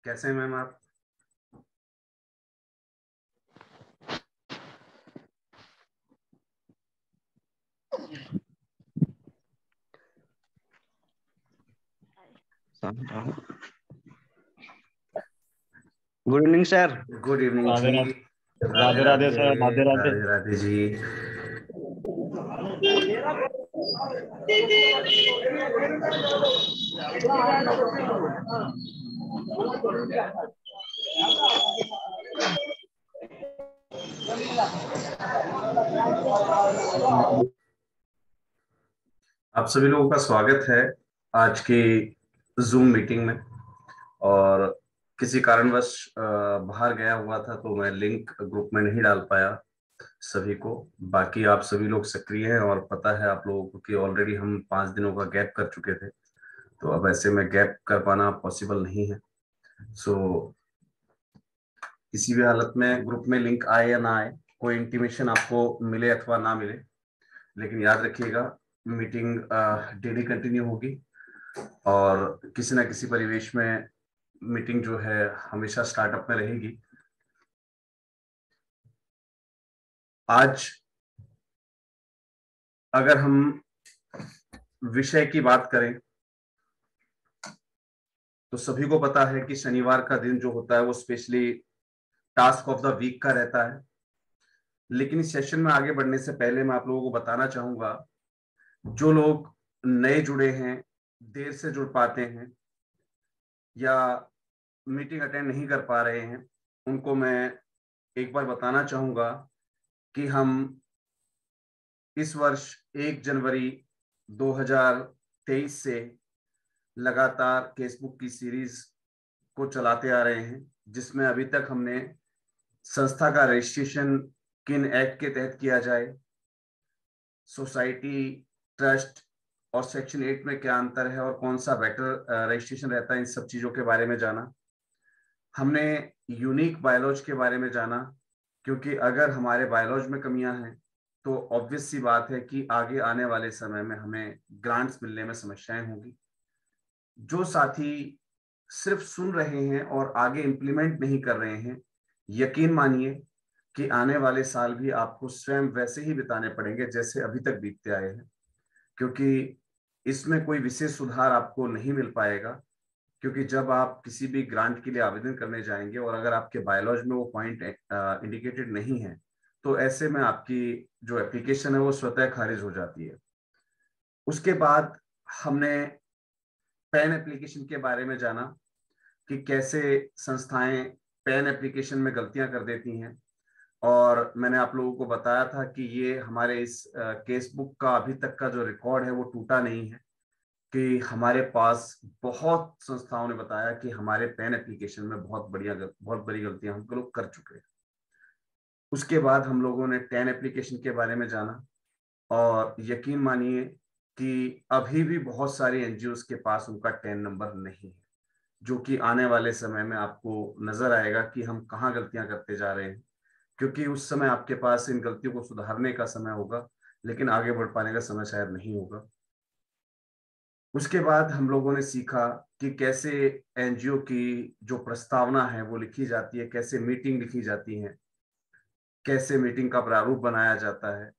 कैसे हैं मैम आप? Good evening sir. Good evening Radhe ji. Radhe. Radhe Radhe Radhe Radhe. Sir, Radhe Radhe. Radhe Radhe ji. आप सभी लोगों का स्वागत है आज की जूम मीटिंग में। और किसी कारणवश बाहर गया हुआ था तो मैं लिंक ग्रुप में नहीं डाल पाया सभी को। बाकी आप सभी लोग सक्रिय हैं और पता है आप लोगों को कि ऑलरेडी हम 5 दिनों का गैप कर चुके थे, तो अब ऐसे में गैप कर पाना पॉसिबल नहीं है। सो किसी भी हालत में ग्रुप में लिंक आए या ना आए, कोई इंटीमेशन आपको मिले अथवा ना मिले, लेकिन याद रखिएगा मीटिंग डेली कंटिन्यू होगी और किसी ना किसी परिवेश में मीटिंग जो है हमेशा स्टार्टअप में रहेगी। आज अगर हम विषय की बात करें तो सभी को पता है कि शनिवार का दिन जो होता है वो specially task of the week का रहता है। लेकिन इस सेशन में आगे बढ़ने से पहले मैं आप लोगों को बताना चाहूंगा, जो लोग नए जुड़े हैं, देर से जुड़ पाते हैं या मीटिंग अटेंड नहीं कर पा रहे हैं, उनको मैं एक बार बताना चाहूंगा कि हम इस वर्ष 1 जनवरी 2023 से लगातार फेसबुक की सीरीज को चलाते आ रहे हैं, जिसमें अभी तक हमने संस्था का रजिस्ट्रेशन किन एक्ट के तहत किया जाए, सोसाइटी, ट्रस्ट और सेक्शन 8 में क्या अंतर है और कौन सा बेटर रजिस्ट्रेशन रहता है, इन सब चीजों के बारे में जाना। हमने यूनिक बायोलॉज के बारे में जाना, क्योंकि अगर हमारे बायोलॉज में कमियां हैं तो ऑब्वियस सी बात है कि आगे आने वाले समय में हमें ग्रांट्स मिलने में समस्याएं होंगी। जो साथी सिर्फ सुन रहे हैं और आगे इंप्लीमेंट नहीं कर रहे हैं, यकीन मानिए कि आने वाले साल भी आपको स्वयं वैसे ही बिताने पड़ेंगे जैसे अभी तक बीतते आए हैं, क्योंकि इसमें कोई विशेष सुधार आपको नहीं मिल पाएगा। क्योंकि जब आप किसी भी ग्रांट के लिए आवेदन करने जाएंगे और अगर आपके बायोलॉजी में वो पॉइंट इंडिकेटेड नहीं है, तो ऐसे में आपकी जो एप्लीकेशन है वो स्वतः खारिज हो जाती है। उसके बाद हमने पैन एप्लीकेशन के बारे में जाना कि कैसे संस्थाएं पैन एप्लीकेशन में गलतियां कर देती हैं। और मैंने आप लोगों को बताया था कि ये हमारे इस केस बुक का अभी तक का जो रिकॉर्ड है वो टूटा नहीं है, कि हमारे पास बहुत संस्थाओं ने बताया कि हमारे पैन एप्लीकेशन में बहुत बड़ी गलतियां हम लोग कर चुके हैं। उसके बाद हम लोगों ने टेन एप्लीकेशन के बारे में जाना और यकीन मानिए कि अभी भी बहुत सारी एनजीओ के पास उनका टेन नंबर नहीं है, जो कि आने वाले समय में आपको नजर आएगा कि हम कहाँ गलतियां करते जा रहे हैं, क्योंकि उस समय आपके पास इन गलतियों को सुधारने का समय होगा, लेकिन आगे बढ़ पाने का समय शायद नहीं होगा। उसके बाद हम लोगों ने सीखा कि कैसे एनजीओ की जो प्रस्तावना है वो लिखी जाती है, कैसे मीटिंग लिखी जाती है, कैसे मीटिंग का प्रारूप बनाया जाता है।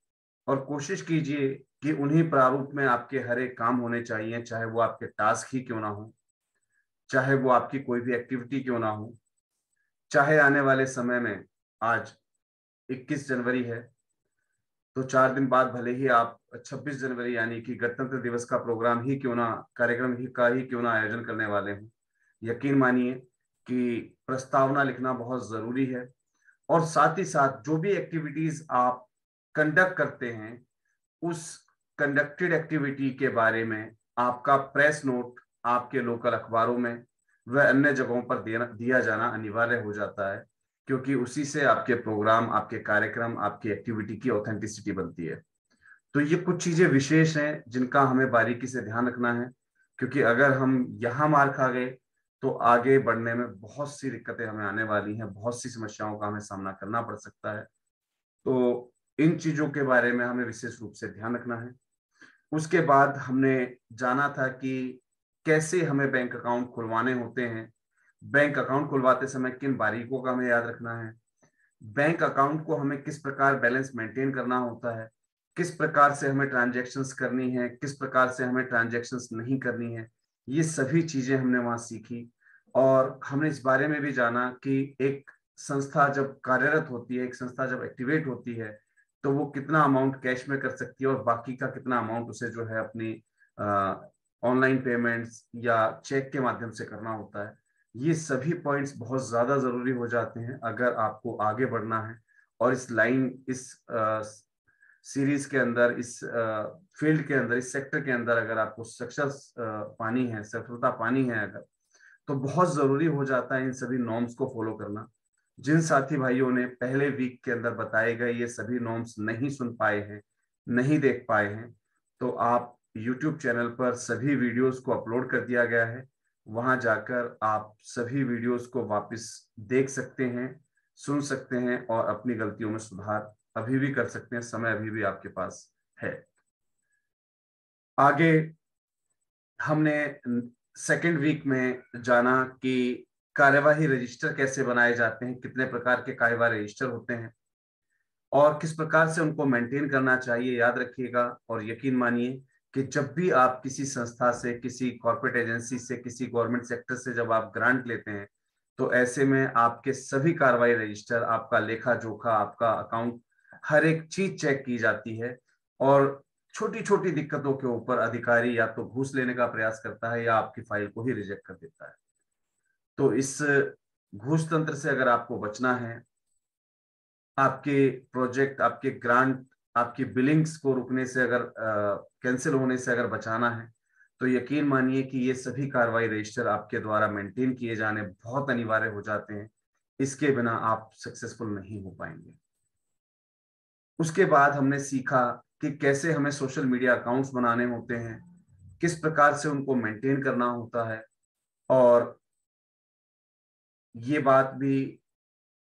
और कोशिश कीजिए कि उन्हीं प्रारूप में आपके हर एक काम होने चाहिए, चाहे वो आपके टास्क ही क्यों ना हो, चाहे वो आपकी कोई भी एक्टिविटी क्यों ना हो, चाहे आने वाले समय में आज 21 जनवरी है तो 4 दिन बाद भले ही आप 26 जनवरी यानी कि गणतंत्र दिवस का प्रोग्राम ही क्यों ना, कार्यक्रम ही क्यों ना आयोजन करने वाले हों, यकीन मानिए कि प्रस्तावना लिखना बहुत जरूरी है। और साथ ही साथ जो भी एक्टिविटीज आप कंडक्ट करते हैं, उस कंडक्टेड एक्टिविटी के बारे में आपका प्रेस नोट आपके लोकल अखबारों में व अन्य जगहों पर दिया जाना अनिवार्य हो जाता है, क्योंकि उसी से आपके प्रोग्राम, आपके कार्यक्रम, आपकी एक्टिविटी की ऑथेंटिसिटी बनती है। तो ये कुछ चीजें विशेष हैं जिनका हमें बारीकी से ध्यान रखना है, क्योंकि अगर हम यहाँ मार खा गए तो आगे बढ़ने में बहुत सी दिक्कतें हमें आने वाली हैं, बहुत सी समस्याओं का हमें सामना करना पड़ सकता है। तो इन चीजों के बारे में हमें विशेष रूप से ध्यान रखना है। उसके बाद हमने जाना था कि कैसे हमें बैंक अकाउंट खुलवाने होते हैं, बैंक अकाउंट खुलवाते समय किन बारीकों का हमें याद रखना है, बैंक अकाउंट को हमें किस प्रकार बैलेंस मेंटेन करना होता है, किस प्रकार से हमें ट्रांजैक्शंस करनी है, किस प्रकार से हमें ट्रांजैक्शंस नहीं करनी है, ये सभी चीजें हमने वहां सीखी। और हमने इस बारे में भी जाना कि एक संस्था जब कार्यरत होती है, एक संस्था जब एक्टिवेट होती है, तो वो कितना अमाउंट कैश में कर सकती है और बाकी का कितना अमाउंट उसे जो है अपनी ऑनलाइन पेमेंट्स या चेक के माध्यम से करना होता है। ये सभी पॉइंट्स बहुत ज्यादा जरूरी हो जाते हैं अगर आपको आगे बढ़ना है और इस सीरीज के अंदर, इस फील्ड के अंदर, इस सेक्टर के अंदर अगर आपको सक्सेस पानी है, सफलता पानी है अगर, तो बहुत जरूरी हो जाता है इन सभी नॉर्म्स को फॉलो करना। जिन साथी भाइयों ने पहले वीक के अंदर बताए गए ये सभी नॉर्म्स नहीं सुन पाए हैं, नहीं देख पाए हैं, तो आप YouTube चैनल पर सभी वीडियोस को अपलोड कर दिया गया है। वहां जाकर आप सभी वीडियोस को वापस देख सकते हैं, सुन सकते हैं और अपनी गलतियों में सुधार अभी भी कर सकते हैं। समय अभी भी आपके पास है। आगे हमने सेकेंड वीक में जाना कि कार्यवाही रजिस्टर कैसे बनाए जाते हैं, कितने प्रकार के कार्यवाही रजिस्टर होते हैं और किस प्रकार से उनको मेंटेन करना चाहिए, याद रखिएगा। और यकीन मानिए कि जब भी आप किसी संस्था से, किसी कॉर्पोरेट एजेंसी से, किसी गवर्नमेंट सेक्टर से जब आप ग्रांट लेते हैं, तो ऐसे में आपके सभी कार्रवाई रजिस्टर, आपका लेखा जोखा, आपका अकाउंट, हर एक चीज चेक की जाती है। और छोटी छोटी दिक्कतों के ऊपर अधिकारी या तो घूस लेने का प्रयास करता है या आपकी फाइल को ही रिजेक्ट कर देता है। तो इस घूस तंत्र से अगर आपको बचना है, आपके प्रोजेक्ट, आपके ग्रांट, आपकी बिलिंग्स को रुकने से, अगर कैंसिल होने से अगर बचाना है, तो यकीन मानिए कि ये सभी कार्रवाई रजिस्टर आपके द्वारा मेंटेन किए जाने बहुत अनिवार्य हो जाते हैं। इसके बिना आप सक्सेसफुल नहीं हो पाएंगे। उसके बाद हमने सीखा कि कैसे हमें सोशल मीडिया अकाउंट्स बनाने होते हैं, किस प्रकार से उनको मेंटेन करना होता है। और ये बात भी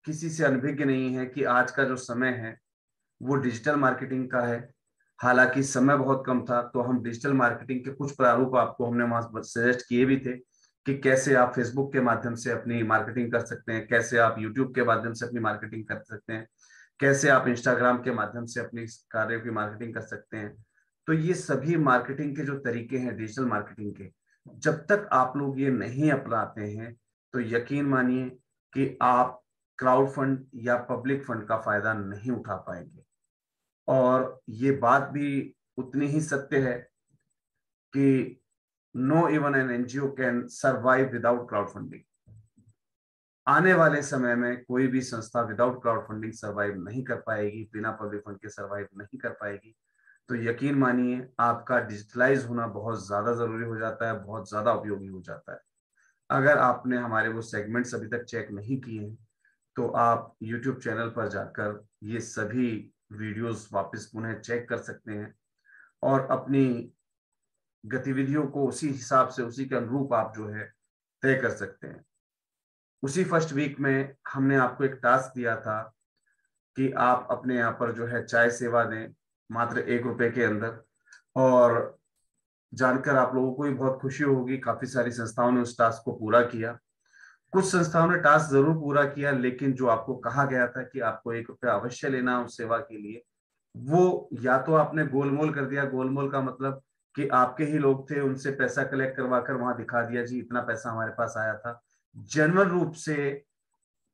किसी से अनभिज्ञ नहीं है कि आज का जो समय है वो डिजिटल मार्केटिंग का है। हालांकि समय बहुत कम था, तो हम डिजिटल मार्केटिंग के कुछ प्रारूप आपको हमने वहां सजेस्ट किए भी थे कि कैसे आप फेसबुक के माध्यम से अपनी मार्केटिंग कर सकते हैं, कैसे आप यूट्यूब के माध्यम से अपनी मार्केटिंग कर सकते हैं, कैसे आप इंस्टाग्राम के माध्यम से अपनी कार्यों की मार्केटिंग कर सकते हैं। तो ये सभी मार्केटिंग के जो तरीके हैं डिजिटल मार्केटिंग के, जब तक आप लोग ये नहीं अपनाते हैं, तो यकीन मानिए कि आप क्राउड फंड या पब्लिक फंड का फायदा नहीं उठा पाएंगे। और ये बात भी उतनी ही सत्य है कि no even an NGO can survive without crowd funding. आने वाले समय में कोई भी संस्था विदाउट क्राउड फंडिंग सर्वाइव नहीं कर पाएगी, बिना पब्लिक फंड के सर्वाइव नहीं कर पाएगी। तो यकीन मानिए आपका डिजिटलाइज होना बहुत ज्यादा जरूरी हो जाता है, बहुत ज्यादा उपयोगी हो जाता है। अगर आपने हमारे वो सेगमेंट्स अभी तक चेक नहीं किए हैं, तो आप YouTube चैनल पर जाकर ये सभी वीडियोस वापस पुनः चेक कर सकते हैं और अपनी गतिविधियों को उसी हिसाब से, उसी के अनुरूप आप जो है तय कर सकते हैं। उसी फर्स्ट वीक में हमने आपको एक टास्क दिया था कि आप अपने यहाँ पर जो है चाय सेवा दें मात्र ₹1 के अंदर। और जानकर आप लोगों को भी बहुत खुशी होगी, काफी सारी संस्थाओं ने उस टास्क को पूरा किया। कुछ संस्थाओं ने टास्क जरूर पूरा किया, लेकिन जो आपको कहा गया था कि आपको ₹1 अवश्य लेना उस सेवा के लिए, वो या तो आपने गोलमोल कर दिया। गोलमोल का मतलब कि आपके ही लोग थे, उनसे पैसा कलेक्ट करवा कर वहां दिखा दिया, जी इतना पैसा हमारे पास आया था। जेन्युइन रूप से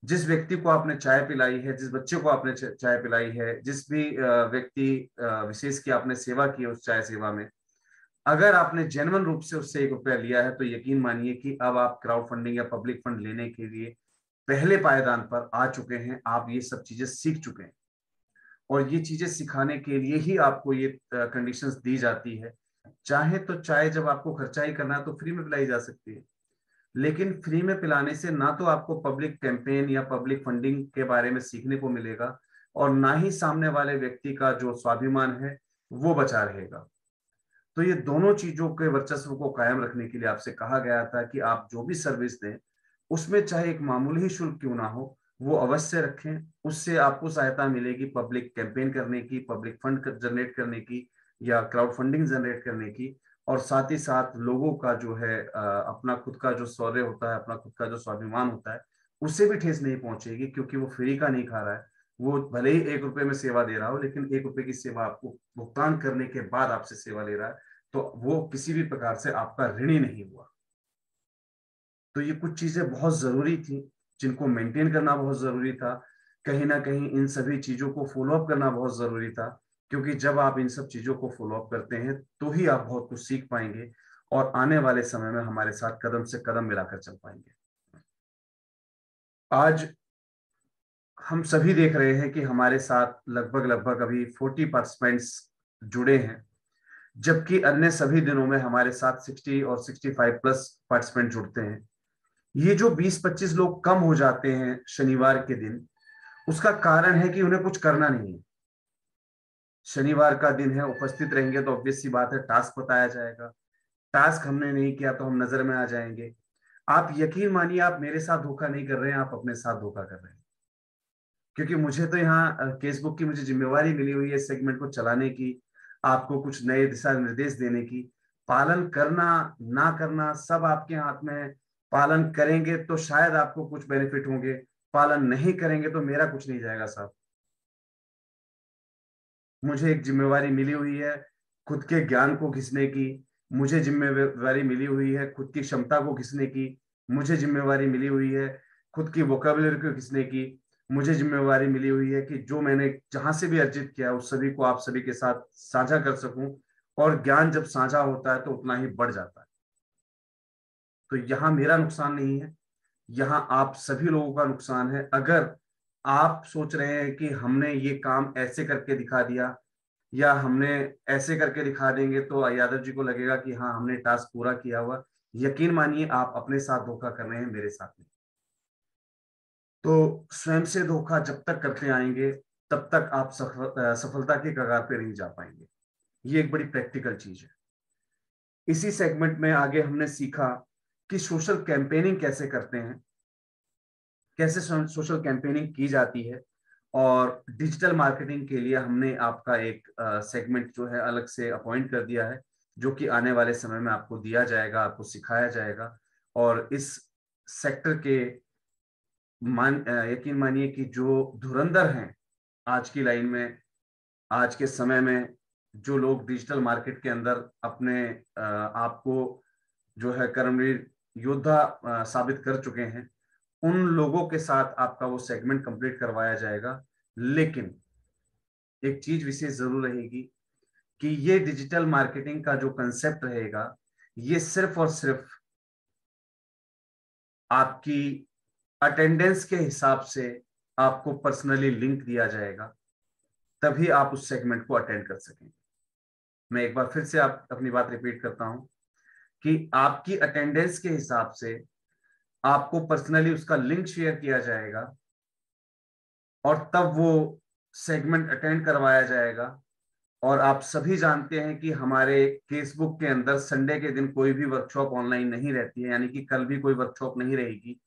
जिस व्यक्ति को आपने चाय पिलाई है, जिस बच्चे को आपने चाय पिलाई है, जिस भी व्यक्ति विशेष की आपने सेवा की है उस चाय सेवा में, अगर आपने जेन्युइन रूप से उससे ₹1 लिया है, तो यकीन मानिए कि अब आप क्राउड फंडिंग या पब्लिक फंड लेने के लिए पहले पायदान पर आ चुके हैं। आप ये सब चीजें सीख चुके हैं और ये चीजें सिखाने के लिए ही आपको ये कंडीशंस दी जाती है। चाहे तो चाय जब आपको खर्चा ही करना है तो फ्री में पिलाई जा सकती है, लेकिन फ्री में पिलाने से ना तो आपको पब्लिक कैंपेन या पब्लिक फंडिंग के बारे में सीखने को मिलेगा और ना ही सामने वाले व्यक्ति का जो स्वाभिमान है वो बचा रहेगा। तो ये दोनों चीजों के वर्चस्व को कायम रखने के लिए आपसे कहा गया था कि आप जो भी सर्विस दें उसमें चाहे एक मामूली ही शुल्क क्यों ना हो, वो अवश्य रखें। उससे आपको सहायता मिलेगी पब्लिक कैंपेन करने की, पब्लिक फंड जनरेट करने की या क्राउड फंडिंग जनरेट करने की। और साथ ही साथ लोगों का जो है अपना खुद का जो शौर्य होता है, अपना खुद का जो स्वाभिमान होता है, उससे भी ठेस नहीं पहुंचेगी, क्योंकि वो फ्री का नहीं खा रहा है। वो भले ही 1 रुपए में सेवा दे रहा हो, लेकिन 1 रुपए की सेवा आपको भुगतान करने के बाद आपसे सेवा ले रहा है, तो वो किसी भी प्रकार से आपका ऋणी नहीं हुआ। तो ये कुछ चीजें बहुत जरूरी थी, जिनको मेंटेन करना बहुत जरूरी था। कहीं ना कहीं इन सभी चीजों को फॉलो अप करना बहुत जरूरी था, क्योंकि जब आप इन सब चीजों को फॉलो अप करते हैं तो ही आप बहुत कुछ सीख पाएंगे और आने वाले समय में हमारे साथ कदम से कदम मिलाकर चल पाएंगे। आज हम सभी देख रहे हैं कि हमारे साथ लगभग लगभग अभी 40 पार्टिसिपेंट्स जुड़े हैं, जबकि अन्य सभी दिनों में हमारे साथ 60 और 65 प्लस पार्टिसिपेंट जुड़ते हैं। ये जो 20-25 लोग कम हो जाते हैं शनिवार के दिन, उसका कारण है कि उन्हें कुछ करना नहीं है। शनिवार का दिन है, उपस्थित रहेंगे तो ऑब्वियस सी बात है टास्क बताया जाएगा। टास्क हमने नहीं किया तो हम नजर में आ जाएंगे। आप यकीन मानिए, आप मेरे साथ धोखा नहीं कर रहे हैं, आप अपने साथ धोखा कर रहे हैं। क्योंकि मुझे तो यहाँ फेसबुक की मुझे जिम्मेवारी मिली हुई है सेगमेंट को चलाने की, आपको कुछ नए दिशा निर्देश देने की। पालन करना ना करना सब आपके हाथ में है। पालन करेंगे तो शायद आपको कुछ बेनिफिट होंगे, पालन नहीं करेंगे तो मेरा कुछ नहीं जाएगा साहब। मुझे एक जिम्मेवारी मिली हुई है खुद के ज्ञान को घिसने की, मुझे जिम्मेवारी मिली हुई है खुद की क्षमता को घिसने की, मुझे जिम्मेवारी मिली हुई है खुद की वोकेबलरी को घिसने की, मुझे जिम्मेवारी मिली हुई है कि जो मैंने जहां से भी अर्जित किया उस सभी को आप सभी के साथ साझा कर सकूं। और ज्ञान जब साझा होता है तो उतना ही बढ़ जाता है। तो यहाँ मेरा नुकसान नहीं है, यहाँ आप सभी लोगों का नुकसान है। अगर आप सोच रहे हैं कि हमने ये काम ऐसे करके दिखा दिया या हमने ऐसे करके दिखा देंगे तो यादव जी को लगेगा कि हाँ हमने टास्क पूरा किया हुआ, यकीन मानिए आप अपने साथ धोखा कर रहे हैं, मेरे साथ नहीं। तो स्वयं से धोखा जब तक करते आएंगे तब तक आप सफलता के कगार पे नहीं जा पाएंगे। ये एक बड़ी प्रैक्टिकल चीज है। इसी सेगमेंट में आगे हमने सीखा कि सोशल कैंपेनिंग कैसे करते हैं, कैसे सोशल कैंपेनिंग की जाती है। और डिजिटल मार्केटिंग के लिए हमने आपका एक सेगमेंट जो है अलग से अपॉइंट कर दिया है, जो कि आने वाले समय में आपको दिया जाएगा, आपको सिखाया जाएगा। और इस सेक्टर के यकीन मानिए कि जो धुरंधर हैं आज की लाइन में, आज के समय में, जो लोग डिजिटल मार्केट के अंदर अपने आप को जो है कर्मवीर योद्धा साबित कर चुके हैं, उन लोगों के साथ आपका वो सेगमेंट कंप्लीट करवाया जाएगा। लेकिन एक चीज विशेष जरूर रहेगी कि ये डिजिटल मार्केटिंग का जो कंसेप्ट रहेगा, ये सिर्फ और सिर्फ आपकी अटेंडेंस के हिसाब से आपको पर्सनली लिंक दिया जाएगा, तभी आप उस सेगमेंट को अटेंड कर सकेंगे। मैं एक बार फिर से आप अपनी बात रिपीट करता हूं कि आपकी अटेंडेंस के हिसाब से आपको पर्सनली उसका लिंक शेयर किया जाएगा और तब वो सेगमेंट अटेंड करवाया जाएगा। और आप सभी जानते हैं कि हमारे फेसबुक के अंदर संडे के दिन कोई भी वर्कशॉप ऑनलाइन नहीं रहती है, यानी कि कल भी कोई वर्कशॉप नहीं रहेगी।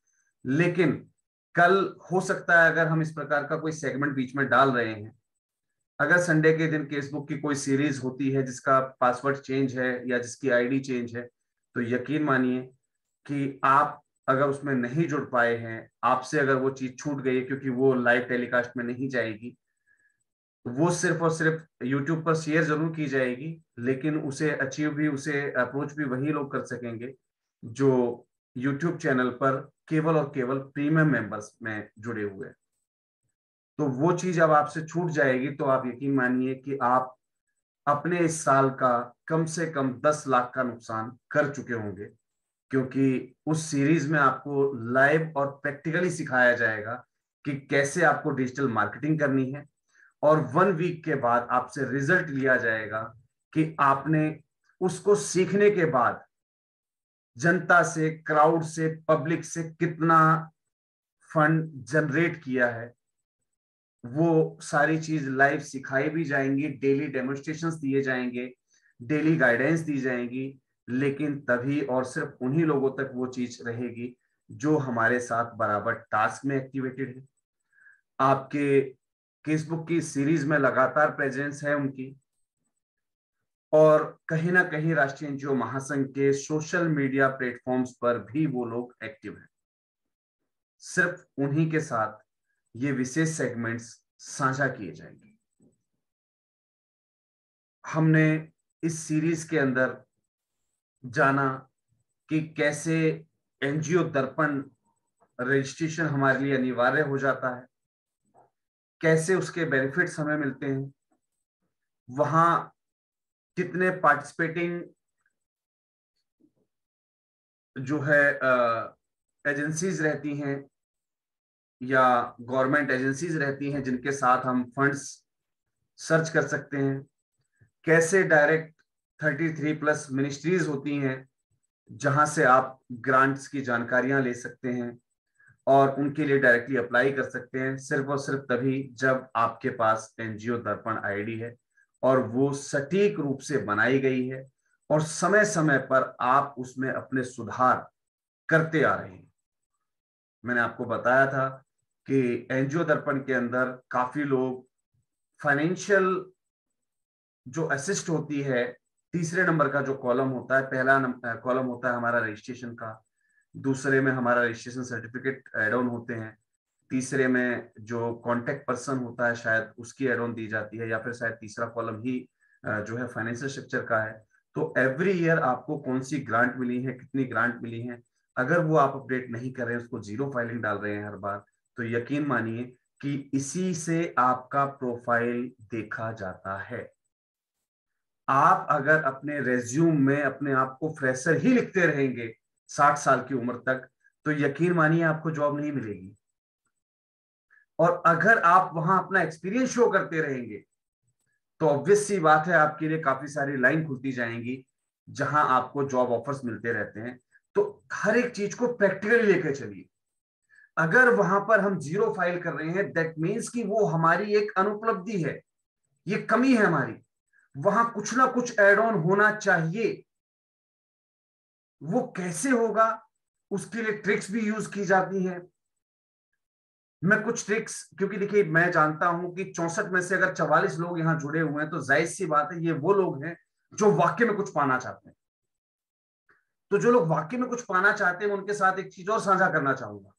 लेकिन कल हो सकता है अगर हम इस प्रकार का कोई सेगमेंट बीच में डाल रहे हैं, अगर संडे के दिन फेसबुक की कोई सीरीज होती है जिसका पासवर्ड चेंज है या जिसकी आईडी चेंज है, तो यकीन मानिए कि आप अगर उसमें नहीं जुड़ पाए हैं, आपसे अगर वो चीज छूट गई है क्योंकि वो लाइव टेलीकास्ट में नहीं जाएगी, वो सिर्फ और सिर्फ यूट्यूब पर शेयर जरूर की जाएगी, लेकिन उसे अचीव भी, उसे अप्रोच भी वही लोग कर सकेंगे जो यूट्यूब चैनल पर केवल और केवल प्रीमियम मेंबर्स में जुड़े हुए हैं। तो वो चीज अब आपसे छूट जाएगी, तो आप यकीन मानिए कि आप अपने इस साल का कम से कम 10 लाख का नुकसान कर चुके होंगे, क्योंकि उस सीरीज में आपको लाइव और प्रैक्टिकली सिखाया जाएगा कि कैसे आपको डिजिटल मार्केटिंग करनी है। और 1 वीक के बाद आपसे रिजल्ट लिया जाएगा कि आपने उसको सीखने के बाद जनता से, क्राउड से, पब्लिक से कितना फंड जनरेट किया है। वो सारी चीज लाइव सिखाई भी जाएंगी, डेली डेमोन्स्ट्रेशंस दिए जाएंगे, डेली गाइडेंस दी जाएंगी। लेकिन तभी और सिर्फ उन्हीं लोगों तक वो चीज रहेगी जो हमारे साथ बराबर टास्क में एक्टिवेटेड है। आपके फेसबुक की सीरीज में लगातार प्रेजेंस है उनकी, और कहीं ना कहीं राष्ट्रीय एनजीओ महासंघ के सोशल मीडिया प्लेटफॉर्म्स पर भी वो लोग एक्टिव हैं। सिर्फ उन्हीं के साथ ये विशेष सेगमेंट्स साझा किए जाएंगे। हमने इस सीरीज के अंदर जाना कि कैसे एनजीओ दर्पण रजिस्ट्रेशन हमारे लिए अनिवार्य हो जाता है, कैसे उसके बेनिफिट्स हमें मिलते हैं, वहां कितने पार्टिसिपेटिंग जो है एजेंसीज रहती हैं या गवर्नमेंट एजेंसीज रहती हैं जिनके साथ हम फंड्स सर्च कर सकते हैं, कैसे डायरेक्ट 33+ मिनिस्ट्रीज होती हैं जहां से आप ग्रांट्स की जानकारियां ले सकते हैं और उनके लिए डायरेक्टली अप्लाई कर सकते हैं, सिर्फ और सिर्फ तभी जब आपके पास एनजीओ दर्पण आईडी है और वो सटीक रूप से बनाई गई है और समय समय पर आप उसमें अपने सुधार करते आ रहे हैं। मैंने आपको बताया था कि एनजीओ दर्पण के अंदर काफी लोग फाइनेंशियल जो असिस्ट होती है, तीसरे नंबर का जो कॉलम होता है, पहला कॉलम होता है हमारा रजिस्ट्रेशन का, दूसरे में हमारा रजिस्ट्रेशन सर्टिफिकेट एड ऑन होते हैं, तीसरे में जो कांटेक्ट पर्सन होता है शायद उसकी एड ऑन दी जाती है, या फिर शायद तीसरा कॉलम ही जो है फाइनेंशियल स्ट्रक्चर का है। तो एवरी ईयर आपको कौन सी ग्रांट मिली है, कितनी ग्रांट मिली है, अगर वो आप अपडेट नहीं कर रहे हैं, उसको जीरो फाइलिंग डाल रहे हैं हर बार, तो यकीन मानिए कि इसी से आपका प्रोफाइल देखा जाता है। आप अगर अपने रेज्यूम में अपने आप को फ्रेशर ही लिखते रहेंगे 60 साल की उम्र तक, तो यकीन मानिए आपको जॉब नहीं मिलेगी। और अगर आप वहां अपना एक्सपीरियंस शो करते रहेंगे तो ऑब्वियस सी बात है आपके लिए काफी सारी लाइन खुलती जाएंगी जहां आपको जॉब ऑफर्स मिलते रहते हैं। तो हर एक चीज को प्रैक्टिकली लेकर चलिए। अगर वहां पर हम जीरो फाइल कर रहे हैं, दैट मीन्स कि वो हमारी एक अनुपलब्धि है, ये कमी है हमारी, वहां कुछ ना कुछ एड ऑन होना चाहिए। वो कैसे होगा, उसके लिए ट्रिक्स भी यूज की जाती हैं। मैं कुछ ट्रिक्स, क्योंकि देखिए मैं जानता हूं कि 64 में से अगर 44 लोग यहां जुड़े हुए हैं तो जाहिर सी बात है ये वो लोग हैं जो वाकई में कुछ पाना चाहते हैं। तो जो लोग वाकई में कुछ पाना चाहते हैं, उनके साथ एक चीज और साझा करना चाहूंगा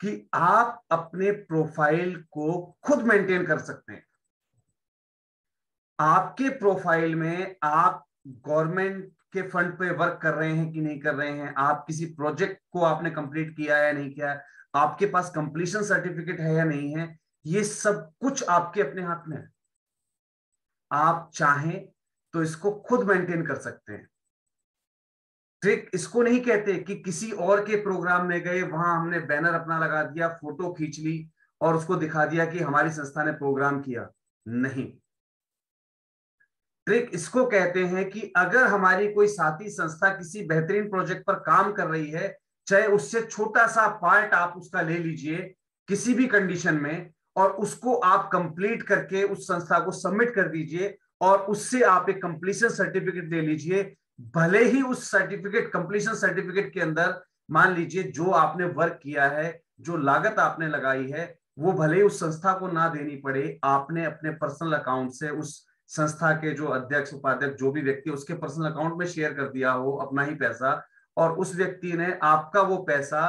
कि आप अपने प्रोफाइल को खुद मेंटेन कर सकते हैं। आपके प्रोफाइल में आप गवर्नमेंट के फंड पे वर्क कर रहे हैं कि नहीं कर रहे हैं, आप किसी प्रोजेक्ट को आपने कंप्लीट किया है या नहीं किया है, आपके पास कंप्लीशन सर्टिफिकेट है या नहीं है, ये सब कुछ आपके अपने हाथ में है। आप चाहें तो इसको खुद मेंटेन कर सकते हैं। ट्रिक इसको नहीं कहते कि किसी और के प्रोग्राम में गए, वहां हमने बैनर अपना लगा दिया, फोटो खींच ली और उसको दिखा दिया कि हमारी संस्था ने प्रोग्राम किया। नहीं, ट्रिक इसको कहते हैं कि अगर हमारी कोई साथी संस्था किसी बेहतरीन प्रोजेक्ट पर काम कर रही है, चाहे उससे छोटा सा पार्ट आप उसका ले लीजिए किसी भी कंडीशन में, और उसको आप कंप्लीट करके उस संस्था को सबमिट कर दीजिए और उससे आप एक कंप्लीशन सर्टिफिकेट ले लीजिए। भले ही उस सर्टिफिकेट, कंप्लीशन सर्टिफिकेट के अंदर मान लीजिए जो आपने वर्क किया है, जो लागत आपने लगाई है, वो भले ही उस संस्था को ना देनी पड़े, आपने अपने पर्सनल अकाउंट से उस संस्था के जो अध्यक्ष उपाध्यक्ष जो भी व्यक्ति उसके पर्सनल अकाउंट में शेयर कर दिया हो अपना ही पैसा, और उस व्यक्ति ने आपका वो पैसा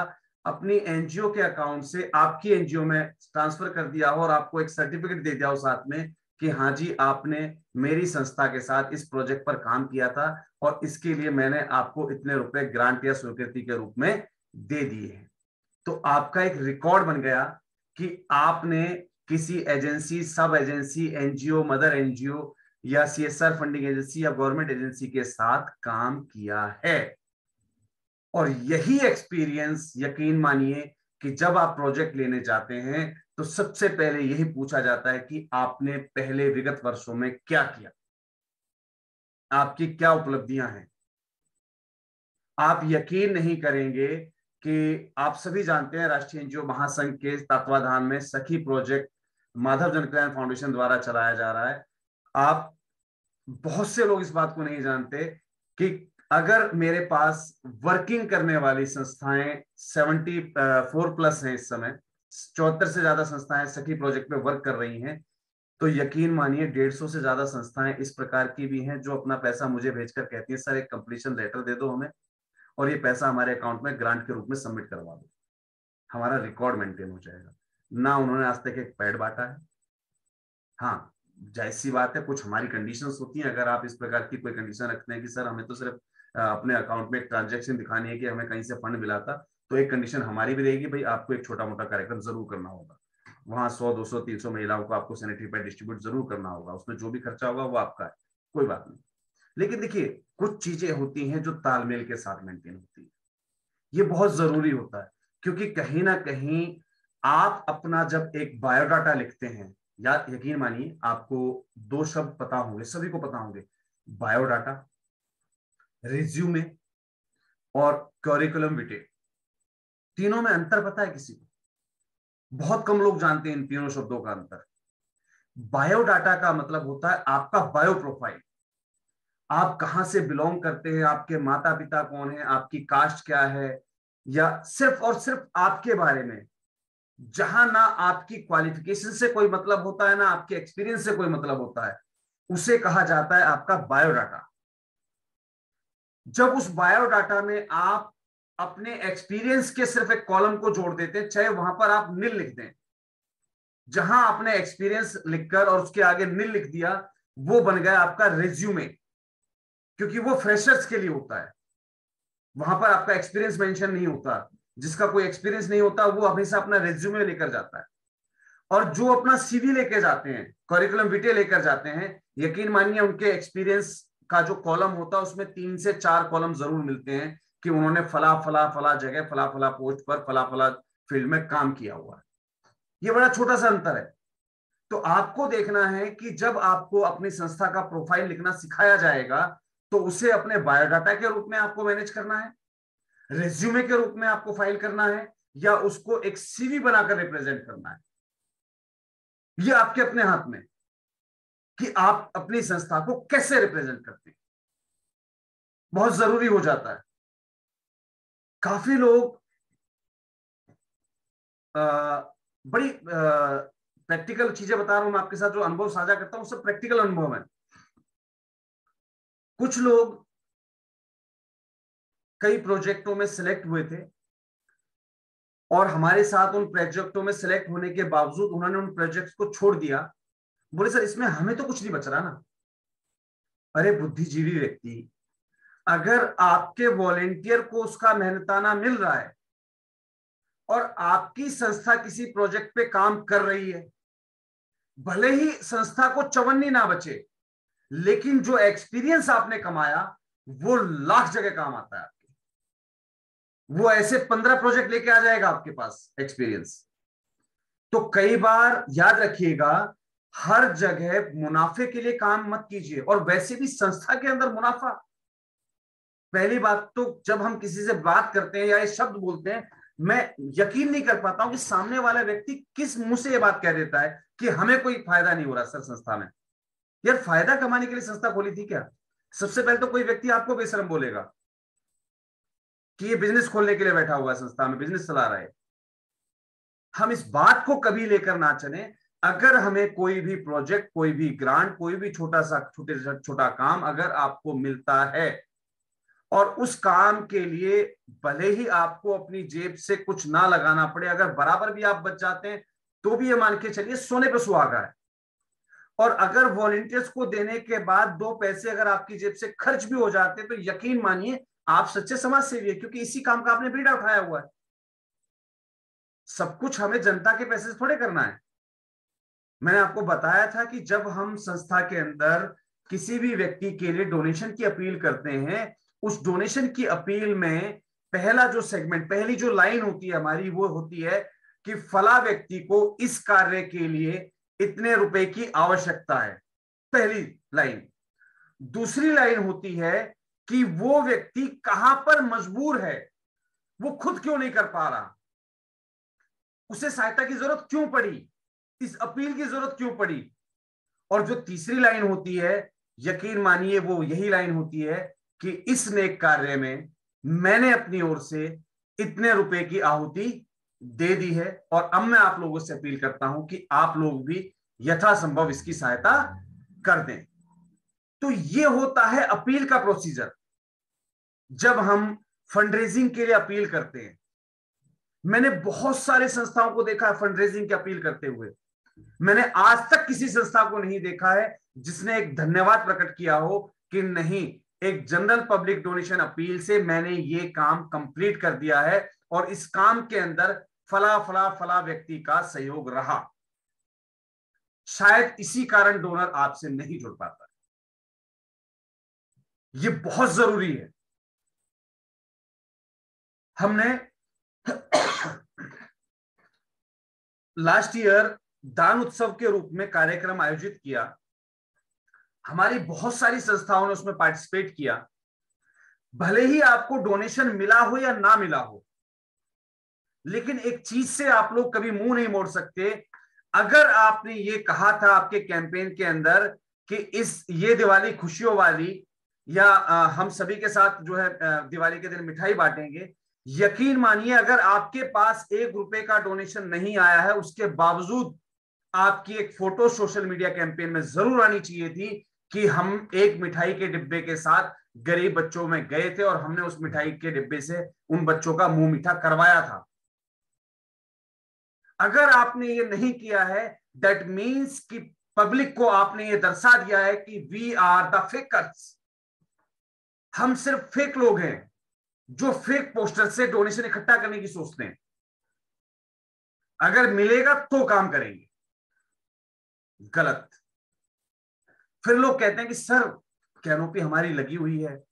अपनी एनजीओ के अकाउंट से आपकी एनजीओ में ट्रांसफर कर दिया हो और आपको एक सर्टिफिकेट दे दिया हो साथ में कि हाँ जी आपने मेरी संस्था के साथ इस प्रोजेक्ट पर काम किया था और इसके लिए मैंने आपको इतने रुपए ग्रांट या स्वीकृति के रूप में दे दिए हैं। तो आपका एक रिकॉर्ड बन गया कि आपने किसी एजेंसी, सब एजेंसी, एनजीओ, मदर एनजीओ या सीएसआर फंडिंग एजेंसी या गवर्नमेंट एजेंसी के साथ काम किया है। और यही एक्सपीरियंस यकीन मानिए कि जब आप प्रोजेक्ट लेने जाते हैं तो सबसे पहले यही पूछा जाता है कि आपने पहले विगत वर्षों में क्या किया, आपकी क्या उपलब्धियां हैं। आप यकीन नहीं करेंगे कि आप सभी जानते हैं राष्ट्रीय एनजीओ महासंघ के तत्वाधान में सखी प्रोजेक्ट माधव जन कल्याण फाउंडेशन द्वारा चलाया जा रहा है। आप बहुत से लोग इस बात को नहीं जानते कि अगर मेरे पास वर्किंग करने वाली संस्थाएं 74+ हैं, इस समय 74 से ज्यादा संस्थाएं सखी प्रोजेक्ट पे वर्क कर रही हैं। तो यकीन मानिए 150 से ज्यादा संस्थाएं इस प्रकार की भी हैं जो अपना पैसा मुझे भेजकर कहती है सर एक कंप्लीशन लेटर दे दो हमें और ये पैसा हमारे अकाउंट में ग्रांट के रूप में सबमिट करवा दो, हमारा रिकॉर्ड मेंटेन हो जाएगा। ना उन्होंने आज तक एक पैड बांटा है। हाँ, जाहिर सी बात है कुछ हमारी कंडीशंस होती हैं, अगर आप इस प्रकार की कोई कंडीशन रखते हैं कि सर हमें तो सिर्फ अपने अकाउंट में एक ट्रांजेक्शन दिखानी है कि हमें कहीं से फंड मिला था, तो एक कंडीशन हमारी भी रहेगी, भाई आपको एक छोटा मोटा कार्यक्रम जरूर करना होगा, वहां 100 200 300 महिलाओं को आपको सैनिटरी पैड डिस्ट्रीब्यूट जरूर करना होगा, उसमें जो भी खर्चा होगा वो आपका है, कोई बात नहीं। लेकिन देखिए कुछ चीजें होती हैं जो तालमेल के साथ मेंटेन होती है, ये बहुत जरूरी होता है, क्योंकि कहीं ना कहीं आप अपना जब एक बायोडाटा लिखते हैं, या यकीन मानिए आपको दो शब्द पता होंगे, सभी को पता होंगे, बायोडाटा, रिज्यूमे और करिकुलम विटे। तीनों में अंतर पता है किसी को? बहुत कम लोग जानते हैं इन तीनों शब्दों का अंतर। बायोडाटा का मतलब होता है आपका बायो प्रोफाइल, आप कहां से बिलोंग करते हैं, आपके माता पिता कौन है, आपकी कास्ट क्या है, या सिर्फ और सिर्फ आपके बारे में, जहां ना आपकी क्वालिफिकेशन से कोई मतलब होता है ना आपके एक्सपीरियंस से कोई मतलब होता है, उसे कहा जाता है आपका बायोडाटा। जब उस बायोडाटा में आप अपने एक्सपीरियंस के सिर्फ एक कॉलम को जोड़ देते हैं, चाहे वहां पर आप नील लिख दें, जहां आपने एक्सपीरियंस लिखकर और उसके आगे नील लिख दिया, वो बन गया आपका रिज्यूमे, क्योंकि वो फ्रेशर्स के लिए होता है, वहां पर आपका एक्सपीरियंस मेंशन नहीं होता। जिसका कोई एक्सपीरियंस नहीं होता वो हमेशा अपना रिज्यूमे लेकर जाता है, और जो अपना सीवी लेके जाते हैं, करिकुलम विटे लेकर जाते हैं, यकीन मानिए उनके एक्सपीरियंस का जो कॉलम होता है उसमें 3 से 4 कॉलम जरूर मिलते हैं कि उन्होंने फला फला फला जगह फला फला पोस्ट पर फला फला फील्ड में काम किया हुआ है। ये बड़ा छोटा सा अंतर है। तो आपको देखना है कि जब आपको अपनी संस्था का प्रोफाइल लिखना सिखाया जाएगा, तो उसे अपने बायोडाटा के रूप में आपको मैनेज करना है, रिज्यूमे के रूप में आपको फाइल करना है, या उसको एक सीवी बनाकर रिप्रेजेंट करना है। ये आपके अपने हाथ में कि आप अपनी संस्था को कैसे रिप्रेजेंट करते हैं, बहुत जरूरी हो जाता है। काफी लोग बड़ी प्रैक्टिकल चीजें बता रहा हूं मैं आपके साथ, जो अनुभव साझा करता हूं सब प्रैक्टिकल अनुभव है। कुछ लोग कई प्रोजेक्टों में सिलेक्ट हुए थे और हमारे साथ उन प्रोजेक्टों में सिलेक्ट होने के बावजूद उन्होंने उन प्रोजेक्ट्स को छोड़ दिया। बोले सर इसमें हमें तो कुछ नहीं बच रहा ना। अरे बुद्धिजीवी व्यक्ति, अगर आपके वॉलेंटियर को उसका मेहनताना मिल रहा है और आपकी संस्था किसी प्रोजेक्ट पे काम कर रही है, भले ही संस्था को चवन्नी ना बचे, लेकिन जो एक्सपीरियंस आपने कमाया वो लाख जगह काम आता है आपके। वो ऐसे 15 प्रोजेक्ट लेके आ जाएगा आपके पास एक्सपीरियंस। तो कई बार याद रखिएगा, हर जगह मुनाफे के लिए काम मत कीजिए, और वैसे भी संस्था के अंदर मुनाफा। पहली बात तो जब हम किसी से बात करते हैं या ये शब्द बोलते हैं, मैं यकीन नहीं कर पाता हूं कि सामने वाला व्यक्ति किस मुंह से ये बात कह देता है कि हमें कोई फायदा नहीं हो रहा सर संस्था में। यार फायदा कमाने के लिए संस्था खोली थी क्या? सबसे पहले तो कोई व्यक्ति आपको बेशरम बोलेगा कि ये बिजनेस खोलने के लिए बैठा हुआ है, संस्था में बिजनेस चला रहा है। हम इस बात को कभी लेकर ना चले। अगर हमें कोई भी प्रोजेक्ट, कोई भी ग्रांट, कोई भी छोटा सा छोटा काम अगर आपको मिलता है और उस काम के लिए भले ही आपको अपनी जेब से कुछ ना लगाना पड़े, अगर बराबर भी आप बच जाते हैं तो भी ये मान के चलिए सोने पर सुहागा है। और अगर वॉलंटियर्स को देने के बाद 2 पैसे अगर आपकी जेब से खर्च भी हो जाते हैं तो यकीन मानिए आप सच्चे समाज सेवी है, क्योंकि इसी काम का आपने बीड़ा उठाया हुआ है। सब कुछ हमें जनता के पैसे से थोड़े करना है। मैंने आपको बताया था कि जब हम संस्था के अंदर किसी भी व्यक्ति के लिए डोनेशन की अपील करते हैं, उस डोनेशन की अपील में पहला जो सेगमेंट, पहली जो लाइन होती है हमारी, वो होती है कि फला व्यक्ति को इस कार्य के लिए इतने रुपए की आवश्यकता है, पहली लाइन। दूसरी लाइन होती है कि वो व्यक्ति कहां पर मजबूर है, वो खुद क्यों नहीं कर पा रहा, उसे सहायता की जरूरत क्यों पड़ी, इस अपील की जरूरत क्यों पड़ी। और जो तीसरी लाइन होती है, यकीन मानिए वो यही लाइन होती है कि इस नेक कार्य में मैंने अपनी ओर से इतने रुपए की आहुति दे दी है, और अब मैं आप लोगों से अपील करता हूं कि आप लोग भी यथासंभव इसकी सहायता कर दें। तो ये होता है अपील का प्रोसीजर। जब हम फंडरेजिंग के लिए अपील करते हैं, मैंने बहुत सारे संस्थाओं को देखा है फंडरेजिंग की अपील करते हुए, मैंने आज तक किसी संस्था को नहीं देखा है जिसने एक धन्यवाद प्रकट किया हो कि नहीं, एक जनरल पब्लिक डोनेशन अपील से मैंने ये काम कंप्लीट कर दिया है और इस काम के अंदर फला फला फला व्यक्ति का सहयोग रहा। शायद इसी कारण डोनर आपसे नहीं जुड़ पाता। ये बहुत जरूरी है। हमने लास्ट ईयर दान उत्सव के रूप में कार्यक्रम आयोजित किया। हमारी बहुत सारी संस्थाओं ने उसमें पार्टिसिपेट किया। भले ही आपको डोनेशन मिला हो या ना मिला हो, लेकिन एक चीज से आप लोग कभी मुंह नहीं मोड़ सकते। अगर आपने ये कहा था आपके कैंपेन के अंदर कि ये दिवाली खुशियों वाली, या हम सभी के साथ जो है दिवाली के दिन मिठाई बांटेंगे, यकीन मानिए अगर आपके पास 1 रुपए का डोनेशन नहीं आया है, उसके बावजूद आपकी एक फोटो सोशल मीडिया कैंपेन में जरूर आनी चाहिए थी कि हम एक मिठाई के डिब्बे के साथ गरीब बच्चों में गए थे और हमने उस मिठाई के डिब्बे से उन बच्चों का मुंह मीठा करवाया था। अगर आपने ये नहीं किया है, दैट मीन्स कि पब्लिक को आपने ये दर्शा दिया है कि वी आर द फेकर्स। हम सिर्फ फेक लोग हैं जो फेक पोस्टर से डोनेशन इकट्ठा करने की सोचते हैं। अगर मिलेगा तो काम करेंगे, गलत। फिर लोग कहते हैं कि सर कैनोपी हमारी लगी हुई है,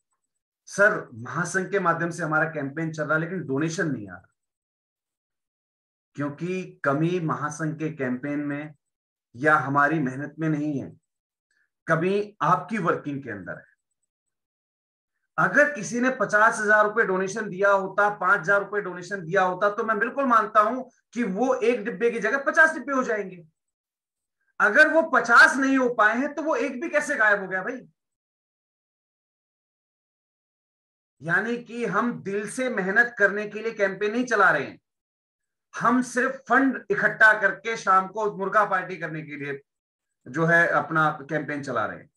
सर महासंघ के माध्यम से हमारा कैंपेन चल रहा है, लेकिन डोनेशन नहीं आ रहा। क्योंकि कमी महासंघ के कैंपेन में या हमारी मेहनत में नहीं है, कमी आपकी वर्किंग के अंदर है। अगर किसी ने 50,000 रुपए डोनेशन दिया होता, 5,000 रुपए डोनेशन दिया होता, तो मैं बिल्कुल मानता हूं कि वो एक डिब्बे की जगह 50 डिब्बे हो जाएंगे। अगर वो 50 नहीं हो पाए हैं तो वो एक भी कैसे गायब हो गया भाई? यानी कि हम दिल से मेहनत करने के लिए कैंपेन नहीं चला रहे हैं, हम सिर्फ फंड इकट्ठा करके शाम को मुर्गा पार्टी करने के लिए जो है अपना कैंपेन चला रहे हैं।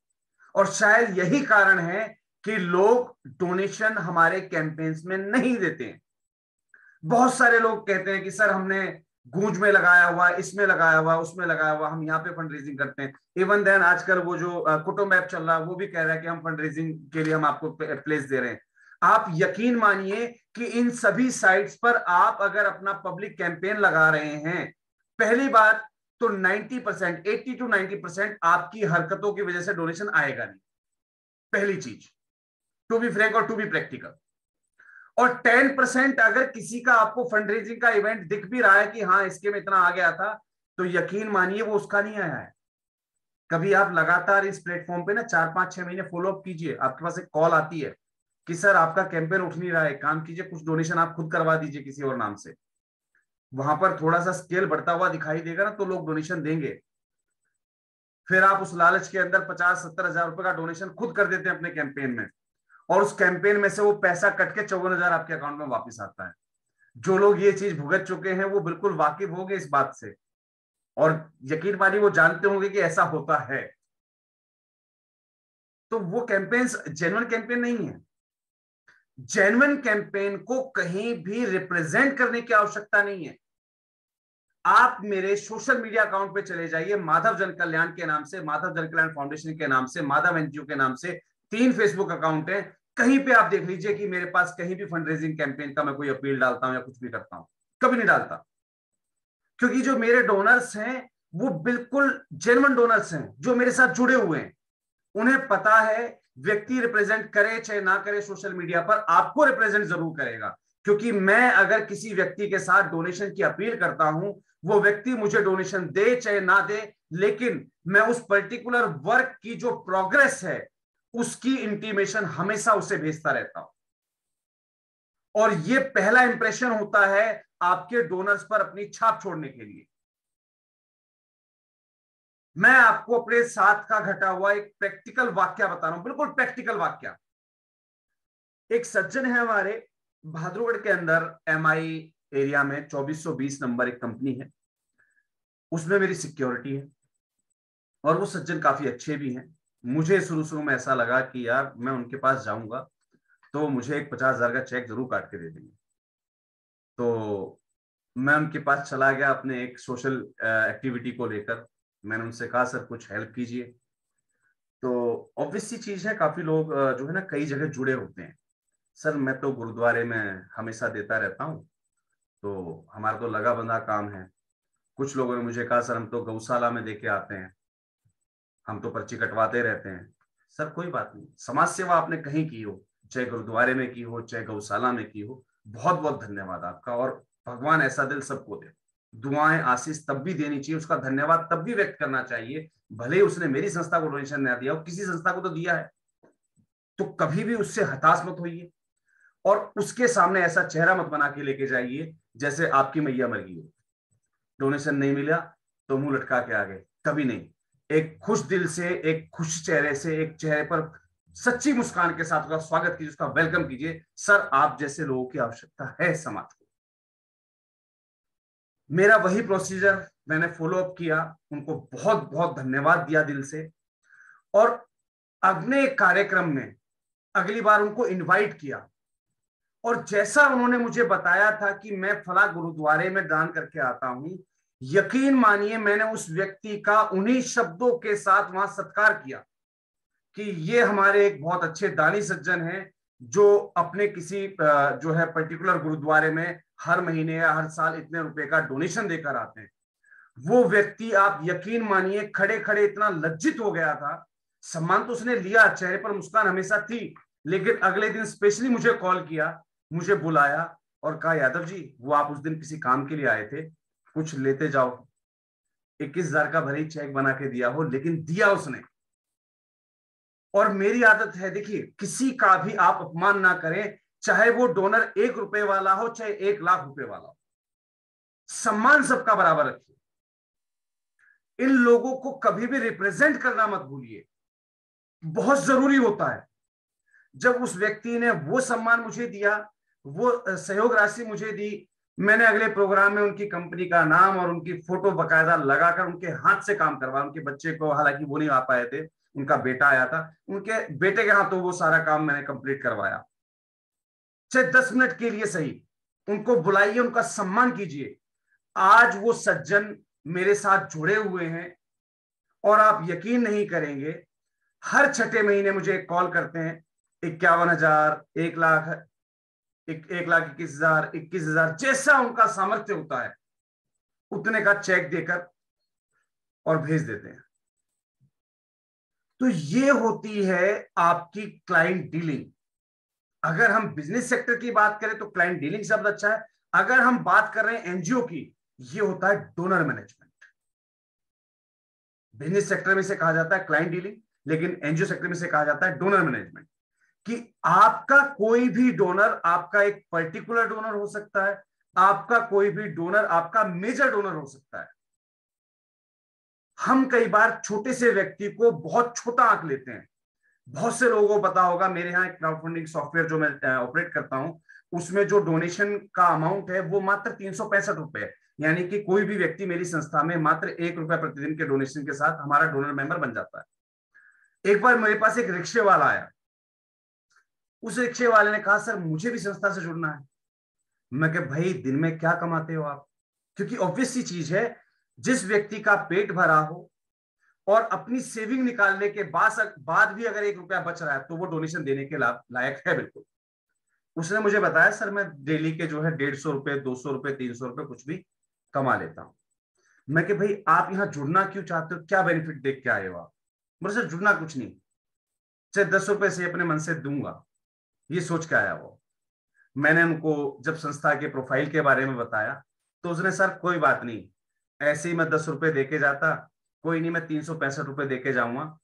और शायद यही कारण है कि लोग डोनेशन हमारे कैंपेन्स में नहीं देते हैं। बहुत सारे लोग कहते हैं कि सर हमने गूंज में लगाया हुआ, इसमें लगाया हुआ, उसमें लगाया हुआ, हम यहाँ पे फंड रेजिंग करते हैं। इवन देन आजकल वो जो कुटुंब ऐप चल रहा है वो भी कह रहा है कि हम फंड रेजिंग के लिए हम आपको प्लेस दे रहे हैं। आप यकीन मानिए कि इन सभी साइट्स पर आप अगर अपना पब्लिक कैंपेन लगा रहे हैं, पहली बात तो 90%, 80 to 90% आपकी हरकतों की वजह से डोनेशन आएगा नहीं, पहली चीज, टू बी फ्रैंक और टू बी प्रैक्टिकल। और 10% अगर किसी का आपको फंड रेजिंग का इवेंट दिख भी रहा है कि हाँ इसके में इतना आ गया था, तो यकीन मानिए वो उसका नहीं आया है। कभी आप लगातार इस प्लेटफॉर्म पे ना 4-5-6 महीने फॉलो अप कीजिए, आपके पास एक कॉल आती है कि सर आपका कैंपेन उठ नहीं रहा है, काम कीजिए, कुछ डोनेशन आप खुद करवा दीजिए किसी और नाम से। वहां पर थोड़ा सा स्केल बढ़ता हुआ दिखाई देगा ना, तो लोग डोनेशन देंगे। फिर आप उस लालच के अंदर 50-70 हजार रुपए का डोनेशन खुद कर देते हैं अपने कैंपेन में, और उस कैंपेन में से वो पैसा कट के 54,000 आपके अकाउंट में वापस आता है। जो लोग ये चीज भुगत चुके हैं वो बिल्कुल वाकिफ होंगे इस बात से, और यकीन मानिए वो जानते होंगे कि ऐसा होता है। तो वो कैंपेन जेन्युइन कैंपेन नहीं है। जेन्युइन कैंपेन को कहीं भी रिप्रेजेंट करने की आवश्यकता नहीं है। आप मेरे सोशल मीडिया अकाउंट पे चले जाइए, माधव जन कल्याण के नाम से, माधव जन कल्याण फाउंडेशन के नाम से, माधव एनजीओ के नाम से 3 फेसबुक अकाउंट है। कहीं पे आप देख लीजिए कि मेरे पास कहीं भी फंड रेजिंग कैंपेन का मैं कोई अपील डालता हूं या कुछ भी करता हूं, कभी नहीं डालता। क्योंकि जो मेरे डोनर्स हैं वो बिल्कुल जेन्युइन डोनर्स हैं जो मेरे साथ जुड़े हुए हैं। उन्हें पता है व्यक्ति रिप्रेजेंट करे चाहे ना करे सोशल मीडिया पर, आपको रिप्रेजेंट जरूर करेगा। क्योंकि मैं अगर किसी व्यक्ति के साथ डोनेशन की अपील करता हूं, वो व्यक्ति मुझे डोनेशन दे चाहे ना दे, लेकिन मैं उस पर्टिकुलर वर्क की जो प्रोग्रेस है उसकी इंटीमेशन हमेशा उसे भेजता रहता हूं। और ये पहला इंप्रेशन होता है आपके डोनर्स पर अपनी छाप छोड़ने के लिए। मैं आपको अपने साथ का घटा हुआ एक प्रैक्टिकल वाक्य बता रहा हूं, बिल्कुल प्रैक्टिकल वाक्य। एक सज्जन है हमारे भाद्रगढ़ के अंदर MI एरिया में 2420 नंबर एक कंपनी है, उसमें मेरी सिक्योरिटी है। और वो सज्जन काफी अच्छे भी हैं। मुझे शुरू शुरू में ऐसा लगा कि यार मैं उनके पास जाऊंगा तो मुझे एक 50,000 का चेक जरूर काट के दे देंगे। तो मैं उनके पास चला गया अपने एक सोशल एक्टिविटी को लेकर। मैंने उनसे कहा सर कुछ हेल्प कीजिए। तो ऑब्वियस सी चीज है, काफी लोग जो है ना कई जगह जुड़े होते हैं। सर मैं तो गुरुद्वारे में हमेशा देता रहता हूँ, तो हमारा तो लगा बंधा काम है। कुछ लोगों ने मुझे कहा सर हम तो गौशाला में देके आते हैं, हम तो पर्ची कटवाते रहते हैं। सर कोई बात नहीं, समाज सेवा आपने कहीं की हो, चाहे गुरुद्वारे में की हो चाहे गौशाला में की हो, बहुत बहुत धन्यवाद आपका। और भगवान ऐसा दिल सबको दे। दुआएं आशीष तब भी देनी चाहिए, उसका धन्यवाद तब भी व्यक्त करना चाहिए, भले ही उसने मेरी संस्था को डोनेशन ना दिया हो, किसी संस्था को तो दिया है। तो कभी भी उससे हताश मत होइए और उसके सामने ऐसा चेहरा मत बना के लेके जाइए जैसे आपकी मैया मर गई हो, डोनेशन नहीं मिला तो मुंह लटका के आ गए। कभी नहीं। एक खुश दिल से, एक खुश चेहरे से, एक चेहरे पर सच्ची मुस्कान के साथ उसका स्वागत कीजिए, उसका वेलकम कीजिए। सर आप जैसे लोगों की आवश्यकता है समाज को। मेरा वही प्रोसीजर मैंने फॉलो अप किया, उनको बहुत बहुत धन्यवाद दिया दिल से। और अगले कार्यक्रम में अगली बार उनको इनवाइट किया और जैसा उन्होंने मुझे बताया था कि मैं फला गुरुद्वारे में दान करके आता हूं, यकीन मानिए मैंने उस व्यक्ति का उन्हीं शब्दों के साथ वहां सत्कार किया कि ये हमारे एक बहुत अच्छे दानी सज्जन हैं जो अपने किसी जो है पर्टिकुलर गुरुद्वारे में हर महीने या हर साल इतने रुपए का डोनेशन देकर आते हैं। वो व्यक्ति आप यकीन मानिए खड़े खड़े इतना लज्जित हो गया था। सम्मान तो उसने लिया, चेहरे पर मुस्कान हमेशा थी, लेकिन अगले दिन स्पेशली मुझे कॉल किया, मुझे बुलाया और कहा यादव जी वो आप उस दिन किसी काम के लिए आए थे, कुछ लेते जाओ। 21,000 का भले ही चेक बना के दिया हो, लेकिन दिया उसने। और मेरी आदत है, देखिए किसी का भी आप अपमान ना करें, चाहे वो डोनर 1 रुपए वाला हो चाहे 1,00,000 रुपए वाला हो, सम्मान सबका बराबर रखिए। इन लोगों को कभी भी रिप्रेजेंट करना मत भूलिए, बहुत जरूरी होता है। जब उस व्यक्ति ने वो सम्मान मुझे दिया, वो सहयोग राशि मुझे दी, मैंने अगले प्रोग्राम में उनकी कंपनी का नाम और उनकी फोटो बकायदा लगाकर उनके हाथ से काम करवाया। उनके बच्चे को, हालांकि वो नहीं आ पाए थे, उनका बेटा आया था, उनके बेटे के हाथों वो सारा काम मैंने कंप्लीट करवाया। चाहे 10 मिनट के लिए सही, उनको बुलाइए, उनका सम्मान कीजिए। आज वो सज्जन मेरे साथ जुड़े हुए हैं और आप यकीन नहीं करेंगे, हर छठे महीने मुझे कॉल करते हैं। 51,000, 1,00,000, 1,21,000, 21,000, जैसा उनका सामर्थ्य होता है उतने का चेक देकर और भेज देते हैं। तो ये होती है आपकी क्लाइंट डीलिंग। अगर हम बिजनेस सेक्टर की बात करें तो क्लाइंट डीलिंग शब्द अच्छा है। अगर हम बात कर रहे हैं एनजीओ की, ये होता है डोनर मैनेजमेंट। बिजनेस सेक्टर में से कहा जाता है क्लाइंट डीलिंग, लेकिन एनजीओ सेक्टर में से कहा जाता है डोनर मैनेजमेंट। कि आपका कोई भी डोनर आपका एक पर्टिकुलर डोनर हो सकता है, आपका कोई भी डोनर आपका मेजर डोनर हो सकता है। हम कई बार छोटे से व्यक्ति को बहुत छोटा आंक लेते हैं। बहुत से लोगों को पता होगा, मेरे यहाँ एक क्राउड फंडिंग सॉफ्टवेयर जो मैं ऑपरेट करता हूं, उसमें जो डोनेशन का अमाउंट है वो मात्र 365 रुपए है। यानी कि कोई भी व्यक्ति मेरी संस्था में मात्र 1 रुपया प्रतिदिन के डोनेशन के साथ हमारा डोनर मेंबर बन जाता है। एक बार मेरे पास एक रिक्शे वाला आया, उस रिक्शे वाले ने कहा सर मुझे भी संस्था से जुड़ना है। मैं कहा भाई दिन में क्या कमाते हो आप? क्योंकि ऑब्वियस सी चीज है, जिस व्यक्ति का पेट भरा हो और अपनी सेविंग निकालने के बाद भी अगर 1 रुपया बच रहा है तो वो डोनेशन देने के लायक है बिल्कुल। उसने मुझे बताया सर मैं डेली के जो है 150 रुपए, 200 रुपए, 300 रुपए कुछ भी कमा लेता हूं। मैं कि भाई आप यहाँ जुड़ना क्यों चाहते हो, क्या बेनिफिट देख के आए हो आप? बोले सर जुड़ना कुछ नहीं, चाहे 10 रुपए से अपने मन से दूंगा, ये सोच के आया वो। मैंने उनको जब संस्था के प्रोफाइल के बारे में बताया तो उसने सर कोई बात नहीं, ऐसे ही मैं 10 रुपए देके जाता, कोई नहीं मैं 365 रुपए देके जाऊंगा।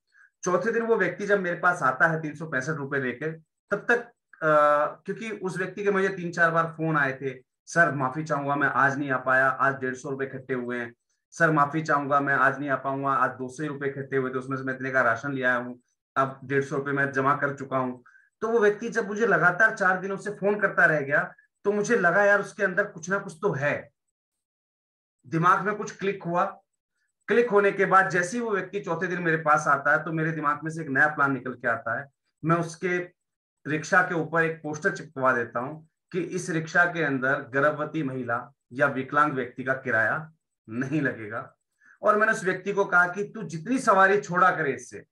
चौथे दिन वो व्यक्ति जब मेरे पास आता है 365 रुपए लेके, तब तक क्योंकि उस व्यक्ति के मुझे 3-4 बार फोन आए थे, सर माफी चाहूंगा मैं आज नहीं आ पाया, आज 150 रुपए इकट्ठे हुए हैं, सर माफी चाहूंगा मैं आज नहीं आ पाऊंगा, आज 200 रुपए इकट्ठे हुए थे, उसमें से मैं इतने का राशन ले आया हूँ, अब 150 रुपए मैं जमा कर चुका हूँ। तो वो व्यक्ति जब मुझे लगातार 4 दिनों से फोन करता रह गया तो मुझे लगा यार उसके अंदर कुछ ना कुछ तो है, दिमाग में कुछ क्लिक हुआ। क्लिक होने के बाद जैसे ही वो व्यक्ति चौथे दिन मेरे पास आता है तो मेरे दिमाग में से एक नया प्लान निकल के आता है। मैं उसके रिक्शा के ऊपर एक पोस्टर चिपकवा देता हूं कि इस रिक्शा के अंदर गर्भवती महिला या विकलांग व्यक्ति का किराया नहीं लगेगा। और मैंने उस व्यक्ति को कहा कि तू जितनी सवारी छोड़ा करे इससे,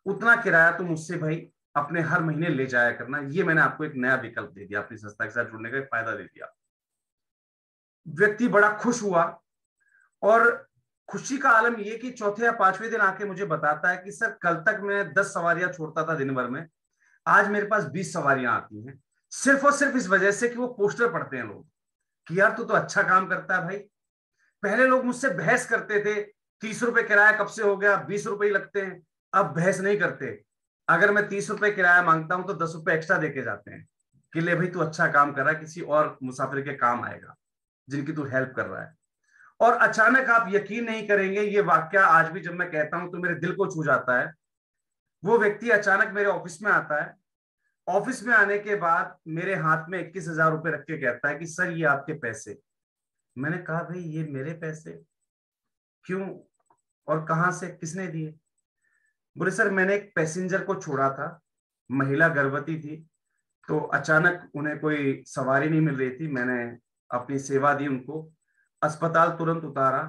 उतना किराया तुम मुझसे भाई अपने हर महीने ले जाया करना। ये मैंने आपको एक नया विकल्प दे दिया, अपनी संस्था के साथ जुड़ने का एक फायदा दे दिया। व्यक्ति बड़ा खुश हुआ और खुशी का आलम यह कि चौथे या पांचवें दिन आके मुझे बताता है कि सर कल तक मैं 10 सवारियां छोड़ता था दिन भर में, आज मेरे पास 20 सवारियां आती हैं, सिर्फ और सिर्फ इस वजह से कि वो पोस्टर पढ़ते हैं लोग कि यार तू तो अच्छा काम करता है भाई। पहले लोग मुझसे बहस करते थे, 30 रुपए किराया कब से हो गया, 20 रुपए ही लगते हैं। अब बहस नहीं करते, अगर मैं 30 रुपए किराया मांगता हूं तो 10 रुपए एक्स्ट्रा देके जाते हैं कि ले भाई तू अच्छा काम कर रहा है, किसी और मुसाफिर के काम आएगा जिनकी तू हेल्प कर रहा है। और अचानक आप यकीन नहीं करेंगे, ये वाक्या आज भी जब मैं कहता हूं तो मेरे दिल को छू जाता है। वो व्यक्ति अचानक मेरे ऑफिस में आता है, ऑफिस में आने के बाद मेरे हाथ में 21,000 रुपए रख के कहता है कि सर ये आपके पैसे। मैंने कहा भाई ये मेरे पैसे क्यों और कहां से, किसने दिए? बोले सर मैंने एक पैसेंजर को छोड़ा था, महिला गर्भवती थी, तो अचानक उन्हें कोई सवारी नहीं मिल रही थी, मैंने अपनी सेवा दी उनको, अस्पताल तुरंत उतारा।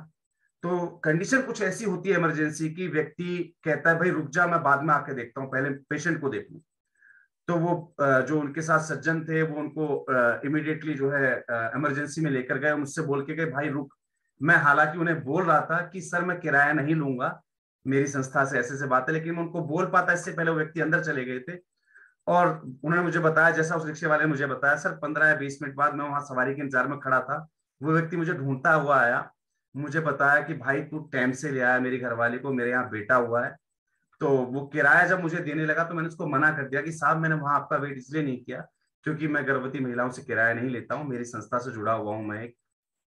तो कंडीशन कुछ ऐसी होती है इमरजेंसी की, व्यक्ति कहता है भाई रुक जा मैं बाद में आके देखता हूँ, पहले पेशेंट को देखूं। तो वो जो उनके साथ सज्जन थे वो उनको इमीडिएटली जो है इमरजेंसी में लेकर गए, मुझसे बोल के गए भाई रुक। मैं हालांकि उन्हें बोल रहा था कि सर मैं किराया नहीं लूंगा, मेरी संस्था से ऐसे बात है, लेकिन मैं उनको बोल पाता इससे पहले वो व्यक्ति अंदर चले गए थे। और उन्होंने मुझे बताया, जैसा उस रिक्शे वाले ने मुझे बताया, सर 15 या 20 मिनट बाद मैं वहां सवारी के इंतजार में खड़ा था, वो व्यक्ति मुझे ढूंढता हुआ आया, मुझे बताया कि भाई तू टाइम से ले आया मेरी घरवाली को, मेरे यहाँ बेटा हुआ है। तो वो किराया जब मुझे देने लगा तो मैंने उसको मना कर दिया कि साहब मैंने वहां आपका वेट इसलिए नहीं किया क्योंकि मैं गर्भवती महिलाओं से किराया नहीं लेता हूँ, मेरी संस्था से जुड़ा हुआ हूँ मैं एक।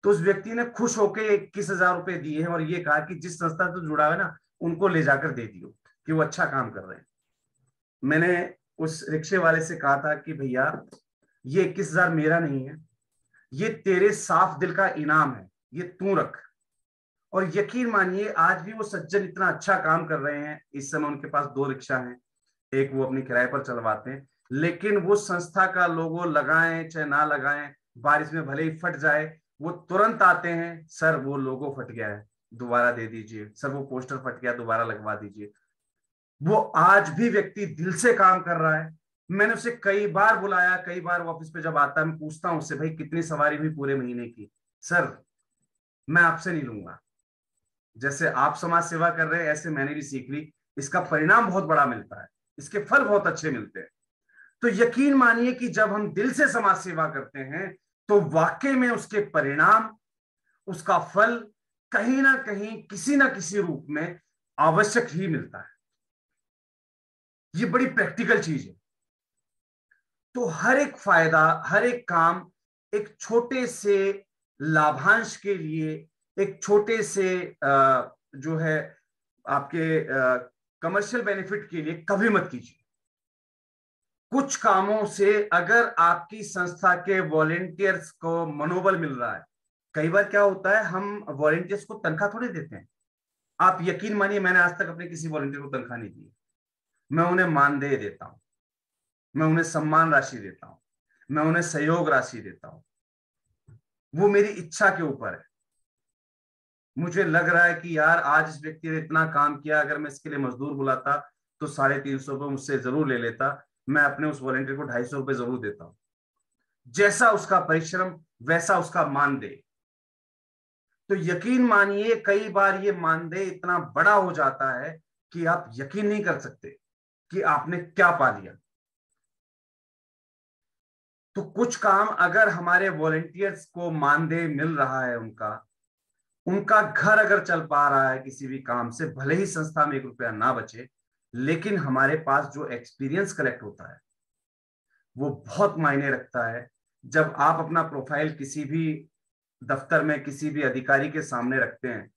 तो उस व्यक्ति ने खुश होकर 21,000 रुपए दिए हैं और ये कहा कि जिस संस्था से जुड़ा है ना उनको ले जाकर दे दियो कि वो अच्छा काम कर रहे हैं। मैंने उस रिक्शे वाले से कहा था कि भैया ये 21,000 मेरा नहीं है, ये तेरे साफ दिल का इनाम है, ये तू रख। और यकीन मानिए आज भी वो सज्जन इतना अच्छा काम कर रहे हैं। इस समय उनके पास 2 रिक्शा हैं, एक वो अपनी किराए पर चलवाते हैं, लेकिन वो संस्था का लोगो लगाएं चाहे ना लगाएं, बारिश में भले ही फट जाए, वो तुरंत आते हैं, सर वो लोगो फट गया है दोबारा दे दीजिए, सर वो पोस्टर फट गया दोबारा लगवा दीजिए। वो आज भी व्यक्ति दिल से काम कर रहा है। मैंने उसे कई बार बुलाया, कई बार वो ऑफिस पे जब आता है मैं पूछता हूं उससे भाई कितनी सवारी हुई पूरे महीने की? सर मैं आपसे नहीं लूंगा, जैसे आप समाज सेवा कर रहे हैं ऐसे मैंने भी सीख ली, इसका परिणाम बहुत बड़ा मिलता है, इसके फल बहुत अच्छे मिलते हैं। तो यकीन मानिए कि जब हम दिल से समाज सेवा करते हैं तो वाकई में उसके परिणाम, उसका फल कहीं ना कहीं किसी ना किसी रूप में आवश्यक ही मिलता है। ये बड़ी प्रैक्टिकल चीज है। तो हर एक फायदा, हर एक काम एक छोटे से लाभांश के लिए, एक छोटे से जो है आपके कमर्शियल बेनिफिट के लिए कभी मत कीजिए। कुछ कामों से अगर आपकी संस्था के वॉलेंटियर्स को मनोबल मिल रहा है, कई बार क्या होता है हम वॉलेंटियर्स को तनख्वाह थोड़ी देते हैं। आप यकीन मानिए मैंने आज तक अपने किसी वॉलेंटियर को तनख्वाह नहीं दी, मैं उन्हें मानदेय देता हूं, मैं उन्हें सम्मान राशि देता हूं, मैं उन्हें सहयोग राशि देता हूं। वो मेरी इच्छा के ऊपर है। मुझे लग रहा है कि यार आज इस व्यक्ति ने इतना काम किया, अगर मैं इसके लिए मजदूर बुलाता तो 350 रुपये मुझसे जरूर ले लेता, मैं अपने उस वॉलेंटियर को 250 रुपये जरूर देता हूं। जैसा उसका परिश्रम वैसा उसका मानदेय। तो यकीन मानिए कई बार ये मानदेय इतना बड़ा हो जाता है कि आप यकीन नहीं कर सकते कि आपने क्या पा लिया। तो कुछ काम अगर हमारे वॉलेंटियर्स को मानदेय मिल रहा है, उनका घर अगर चल पा रहा है किसी भी काम से, भले ही संस्था में 1 रुपया ना बचे, लेकिन हमारे पास जो एक्सपीरियंस कलेक्ट होता है वो बहुत मायने रखता है। जब आप अपना प्रोफाइल किसी भी दफ्तर में किसी भी अधिकारी के सामने रखते हैं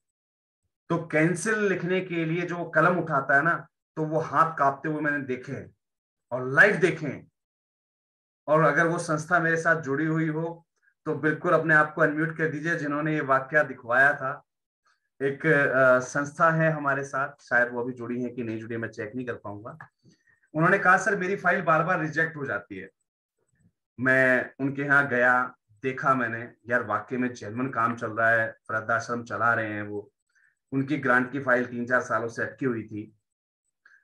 तो कैंसिल लिखने के लिए जो कलम उठाता है ना, तो वो हाथ कांपते हुए मैंने देखे हैं और लाइव देखे हैं। और अगर वो संस्था मेरे साथ जुड़ी हुई हो तो बिल्कुल अपने आप को अनम्यूट कर दीजिए जिन्होंने ये वाकया दिखवाया था। एक संस्था है हमारे साथ, शायद वो अभी जुड़ी है कि नहीं जुड़ी, मैं चेक नहीं कर पाऊंगा। उन्होंने कहा सर मेरी फाइल बार बार रिजेक्ट हो जाती है। मैं उनके यहाँ गया, देखा मैंने, यार वाकई में जेन्युइन काम चल रहा है, वृद्धाश्रम चला रहे हैं वो, उनकी ग्रांट की फाइल 3-4 सालों से अटकी हुई थी,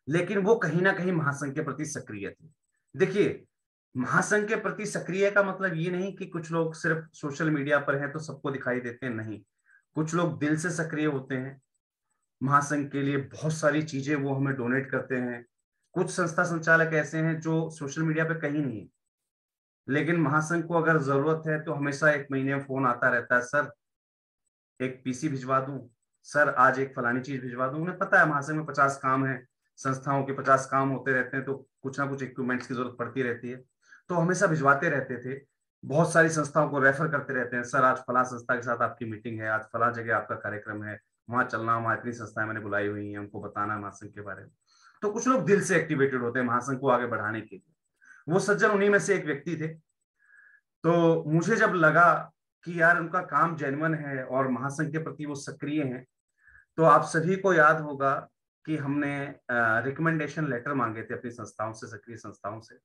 लेकिन वो कहीं ना कहीं महासंघ के प्रति सक्रिय थे। देखिए, महासंघ के प्रति सक्रिय का मतलब ये नहीं कि कुछ लोग सिर्फ सोशल मीडिया पर हैं तो सबको दिखाई देते हैं, नहीं, कुछ लोग दिल से सक्रिय होते हैं। महासंघ के लिए बहुत सारी चीजें वो हमें डोनेट करते हैं। कुछ संस्था संचालक ऐसे हैं जो सोशल मीडिया पे कहीं नहीं है, लेकिन महासंघ को अगर जरूरत है तो हमेशा 1 महीने में फोन आता रहता है, सर एक पीसी भिजवा दूं, सर आज एक फलानी चीज भिजवा दूं। उन्हें पता है महासंघ में 50 काम है, संस्थाओं के 50 काम होते रहते हैं, तो कुछ ना कुछ इक्विपमेंट्स की जरूरत पड़ती रहती है, तो हमेशा भिजवाते रहते थे। बहुत सारी संस्थाओं को रेफर करते रहते हैं, सर आज फला संस्था के साथ आपकी मीटिंग है, आज फला जगह आपका कार्यक्रम है, वहां चलना, वहां इतनी संस्थाएं मैंने बुलाई हुई हैं, उनको बताना महासंघ के बारे में। तो कुछ लोग दिल से एक्टिवेटेड होते हैं महासंघ को आगे बढ़ाने के लिए। वो सज्जन उन्हीं में से एक व्यक्ति थे। तो मुझे जब लगा कि यार उनका काम जेन्युइन है और महासंघ के प्रति वो सक्रिय हैं, तो आप सभी को याद होगा कि हमने रिकमेंडेशन लेटर मांगे थे अपनी संस्थाओं से, सक्रिय संस्थाओं से।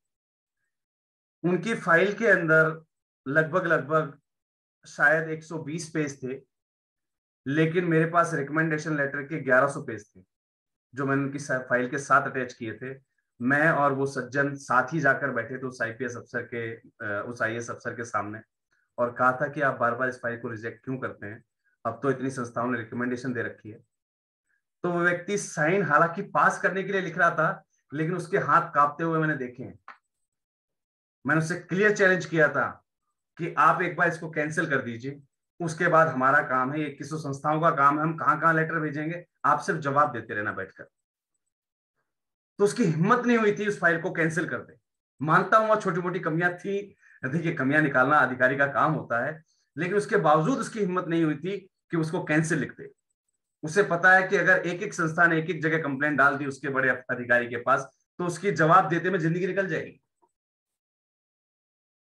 उनकी फाइल के अंदर लगभग लगभग शायद 120 पेज थे, लेकिन मेरे पास रिकमेंडेशन लेटर के 1100 पेज थे, जो मैंने उनकी फाइल के साथ अटैच किए थे। मैं और वो सज्जन साथ ही जाकर बैठे थे उस आईपीएस अफसर के, उस आईएएस अफसर के सामने, और कहा था कि आप बार बार इस फाइल को रिजेक्ट क्यों करते हैं, अब तो इतनी संस्थाओं ने रिकमेंडेशन दे रखी है। तो वो व्यक्ति साइन हालांकि पास करने के लिए लिख रहा था, लेकिन उसके हाथ कांपते हुए मैंने देखे हैं। मैंने उससे क्लियर चैलेंज किया था कि आप एक बार इसको कैंसिल कर दीजिए, उसके बाद हमारा काम है, ये 21 संस्थाओं का काम है, हम कहां कहां लेटर भेजेंगे, आप सिर्फ जवाब देते रहना बैठकर। तो उसकी हिम्मत नहीं हुई थी उस फाइल को कैंसिल कर दे। मानता हूं छोटी मोटी कमियां थी, देखिए कमियां निकालना अधिकारी का काम होता है, लेकिन उसके बावजूद उसकी हिम्मत नहीं हुई थी कि उसको कैंसिल लिख दे। उसे पता है कि अगर एक एक संस्था ने एक एक जगह कंप्लेंट डाल दी उसके बड़े अधिकारी के पास, तो उसकी जवाब देते में जिंदगी निकल जाएगी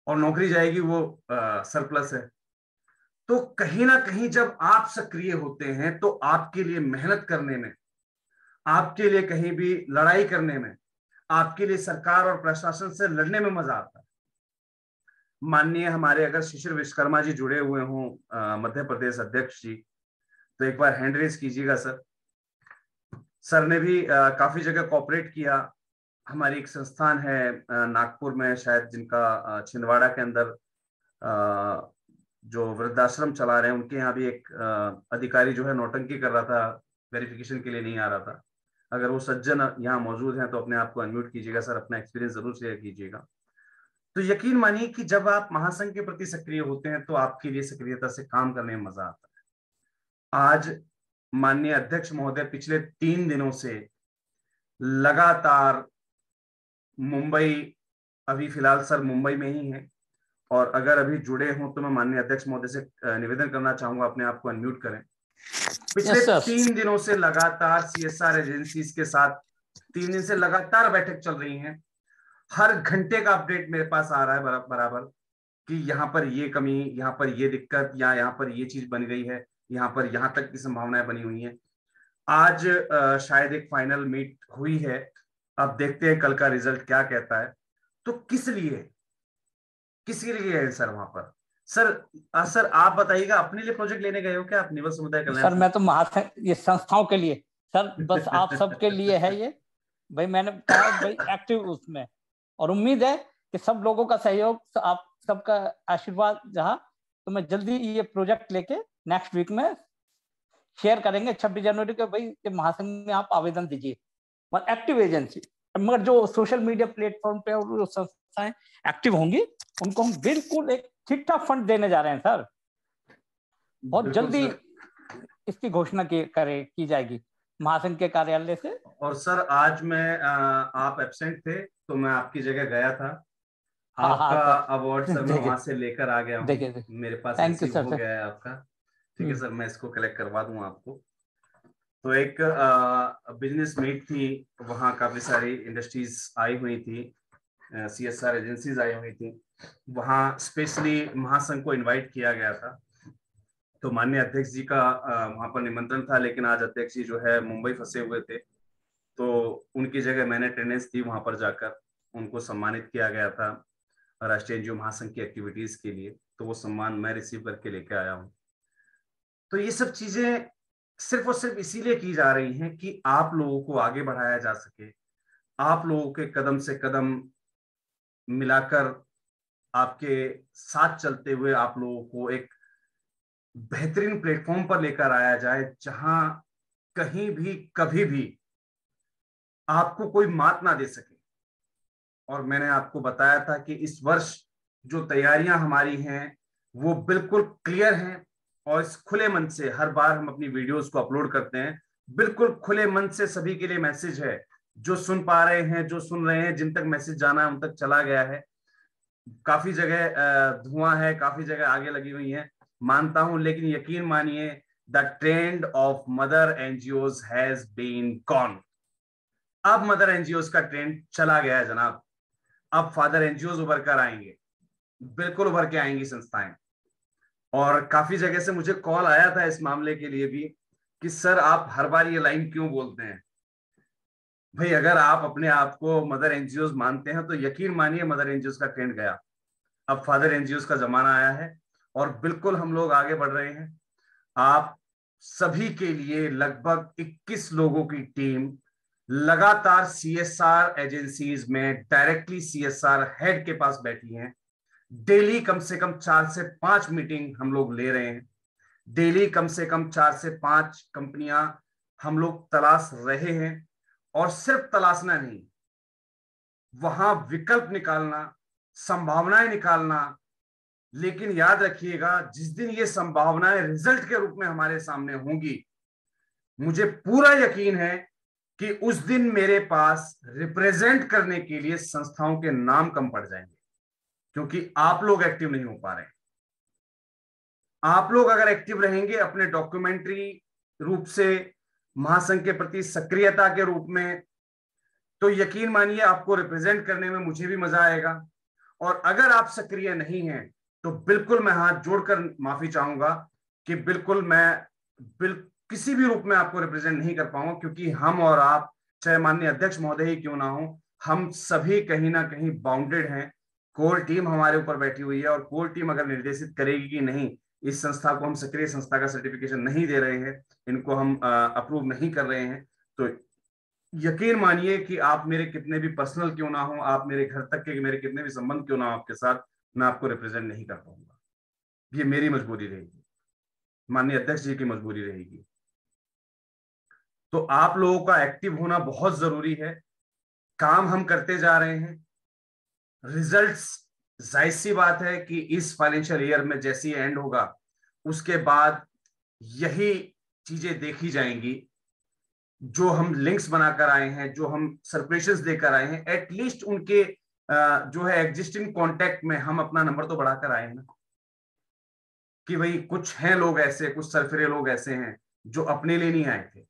और नौकरी जाएगी, वो सरप्लस है। तो कहीं ना कहीं जब आप सक्रिय होते हैं तो आपके लिए मेहनत करने में, आपके लिए कहीं भी लड़ाई करने में, आपके लिए सरकार और प्रशासन से लड़ने में मजा आता है। माननीय हमारे अगर शिशिर विश्वकर्मा जी जुड़े हुए हों, मध्य प्रदेश अध्यक्ष जी, तो एक बार हैंड रेज कीजिएगा सर। सर ने भी काफी जगह कॉपरेट किया। हमारी एक संस्थान है नागपुर में शायद, जिनका छिंदवाड़ा के अंदर जो वृद्धाश्रम चला रहे हैं, उनके यहाँ भी एक अधिकारी जो है नौटंकी कर रहा था, वेरिफिकेशन के लिए नहीं आ रहा था। अगर वो सज्जन यहाँ मौजूद हैं तो अपने आप को अनम्यूट कीजिएगा सर, अपना एक्सपीरियंस जरूर शेयर कीजिएगा। तो यकीन मानिए कि जब आप महासंघ के प्रति सक्रिय होते हैं तो आपके लिए सक्रियता से काम करने में मजा आता है। आज माननीय अध्यक्ष महोदय पिछले 3 दिनों से लगातार मुंबई, अभी फिलहाल सर मुंबई में ही है, और अगर अभी जुड़े हों तो मैं माननीय अध्यक्ष महोदय से निवेदन करना चाहूंगा अपने आप को अनम्यूट करें। पिछले 3 दिनों से लगातार सीएसआर एजेंसीज के साथ 3 दिन से लगातार बैठक चल रही है। हर घंटे का अपडेट मेरे पास आ रहा है बराबर कि यहाँ पर ये कमी, यहाँ पर ये दिक्कत, या यहाँ पर ये चीज बन गई है, यहाँ पर यहाँ तक की संभावनाएं बनी हुई हैं। आज शायद एक फाइनल मीट हुई है, अब देखते हैं कल का रिजल्ट क्या कहता है। तो किसके लिए है सर वहां पर? सर आप बताइएगा, अपने लिए प्रोजेक्ट लेने गए हो क्या आप निवल समुदाय कल्याण? सर मैं तो महासंघ, ये संस्थाओं के लिए सर, बस आप सबके लिए है ये भाई। मैंने कहा भाई एक्टिव उसमें, और उम्मीद है कि सब लोगों का सहयोग, आप सबका आशीर्वाद जहां, तो मैं जल्दी ये प्रोजेक्ट लेके नेक्स्ट वीक में शेयर करेंगे 26 जनवरी को। भाई महासंघ में आप आवेदन दीजिए, एक्टिव एजेंसी, मगर जो सोशल मीडिया प्लेटफॉर्म पे और जो संस्थाएं एक्टिव होंगी उनको हम बिल्कुल एक ठीक ठाक फंड देने जा रहे हैं सर। बहुत जल्दी इसकी घोषणा की जाएगी महासंघ के कार्यालय से। और सर आज मैं आप एब्सेंट थे तो मैं आपकी जगह गया था, आपका अवार्ड सर मैं वहां से लेकर आ गया हूँ, मेरे पास रिसीव हो गया है आपका। ठीक है सर, मैं इसको कलेक्ट करवा दूंगा आपको। तो एक बिजनेस मीट थी, वहाँ काफी सारी इंडस्ट्रीज आई हुई थी, सीएसआर एजेंसीज आई हुई थी, वहाँ स्पेशली महासंघ को इनवाइट किया गया था। तो माननीय अध्यक्ष जी का वहां पर निमंत्रण था, लेकिन आज अध्यक्ष जी जो है मुंबई फंसे हुए थे, तो उनकी जगह मैंने अटेंडेंस दी वहां पर जाकर। उनको सम्मानित किया गया था राष्ट्रीय एनजीओ महासंघ की एक्टिविटीज के लिए, तो वो सम्मान मैं रिसीव करके लेके आया हूँ। तो ये सब चीजें सिर्फ और सिर्फ इसीलिए की जा रही हैं कि आप लोगों को आगे बढ़ाया जा सके, आप लोगों के कदम से कदम मिलाकर आपके साथ चलते हुए आप लोगों को एक बेहतरीन प्लेटफॉर्म पर लेकर आया जाए, जहां कहीं भी कभी भी आपको कोई मात ना दे सके। और मैंने आपको बताया था कि इस वर्ष जो तैयारियां हमारी हैं वो बिल्कुल क्लियर हैं, और इस खुले मन से हर बार हम अपनी वीडियोस को अपलोड करते हैं, बिल्कुल खुले मन से सभी के लिए मैसेज है। जो सुन पा रहे हैं, जो सुन रहे हैं, जिन तक मैसेज जाना है उन तक चला गया है। काफी जगह धुआं है, काफी जगह आगे लगी हुई है, मानता हूं, लेकिन यकीन मानिए the trend of mother NGOs has been gone. अब मदर एनजीओज का ट्रेंड चला गया है जनाब। अब फादर एनजीओज उभर कर आएंगे, बिल्कुल उभर के आएंगी संस्थाएं। और काफी जगह से मुझे कॉल आया था इस मामले के लिए भी कि सर आप हर बार ये लाइन क्यों बोलते हैं। भाई अगर आप अपने आप को मदर एनजीओज मानते हैं तो यकीन मानिए मदर एनजीओज का ट्रेंड गया, अब फादर एनजीओज का जमाना आया है, और बिल्कुल हम लोग आगे बढ़ रहे हैं। आप सभी के लिए लगभग 21 लोगों की टीम लगातार सीएसआर एजेंसीज में डायरेक्टली सीएसआर हेड के पास बैठी हैं। डेली कम से कम 4 से 5 मीटिंग हम लोग ले रहे हैं। डेली कम से कम 4 से 5 कंपनियां हम लोग तलाश रहे हैं, और सिर्फ तलाशना नहीं, वहां विकल्प निकालना, संभावनाएं निकालना। लेकिन याद रखिएगा, जिस दिन ये संभावनाएं रिजल्ट के रूप में हमारे सामने होंगी, मुझे पूरा यकीन है कि उस दिन मेरे पास रिप्रेजेंट करने के लिए संस्थाओं के नाम कम पड़ जाएंगे, क्योंकि आप लोग एक्टिव नहीं हो पा रहे हैं। आप लोग अगर एक्टिव रहेंगे अपने डॉक्यूमेंट्री रूप से, महासंघ के प्रति सक्रियता के रूप में, तो यकीन मानिए आपको रिप्रेजेंट करने में मुझे भी मजा आएगा। और अगर आप सक्रिय नहीं हैं तो बिल्कुल मैं हाथ जोड़कर माफी चाहूंगा कि बिल्कुल मैं किसी भी रूप में आपको रिप्रेजेंट नहीं कर पाऊंगा, क्योंकि हम और आप, चाहे माननीय अध्यक्ष महोदय ही क्यों ना हो, हम सभी कहीं ना कहीं बाउंडेड हैं। कोर टीम हमारे ऊपर बैठी हुई है, और कोर टीम अगर निर्देशित करेगी कि नहीं, इस संस्था को हम सक्रिय संस्था का सर्टिफिकेशन नहीं दे रहे हैं, इनको हम अप्रूव नहीं कर रहे हैं, तो यकीन मानिए कि आप मेरे कितने भी पर्सनल क्यों ना हो, आप मेरे घर तक के मेरे कितने भी संबंध क्यों ना हो आपके साथ, मैं आपको रिप्रेजेंट नहीं कर पाऊंगा। ये मेरी मजबूरी रहेगी, माननीय अध्यक्ष जी की मजबूरी रहेगी। तो आप लोगों का एक्टिव होना बहुत जरूरी है। काम हम करते जा रहे हैं, रिजल्ट्स जाहिर सी बात है कि इस फाइनेंशियल ईयर में जैसे ही एंड होगा उसके बाद यही चीजें देखी जाएंगी। जो हम लिंक्स बनाकर आए हैं, जो हम सर्कुलेशंस देकर आए हैं, एटलीस्ट उनके जो है एग्जिस्टिंग कॉन्टेक्ट में हम अपना नंबर तो बढ़ाकर आए हैं ना, कि भाई कुछ हैं लोग ऐसे, कुछ सरफिरे लोग ऐसे हैं जो अपने लिए नहीं आए थे,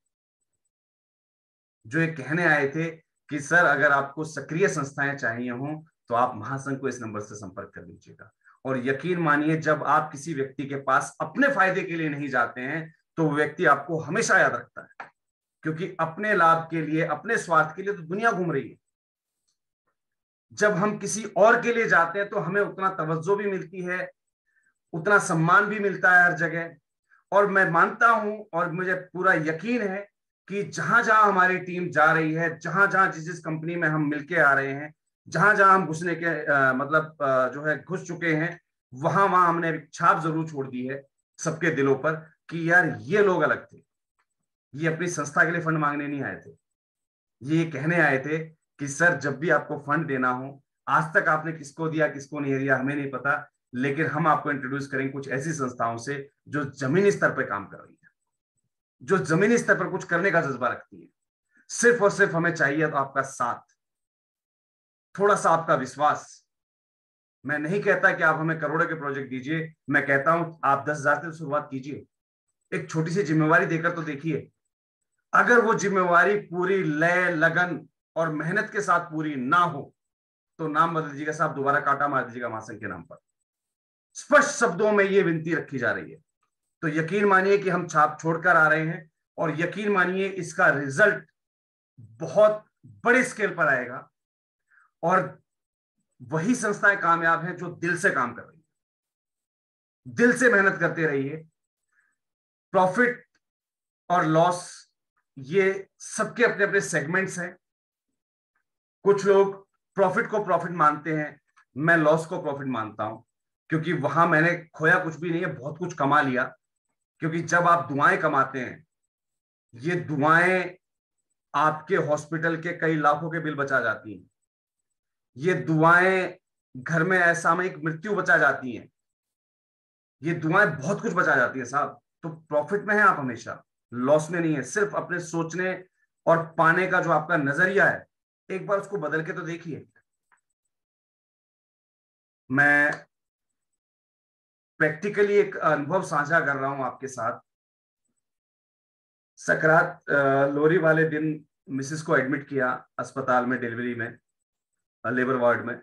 जो ये कहने आए थे कि सर अगर आपको सक्रिय संस्थाएं चाहिए हों तो आप महासंघ को इस नंबर से संपर्क कर लीजिएगा। और यकीन मानिए, जब आप किसी व्यक्ति के पास अपने फायदे के लिए नहीं जाते हैं तो वो व्यक्ति आपको हमेशा याद रखता है, क्योंकि अपने लाभ के लिए, अपने स्वार्थ के लिए तो दुनिया घूम रही है। जब हम किसी और के लिए जाते हैं तो हमें उतना तवज्जो भी मिलती है, उतना सम्मान भी मिलता है हर जगह। और मैं मानता हूं और मुझे पूरा यकीन है कि जहां जहां हमारी टीम जा रही है, जहां जहां जिस कंपनी में हम मिलके आ रहे हैं, जहां जहां हम घुसने के जो है घुस चुके हैं, वहां वहां हमने एक छाप जरूर छोड़ दी है सबके दिलों पर कि यार ये लोग अलग थे, ये अपनी संस्था के लिए फंड मांगने नहीं आए थे, ये कहने आए थे कि सर जब भी आपको फंड देना हो, आज तक आपने किसको दिया किसको नहीं दिया हमें नहीं पता, लेकिन हम आपको इंट्रोड्यूस करेंगे कुछ ऐसी संस्थाओं से जो जमीनी स्तर पर काम कर रही है, जो जमीनी स्तर पर कुछ करने का जज्बा रखती है। सिर्फ और सिर्फ हमें चाहिए तो आपका साथ, थोड़ा सा आपका विश्वास। मैं नहीं कहता कि आप हमें करोड़ों के प्रोजेक्ट दीजिए, मैं कहता हूं आप 10,000 से शुरुआत कीजिए, एक छोटी सी जिम्मेवारी देकर तो देखिए। अगर वो जिम्मेवारी पूरी लय, लगन और मेहनत के साथ पूरी ना हो तो नाम बदल दीजिएगा साहब, दोबारा कांटा मार दीजिएगा महासंघ के नाम पर। स्पष्ट शब्दों में ये विनती रखी जा रही है। तो यकीन मानिए कि हम छाप छोड़कर आ रहे हैं, और यकीन मानिए इसका रिजल्ट बहुत बड़े स्केल पर आएगा। और वही संस्थाएं कामयाब हैं जो दिल से काम कर रही है, दिल से मेहनत करते रहिए। प्रॉफिट और लॉस ये सबके अपने अपने सेगमेंट्स हैं। कुछ लोग प्रॉफिट को प्रॉफिट मानते हैं, मैं लॉस को प्रॉफिट मानता हूं, क्योंकि वहां मैंने खोया कुछ भी नहीं है, बहुत कुछ कमा लिया। क्योंकि जब आप दुआएं कमाते हैं, ये दुआएं आपके हॉस्पिटल के कई लाखों के बिल बचा जाती हैं, ये दुआएं घर में असामयिक मृत्यु बचा जाती हैं, ये दुआएं बहुत कुछ बचा जाती है साहब। तो प्रॉफिट में है आप हमेशा, लॉस में नहीं है। सिर्फ अपने सोचने और पाने का जो आपका नजरिया है, एक बार उसको बदल के तो देखिए। मैं प्रैक्टिकली एक अनुभव साझा कर रहा हूं आपके साथ। सकरात लोरी वाले दिन मिसेस को एडमिट किया अस्पताल में, डिलीवरी में, लेबर वार्ड में,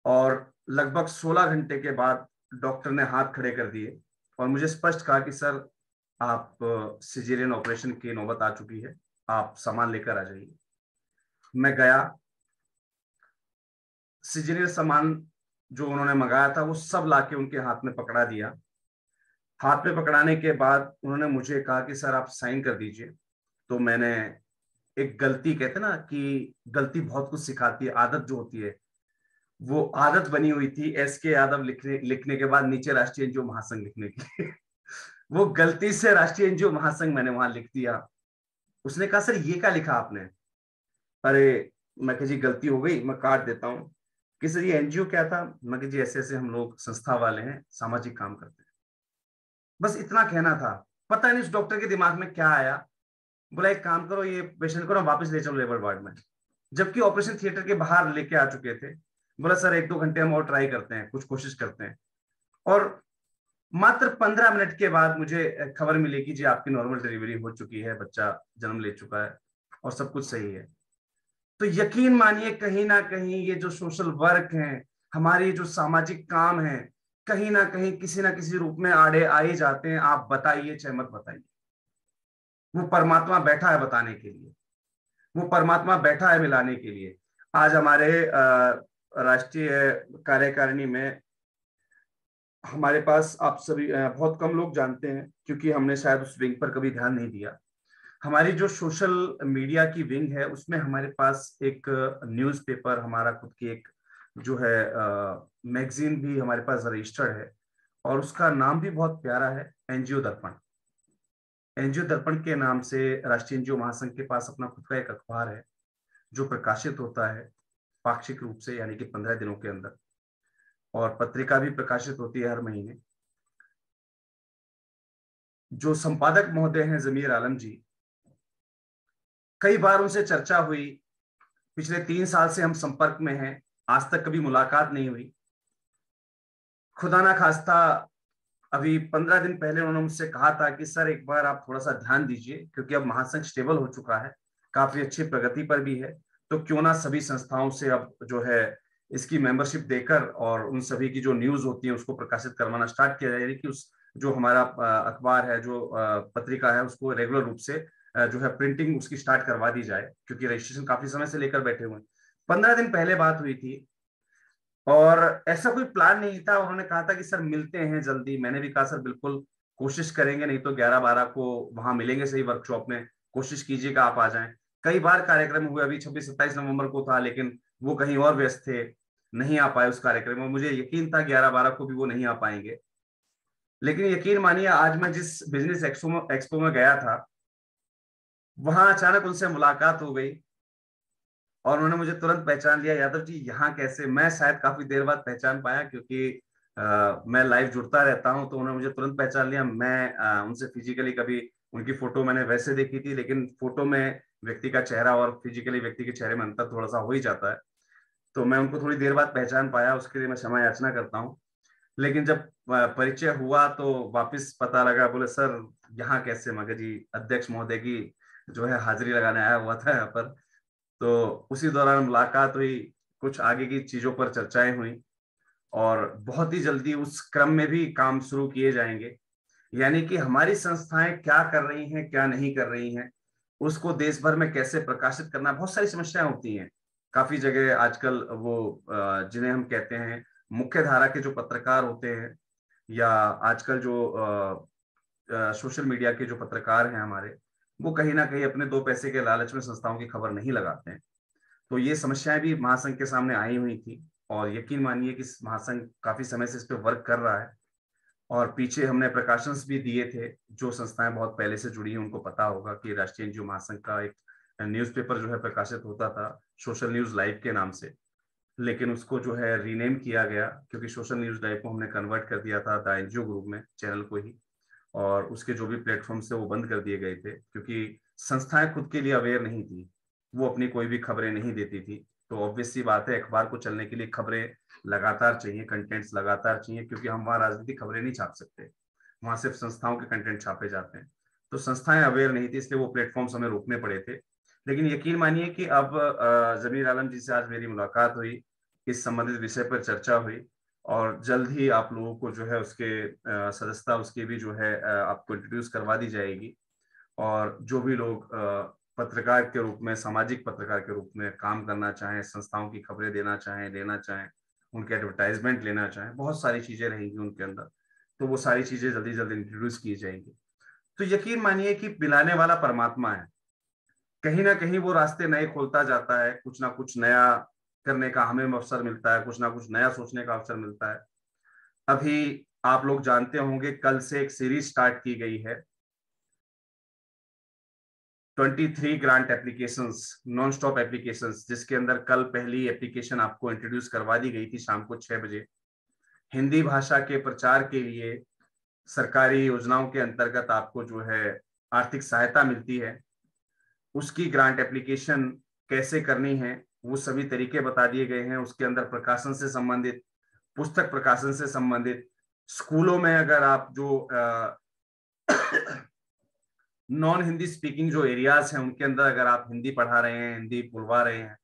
और लगभग 16 घंटे के बाद डॉक्टर ने हाथ खड़े कर दिए और मुझे स्पष्ट कहा कि सर आप सिजेरियन ऑपरेशन की नौबत आ चुकी है, आप सामान लेकर आ जाइए। मैं गया, सिजेरियन सामान जो उन्होंने मंगाया था वो सब लाके उनके हाथ में पकड़ा दिया। हाथ में पकड़ाने के बाद उन्होंने मुझे कहा कि सर आप साइन कर दीजिए। तो मैंने एक गलती, कहते ना कि गलती बहुत कुछ सिखाती है, आदत जो होती है, वो आदत बनी हुई थी SK यादव लिखने के बाद नीचे राष्ट्रीय एनजीओ महासंघ लिखने की। वो गलती से राष्ट्रीय एनजीओ महासंघ मैंने वहां लिख दिया। उसने कहा सर ये क्या लिखा आपने? अरे मैं कहा जी गलती हो गई, मैं काट देता हूँ। कि सर ये एनजीओ क्या था? मैं कहा जी ऐसे ऐसे हम लोग संस्था वाले हैं, सामाजिक काम करते हैं। बस इतना कहना था। पता नहीं उस डॉक्टर के दिमाग में क्या आया, बोला एक काम करो, ये पेशेंट को ना वापस ले चलो लेबर वार्ड में, जबकि ऑपरेशन थिएटर के बाहर लेके आ चुके थे। बोला सर 1-2 घंटे हम और ट्राई करते हैं, कुछ कोशिश करते हैं। और मात्र 15 मिनट के बाद मुझे खबर मिली कि जी आपकी नॉर्मल डिलीवरी हो चुकी है, बच्चा जन्म ले चुका है और सब कुछ सही है। तो यकीन मानिए कहीं ना कहीं ये जो सोशल वर्क है, हमारी जो सामाजिक काम है, कहीं ना कहीं किसी ना किसी रूप में आड़े आ ही जाते हैं। आप बताइए चाहे मत बताइए, वो परमात्मा बैठा है बताने के लिए, वो परमात्मा बैठा है मिलाने के लिए। आज हमारे राष्ट्रीय कार्यकारिणी में हमारे पास, आप सभी बहुत कम लोग जानते हैं क्योंकि हमने शायद उस विंग पर कभी ध्यान नहीं दिया। हमारी जो सोशल मीडिया की विंग है उसमें हमारे पास एक न्यूज़पेपर, हमारा खुद की एक जो है मैगजीन भी हमारे पास रजिस्टर्ड है, और उसका नाम भी बहुत प्यारा है, एनजीओ दर्पण। एनजीओ दर्पण के नाम से राष्ट्रीय एनजीओ महासंघ के पास अपना खुद का एक अखबार है जो प्रकाशित होता है पाक्षिक रूप से, यानी कि 15 दिनों के अंदर, और पत्रिका भी प्रकाशित होती है हर महीने। जो संपादक महोदय हैं जमीर आलम जी, कई बार उनसे चर्चा हुई, पिछले 3 साल से हम संपर्क में हैं, आज तक कभी मुलाकात नहीं हुई। खुदा ना खास्ता अभी 15 दिन पहले उन्होंने मुझसे कहा था कि सर एक बार आप थोड़ा सा ध्यान दीजिए, क्योंकि अब महासंघ स्टेबल हो चुका है, काफी अच्छी प्रगति पर भी है, तो क्यों ना सभी संस्थाओं से अब जो है इसकी मेंबरशिप देकर और उन सभी की जो न्यूज होती है उसको प्रकाशित करवाना स्टार्ट किया जाए, कि उस जो हमारा अखबार है, जो पत्रिका है, उसको रेगुलर रूप से जो है प्रिंटिंग उसकी स्टार्ट करवा दी जाए, क्योंकि रजिस्ट्रेशन काफी समय से लेकर बैठे हुए हैं। 15 दिन पहले बात हुई थी और ऐसा कोई प्लान नहीं था। उन्होंने कहा था कि सर मिलते हैं जल्दी। मैंने भी कहा सर बिल्कुल कोशिश करेंगे, नहीं तो 11-12 को वहां मिलेंगे सही वर्कशॉप में, कोशिश कीजिएगा आप आ जाएं। कई बार कार्यक्रम हुए, अभी 26-27 नवंबर को था, लेकिन वो कहीं और व्यस्त थे, नहीं आ पाए उस कार्यक्रम में। मुझे यकीन था 11-12 को भी वो नहीं आ पाएंगे, लेकिन यकीन मानिए आज मैं जिस बिजनेस एक्सपो में गया था, वहां अचानक उनसे मुलाकात हो गई और उन्होंने मुझे तुरंत पहचान लिया। यादव जी यहाँ कैसे? मैं शायद काफी देर बाद पहचान पाया, क्योंकि मैं लाइव जुड़ता रहता हूँ, तो उन्होंने मुझे तुरंत पहचान लिया। मैं उनसे फिजिकली कभी, उनकी फोटो मैंने वैसे देखी थी, लेकिन फोटो में व्यक्ति का चेहरा और फिजिकली व्यक्ति के चेहरे में अंतर थोड़ा सा हो ही जाता है, तो मैं उनको थोड़ी देर बाद पहचान पाया, उसके लिए मैं क्षमा याचना करता हूँ। लेकिन जब परिचय हुआ तो वापस पता लगा, बोले सर यहाँ कैसे? मगर जी अध्यक्ष महोदय की जो है हाजिरी लगाने आया हुआ था यहाँ पर। तो उसी दौरान मुलाकात हुई, कुछ आगे की चीजों पर चर्चाएं हुई और बहुत ही जल्दी उस क्रम में भी काम शुरू किए जाएंगे। यानी कि हमारी संस्थाएं क्या कर रही हैं, क्या नहीं कर रही हैं, उसको देश भर में कैसे प्रकाशित करना। बहुत सारी समस्याएं होती हैं काफी जगह आजकल। वो जिन्हें हम कहते हैं मुख्य धारा के जो पत्रकार होते हैं, या आजकल जो सोशल मीडिया के जो पत्रकार हैं हमारे, वो कहीं ना कहीं अपने दो पैसे के लालच में संस्थाओं की खबर नहीं लगाते हैं। तो ये समस्याएं भी महासंघ के सामने आई हुई थी, और यकीन मानिए कि महासंघ काफी समय से इस पे वर्क कर रहा है। और पीछे हमने प्रकाशंस भी दिए थे। जो संस्थाएं बहुत पहले से जुड़ी हैं उनको पता होगा कि राष्ट्रीय एनजीओ महासंघ का एक न्यूज़पेपर जो है प्रकाशित होता था सोशल न्यूज लाइव के नाम से, लेकिन उसको जो है रीनेम किया गया, क्योंकि सोशल न्यूज लाइव को हमने कन्वर्ट कर दिया था द एनजीओ ग्रुप में, चैनल को ही। और उसके जो भी प्लेटफॉर्म थे वो बंद कर दिए गए थे, क्योंकि संस्थाएं खुद के लिए अवेयर नहीं थी, वो अपनी कोई भी खबरें नहीं देती थी। तो ऑब्वियस सी बात है, अखबार को चलने के लिए खबरें लगातार चाहिए, कंटेंट्स लगातार चाहिए, क्योंकि हम वहाँ राजनीतिक खबरें नहीं छाप सकते, वहां सिर्फ संस्थाओं के कंटेंट छापे जाते हैं। तो संस्थाएं अवेयर नहीं थी, इसलिए वो प्लेटफॉर्म्स हमें रोकने पड़े थे। लेकिन यकीन मानिए कि अब जमीर आलम जी से आज मेरी मुलाकात हुई, इस संबंधित विषय पर चर्चा हुई, और जल्द ही आप लोगों को जो है उसके सदस्यता उसकी भी जो है आपको इंट्रोड्यूस करवा दी जाएगी। और जो भी लोग पत्रकार के रूप में, सामाजिक पत्रकार के रूप में काम करना चाहें, संस्थाओं की खबरें देना चाहें, लेना चाहें, उनके एडवर्टाइजमेंट लेना चाहें, बहुत सारी चीजें रहेंगी उनके अंदर। तो वो सारी चीजें जल्दी जल्दी इंट्रोड्यूस की जाएंगी। तो यकीन मानिए कि पिलाने वाला परमात्मा है, कहीं ना कहीं वो रास्ते नए खोलता जाता है, कुछ ना कुछ नया करने का हमें अवसर मिलता है, कुछ ना कुछ नया सोचने का अवसर मिलता है। अभी आप लोग जानते होंगे, कल से एक सीरीज स्टार्ट की गई है, 23 grant applications, non stop applications, जिसके अंदर कल पहली एप्लीकेशन आपको इंट्रोड्यूस करवा दी गई थी शाम को 6 बजे। हिंदी भाषा के प्रचार के लिए सरकारी योजनाओं के अंतर्गत आपको जो है आर्थिक सहायता मिलती है, उसकी ग्रांट एप्लीकेशन कैसे करनी है वो सभी तरीके बता दिए गए हैं। उसके अंदर प्रकाशन से संबंधित, पुस्तक प्रकाशन से संबंधित, स्कूलों में अगर आप जो नॉन हिंदी स्पीकिंग जो एरियाज हैं उनके अंदर अगर आप हिंदी पढ़ा रहे हैं, हिंदी बुलवा रहे हैं,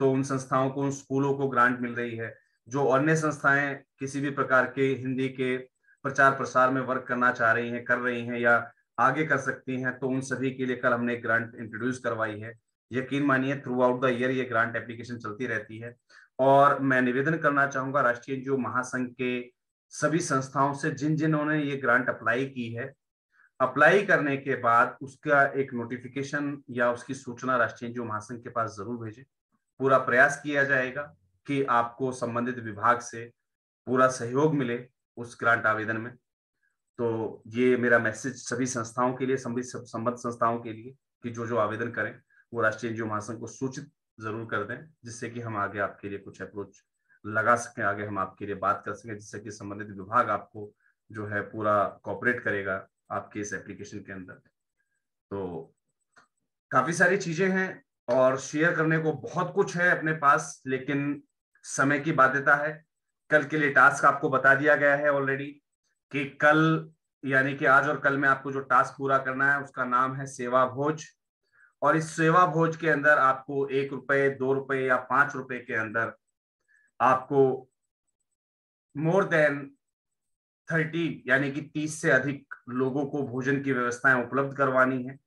तो उन संस्थाओं को, उन स्कूलों को ग्रांट मिल रही है। जो अन्य संस्थाएं किसी भी प्रकार के हिंदी के प्रचार प्रसार में वर्क करना चाह रही हैं, कर रही हैं, या आगे कर सकती हैं, तो उन सभी के लिए कल हमने एक ग्रांट इंट्रोड्यूस करवाई है। यकीन मानिए थ्रू आउट द ईयर ये ग्रांट एप्लीकेशन चलती रहती है। और मैं निवेदन करना चाहूंगा राष्ट्रीय जो महासंघ के सभी संस्थाओं से, जिन जिन्होंने ये ग्रांट अप्लाई की है, अप्लाई करने के बाद उसका एक नोटिफिकेशन या उसकी सूचना राष्ट्रीय जो महासंघ के पास जरूर भेजें। पूरा प्रयास किया जाएगा कि आपको संबंधित विभाग से पूरा सहयोग मिले उस ग्रांट आवेदन में। तो ये मेरा मैसेज सभी संस्थाओं के लिए, संबद्ध संस्थाओं के लिए, कि जो जो आवेदन करें वो राष्ट्रीय एनजीओ महासंघ को सूचित जरूर कर दें, जिससे कि हम आगे आपके लिए कुछ अप्रोच लगा सकें, आगे हम आपके लिए बात कर सकें, जिससे कि संबंधित विभाग आपको जो है पूरा कोऑपरेट करेगा आपके इस एप्लीकेशन के अंदर। तो काफी सारी चीजें हैं और शेयर करने को बहुत कुछ है अपने पास, लेकिन समय की बाध्यता है। कल के लिए टास्क आपको बता दिया गया है ऑलरेडी, कि कल यानी कि आज और कल में आपको जो टास्क पूरा करना है उसका नाम है सेवा भोज। और इस सेवा भोज के अंदर आपको 1 रुपए, 2 रुपए या 5 रुपए के अंदर आपको मोर देन 30 यानी कि 30 से अधिक लोगों को भोजन की व्यवस्थाएं उपलब्ध करवानी है।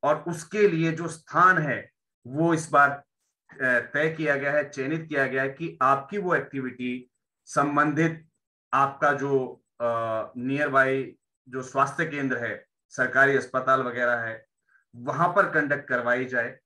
और उसके लिए जो स्थान है वो इस बार तय किया गया है, चयनित किया गया है, कि आपकी वो एक्टिविटी संबंधित आपका जो नियर बाय जो स्वास्थ्य केंद्र है, सरकारी अस्पताल वगैरह है, वहां पर कंडक्ट करवाई जाए।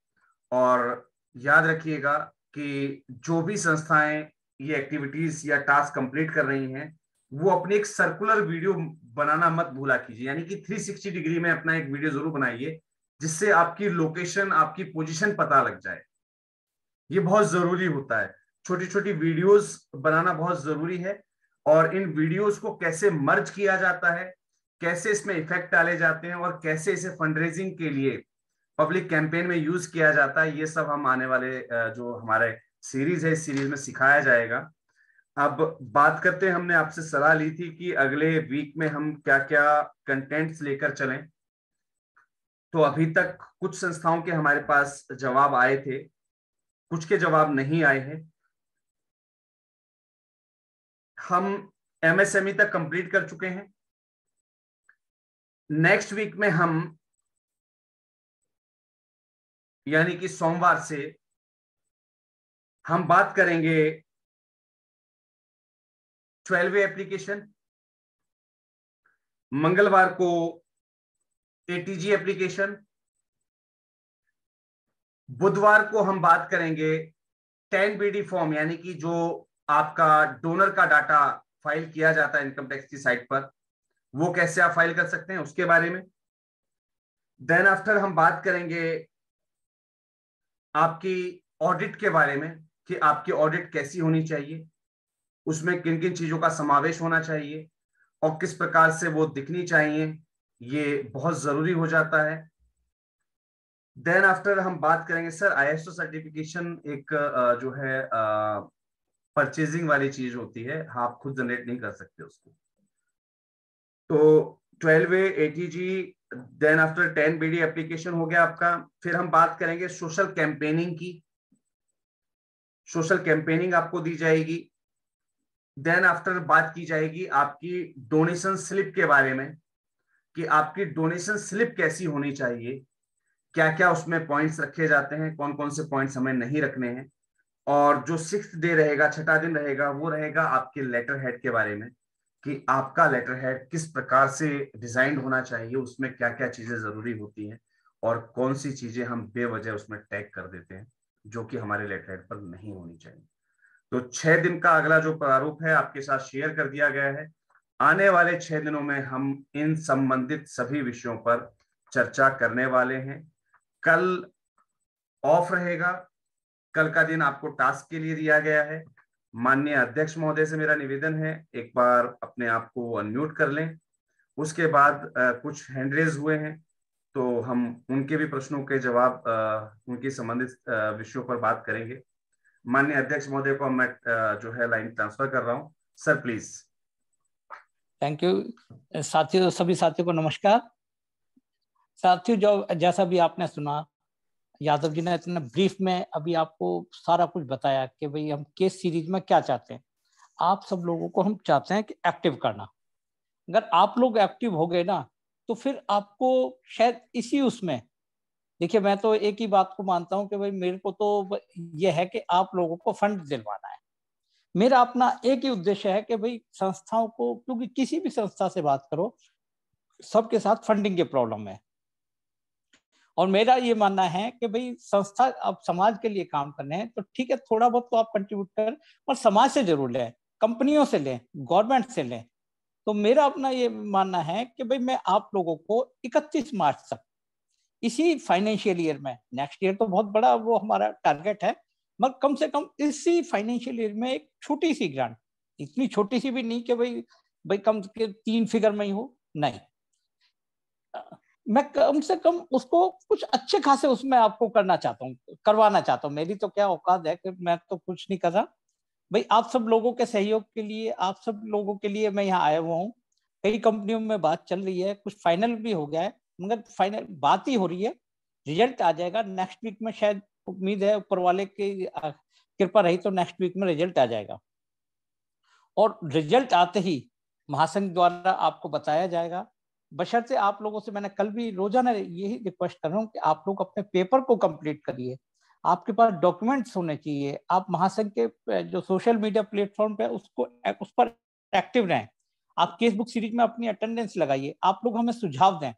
और याद रखिएगा कि जो भी संस्थाएं ये एक्टिविटीज या टास्क कंप्लीट कर रही हैं, वो अपनी एक सर्कुलर वीडियो बनाना मत भूला कीजिए, यानी कि 360 डिग्री में अपना एक वीडियो जरूर बनाइए, जिससे आपकी लोकेशन, आपकी पोजीशन पता लग जाए। ये बहुत जरूरी होता है, छोटी छोटी वीडियोस बनाना बहुत जरूरी है। और इन वीडियोस को कैसे मर्ज किया जाता है, कैसे इसमें इफेक्ट डाले जाते हैं, और कैसे इसे फंडरेजिंग के लिए पब्लिक कैंपेन में यूज किया जाता है, ये सब हम आने वाले जो हमारे सीरीज है, इस सीरीज में सिखाया जाएगा। अब बात करते हैं, हमने आपसे सलाह ली थी कि अगले वीक में हम क्या क्या कंटेंट्स लेकर चलें। तो अभी तक कुछ संस्थाओं के हमारे पास जवाब आए थे, कुछ के जवाब नहीं आए हैं। हम एमएसएमई तक कंप्लीट कर चुके हैं। नेक्स्ट वीक में हम यानी कि सोमवार से हम बात करेंगे 12वीं एप्लीकेशन, मंगलवार को एटीजी एप्लीकेशन, बुधवार को हम बात करेंगे 10BD फॉर्म यानी कि जो आपका डोनर का डाटा फाइल किया जाता है इनकम टैक्स की साइट पर, वो कैसे आप फाइल कर सकते हैं उसके बारे में। देन आफ्टर हम बात करेंगे आपकी ऑडिट के बारे में कि आपकी ऑडिट कैसी होनी चाहिए, उसमें किन किन चीजों का समावेश होना चाहिए और किस प्रकार से वो दिखनी चाहिए, ये बहुत जरूरी हो जाता है। देन आफ्टर हम बात करेंगे सर ISO सर्टिफिकेशन, एक जो है परचेजिंग वाली चीज होती है, आप खुद जनरेट नहीं कर सकते उसको। तो 12वे ATG, then after 10BD application हो गया आपका। फिर हम बात करेंगे सोशल कैंपेनिंग की, सोशल कैंपेनिंग आपको दी जाएगी। देन आफ्टर बात की जाएगी आपकी डोनेशन स्लिप के बारे में कि आपकी डोनेशन स्लिप कैसी होनी चाहिए, क्या क्या उसमें पॉइंट्स रखे जाते हैं, कौन कौन से पॉइंट्स हमें नहीं रखने हैं। और जो 6th डे रहेगा, छठा दिन रहेगा, वो रहेगा आपके लेटर हेड के बारे में कि आपका लेटर हेड किस प्रकार से डिजाइन होना चाहिए, उसमें क्या क्या चीजें जरूरी होती हैं और कौन सी चीजें हम बेवजह उसमें टैग कर देते हैं जो कि हमारे लेटर हेड पर नहीं होनी चाहिए। तो 6 दिन का अगला जो प्रारूप है आपके साथ शेयर कर दिया गया है। आने वाले 6 दिनों में हम इन संबंधित सभी विषयों पर चर्चा करने वाले हैं। कल ऑफ रहेगा, कल का दिन आपको टास्क के लिए दिया गया है। माननीय अध्यक्ष महोदय से मेरा निवेदन है, एक बार अपने आप को अनम्यूट कर लें। उसके बाद कुछ हैंड रेज हुए हैं तो हम उनके भी प्रश्नों के जवाब उनकी संबंधित विषयों पर बात करेंगे। माननीय अध्यक्ष महोदय को मैं जो है लाइन ट्रांसफर कर रहा हूं। Sir please. थैंक यू साथियों, सभी साथियों को नमस्कार। साथियों, जो जैसा भी आपने सुना, यादव जी ने इतना ब्रीफ में अभी आपको सारा कुछ बताया कि भाई हम केस सीरीज में क्या चाहते हैं। आप सब लोगों को हम चाहते हैं कि एक्टिव करना। अगर आप लोग एक्टिव हो गए ना, तो फिर आपको शायद इसी उसमें, देखिए मैं तो एक ही बात को मानता हूं कि भाई मेरे को तो यह है कि आप लोगों को फंड दिलवाना है। मेरा अपना एक ही उद्देश्य है कि भाई संस्थाओं को, क्योंकि किसी भी संस्था से बात करो, सबके साथ फंडिंग की प्रॉब्लम है। और मेरा ये मानना है कि भाई संस्था अब समाज के लिए काम करने हैं तो ठीक है, थोड़ा बहुत तो आप कंट्रीब्यूट कर, और समाज से जरूर लें, कंपनियों से लें, गवर्नमेंट से लें। तो मेरा अपना ये मानना है कि भाई मैं आप लोगों को 31 मार्च तक, इसी फाइनेंशियल ईयर में, नेक्स्ट ईयर तो बहुत बड़ा वो हमारा टारगेट है, मगर कम से कम इसी फाइनेंशियल ईयर में एक छोटी सी ग्रांट, इतनी छोटी सी भी नहीं कि भाई कम से 3 फिगर में ही हो, नहीं, मैं कम से कम उसको कुछ अच्छे खासे उसमें आपको करना चाहता हूँ, करवाना चाहता हूँ। मेरी तो क्या औकात है कि मैं तो कुछ नहीं कर रहा, भाई आप सब लोगों के सहयोग के लिए, आप सब लोगों के लिए मैं यहाँ आया हुआ हूँ। कई कंपनियों में बात चल रही है, कुछ फाइनल भी हो गया है, मगर फाइनल बात ही हो रही है। रिजल्ट आ जाएगा नेक्स्ट वीक में, शायद उम्मीद है ऊपर वाले की कृपा रही तो नेक्स्ट वीक में रिजल्ट आ जाएगा। और रिजल्ट आते ही महासंघ द्वारा आपको बताया जाएगा। बशर्ते आप लोगों से, मैंने कल भी रोजाना यही रिक्वेस्ट कर रहा हूँ कि आप लोग अपने पेपर को कंप्लीट करिए, आपके पास डॉक्यूमेंट्स होने चाहिए, आप महासंघ के जो सोशल मीडिया प्लेटफॉर्म पे उस पर एक्टिव रहें, आप केस बुक सीरीज में अपनी अटेंडेंस लगाइए, आप लोग हमें सुझाव दें।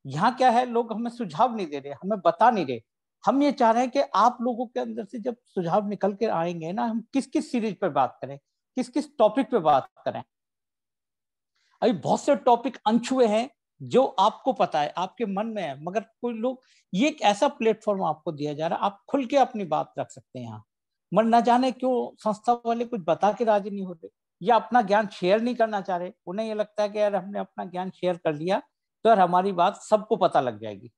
यहाँ क्या है, लोग हमें सुझाव नहीं दे रहे, हमें बता नहीं रहे। हम ये चाह रहे हैं कि आप लोगों के अंदर से जब सुझाव निकल के आएंगे ना, हम किस किस सीरीज पर बात करें, किस किस टॉपिक पे बात करें। अभी बहुत से टॉपिक अनछुए हैं जो आपको पता है, आपके मन में है, मगर कोई लोग, ये एक ऐसा प्लेटफॉर्म आपको दिया जा रहा है, आप खुल के अपनी बात रख सकते हैं यहाँ। मन न जाने क्यों संस्था वाले कुछ बता के राजी नहीं होते, या अपना ज्ञान शेयर नहीं करना चाह रहे। उन्हें ये लगता है कि यार हमने अपना ज्ञान शेयर कर लिया तो यार हमारी बात सबको पता लग जाएगी।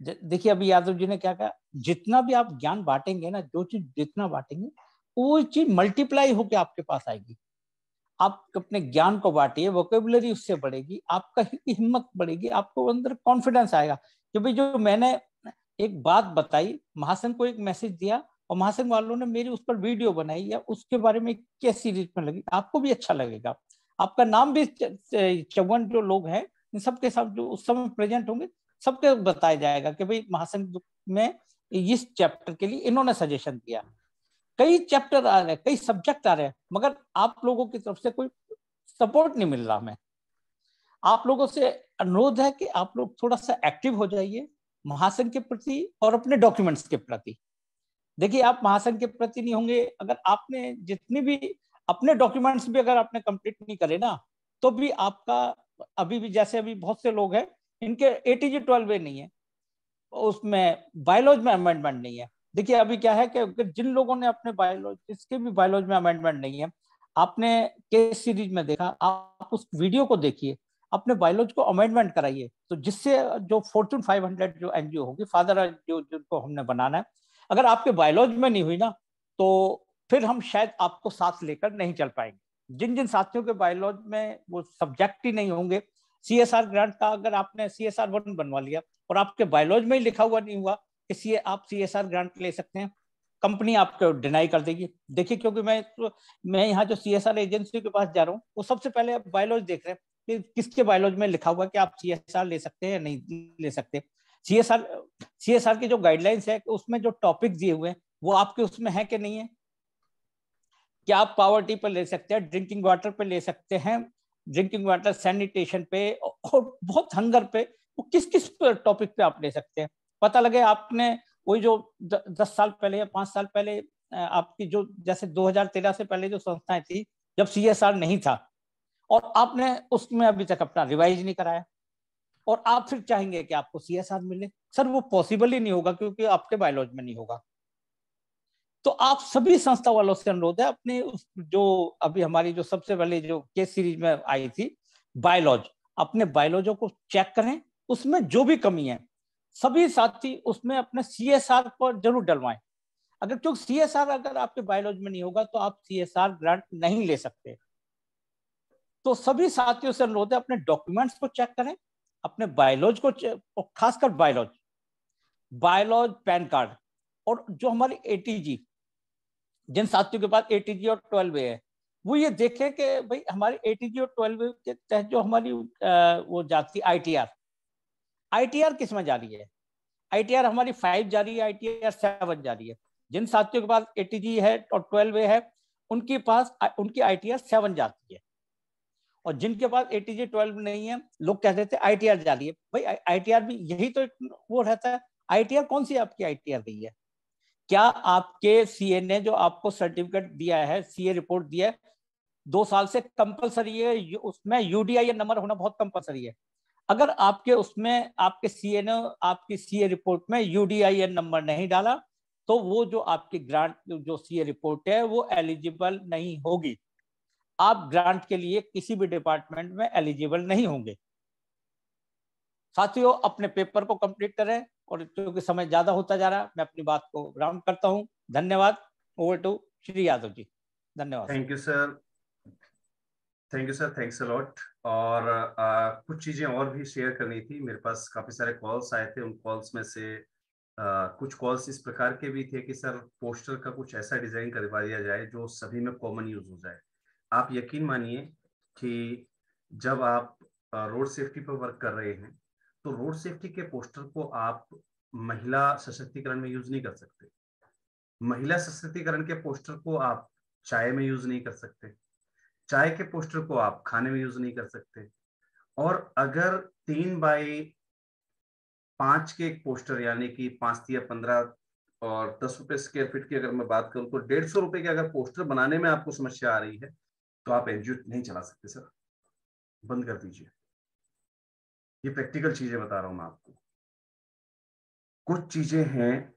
देखिए अभी यादव जी ने क्या कहा, जितना भी आप ज्ञान बांटेंगे ना, जो चीज जितना बांटेंगे वो चीज मल्टीप्लाई होकर आपके पास आएगी। आप अपने ज्ञान को बांटिए, वोकेबुलरी उससे बढ़ेगी, आपका हिम्मत बढ़ेगी, आपको अंदर कॉन्फिडेंस आएगा कि भाई जो मैंने एक बात बताई, महासंघ को एक मैसेज दिया और महासंघ वालों ने मेरी उस पर वीडियो बनाई या उसके बारे में क्या सीरीज में लगी, आपको भी अच्छा लगेगा। आपका नाम भी 54 जो लोग हैं इन सबके साथ जो उस समय प्रेजेंट होंगे सबके बताया जाएगा कि भाई महासंघ में इस चैप्टर के लिए इन्होंने सजेशन दिया। कई चैप्टर आ रहे हैं, कई सब्जेक्ट आ रहे हैं, मगर आप लोगों की तरफ से कोई सपोर्ट नहीं मिल रहा हमें। आप लोगों से अनुरोध है कि आप लोग थोड़ा सा एक्टिव हो जाइए महासंघ के प्रति और अपने डॉक्यूमेंट्स के प्रति। देखिए, आप महासंघ के प्रति नहीं होंगे, अगर आपने जितनी भी अपने डॉक्यूमेंट्स भी अगर आपने कंप्लीट नहीं करे ना, तो भी आपका अभी भी, जैसे अभी बहुत से लोग हैं इनके ATG 12A नहीं है, उसमें बायोलॉजी में अमेंडमेंट नहीं है। देखिए अभी क्या है कि जिन लोगों ने अपने बायोलॉजी, इसके भी बायोलॉजी में अमेंडमेंट नहीं है, आपने केस सीरीज में देखा, आप उस वीडियो को देखिए, अपने बायोलॉजी को अमेंडमेंट कराइए, तो जिससे जो फॉर्च्यून 500 जो NGO होगी, फादर जो जिनको हमने बनाना है, अगर आपके बायोलॉजी में नहीं हुई ना, तो फिर हम शायद आपको साथ लेकर नहीं चल पाएंगे। जिन जिन साथियों के बायोलॉजी में वो सब्जेक्ट ही नहीं होंगे, CSR ग्रांट का अगर आपने CSR 1 बनवा लिया और आपके बायोलॉजी में ही लिखा हुआ नहीं हुआ, इसलिए आप CSR ग्रांट ले सकते हैं, कंपनी आपको डिनाई कर देगी। देखिए, क्योंकि मैं यहाँ जो CSR एजेंसी के पास जा रहा हूँ, वो सबसे पहले बायोलॉजी देख रहे हैं कि किसके बायोलॉजी में लिखा हुआ है कि आप CSR ले सकते हैं या नहीं ले सकते। CSR की जो गाइडलाइंस है, उसमें जो टॉपिक दिए हुए हैं वो आपके उसमें है कि नहीं है। क्या आप पावर्टी पर ले सकते हैं, ड्रिंकिंग वाटर पे ले सकते हैं, ड्रिंकिंग वाटर सैनिटेशन पे, और बहुत हंगर पे, वो किस किस टॉपिक पे आप ले सकते हैं। पता लगे आपने वही जो 10 साल पहले या 5 साल पहले आपकी जो, जैसे 2013 से पहले जो संस्थाएं थी, जब CSR नहीं था, और आपने उसमें अभी तक अपना रिवाइज नहीं कराया, और आप फिर चाहेंगे कि आपको CSR मिले, सर वो पॉसिबल ही नहीं होगा, क्योंकि आपके बायोलॉजी में नहीं होगा। तो आप सभी संस्था वालों से अनुरोध है, अपने जो अभी हमारी जो सबसे पहले जो केस सीरीज में आई थी बायोलॉजी, अपने बायोलॉजी को चेक करें, उसमें जो भी कमी है सभी साथी उसमें अपने CSR पर जरूर डलवाएं। अगर क्योंकि CSR अगर आपके बायोलॉजी में नहीं होगा तो आप CSR ग्रांट नहीं ले सकते। तो सभी साथियों से अनुरोध है, अपने डॉक्यूमेंट्स को चेक करें, अपने बायोलॉजी को, खासकर बायोलॉजी पैन कार्ड, और जो हमारी ATG, जिन साथियों के पास ATG और 12A है, वो ये देखें कि भाई हमारी ATG और 12A के तहत जो हमारी वो जाती ITR किस में जा रही है। ITR हमारी 5 जा रही है, ITR 7 जा रही है। जिन साथियों के पास ATG है और 12A है, उनके पास उनकी ITR 7 जाती है, और जिनके पास ATG 12 नहीं है, लोग कहते थे ITR जा रही है। भाई ITR भी यही तो वो रहता है। ITR कौन सी आपकी ITR गई है? क्या आपके CA ने जो आपको सर्टिफिकेट दिया है, CA रिपोर्ट दिया है, 2 साल से कंपलसरी है, उसमें UDIN नंबर होना बहुत कंपलसरी है। अगर आपके उसमें आपके CA ने आपकी CA रिपोर्ट में UDIN नंबर नहीं डाला, तो वो जो आपकी ग्रांट जो CA रिपोर्ट है वो एलिजिबल नहीं होगी। आप ग्रांट के लिए किसी भी डिपार्टमेंट में एलिजिबल नहीं होंगे। साथियों, अपने पेपर को कंप्लीट करें, और क्योंकि समय ज्यादा होता जा रहा है, मैं अपनी बात को राउंड करता हूं। धन्यवाद। Over to Shri Yadav ji. धन्यवाद। Thank you sir, thanks a lot. और कुछ चीजें और भी शेयर करनी थी, मेरे पास काफी सारे कॉल्स आए थे। उन कॉल्स में से कुछ कॉल्स इस प्रकार के भी थे कि सर पोस्टर का कुछ ऐसा डिजाइन करवा दिया जाए जो सभी में कॉमन यूज हो जाए। आप यकीन मानिए कि जब आप रोड सेफ्टी पर वर्क कर रहे हैं, तो रोड सेफ्टी के पोस्टर को आप महिला सशक्तिकरण में यूज नहीं कर सकते। महिला सशक्तिकरण के पोस्टर को आप चाय में यूज नहीं कर सकते। चाय के पोस्टर को आप खाने में यूज नहीं कर सकते। और अगर 3x5 के एक पोस्टर, यानी कि 5 या 15 और 10 रुपए स्क्वायर फीट की अगर मैं बात करूं, तो 150 रुपए के अगर पोस्टर बनाने में आपको समस्या आ रही है, तो आप NGO नहीं चला सकते सर, बंद कर दीजिए। ये प्रैक्टिकल चीजें बता रहा हूं मैं आपको। कुछ चीजें हैं,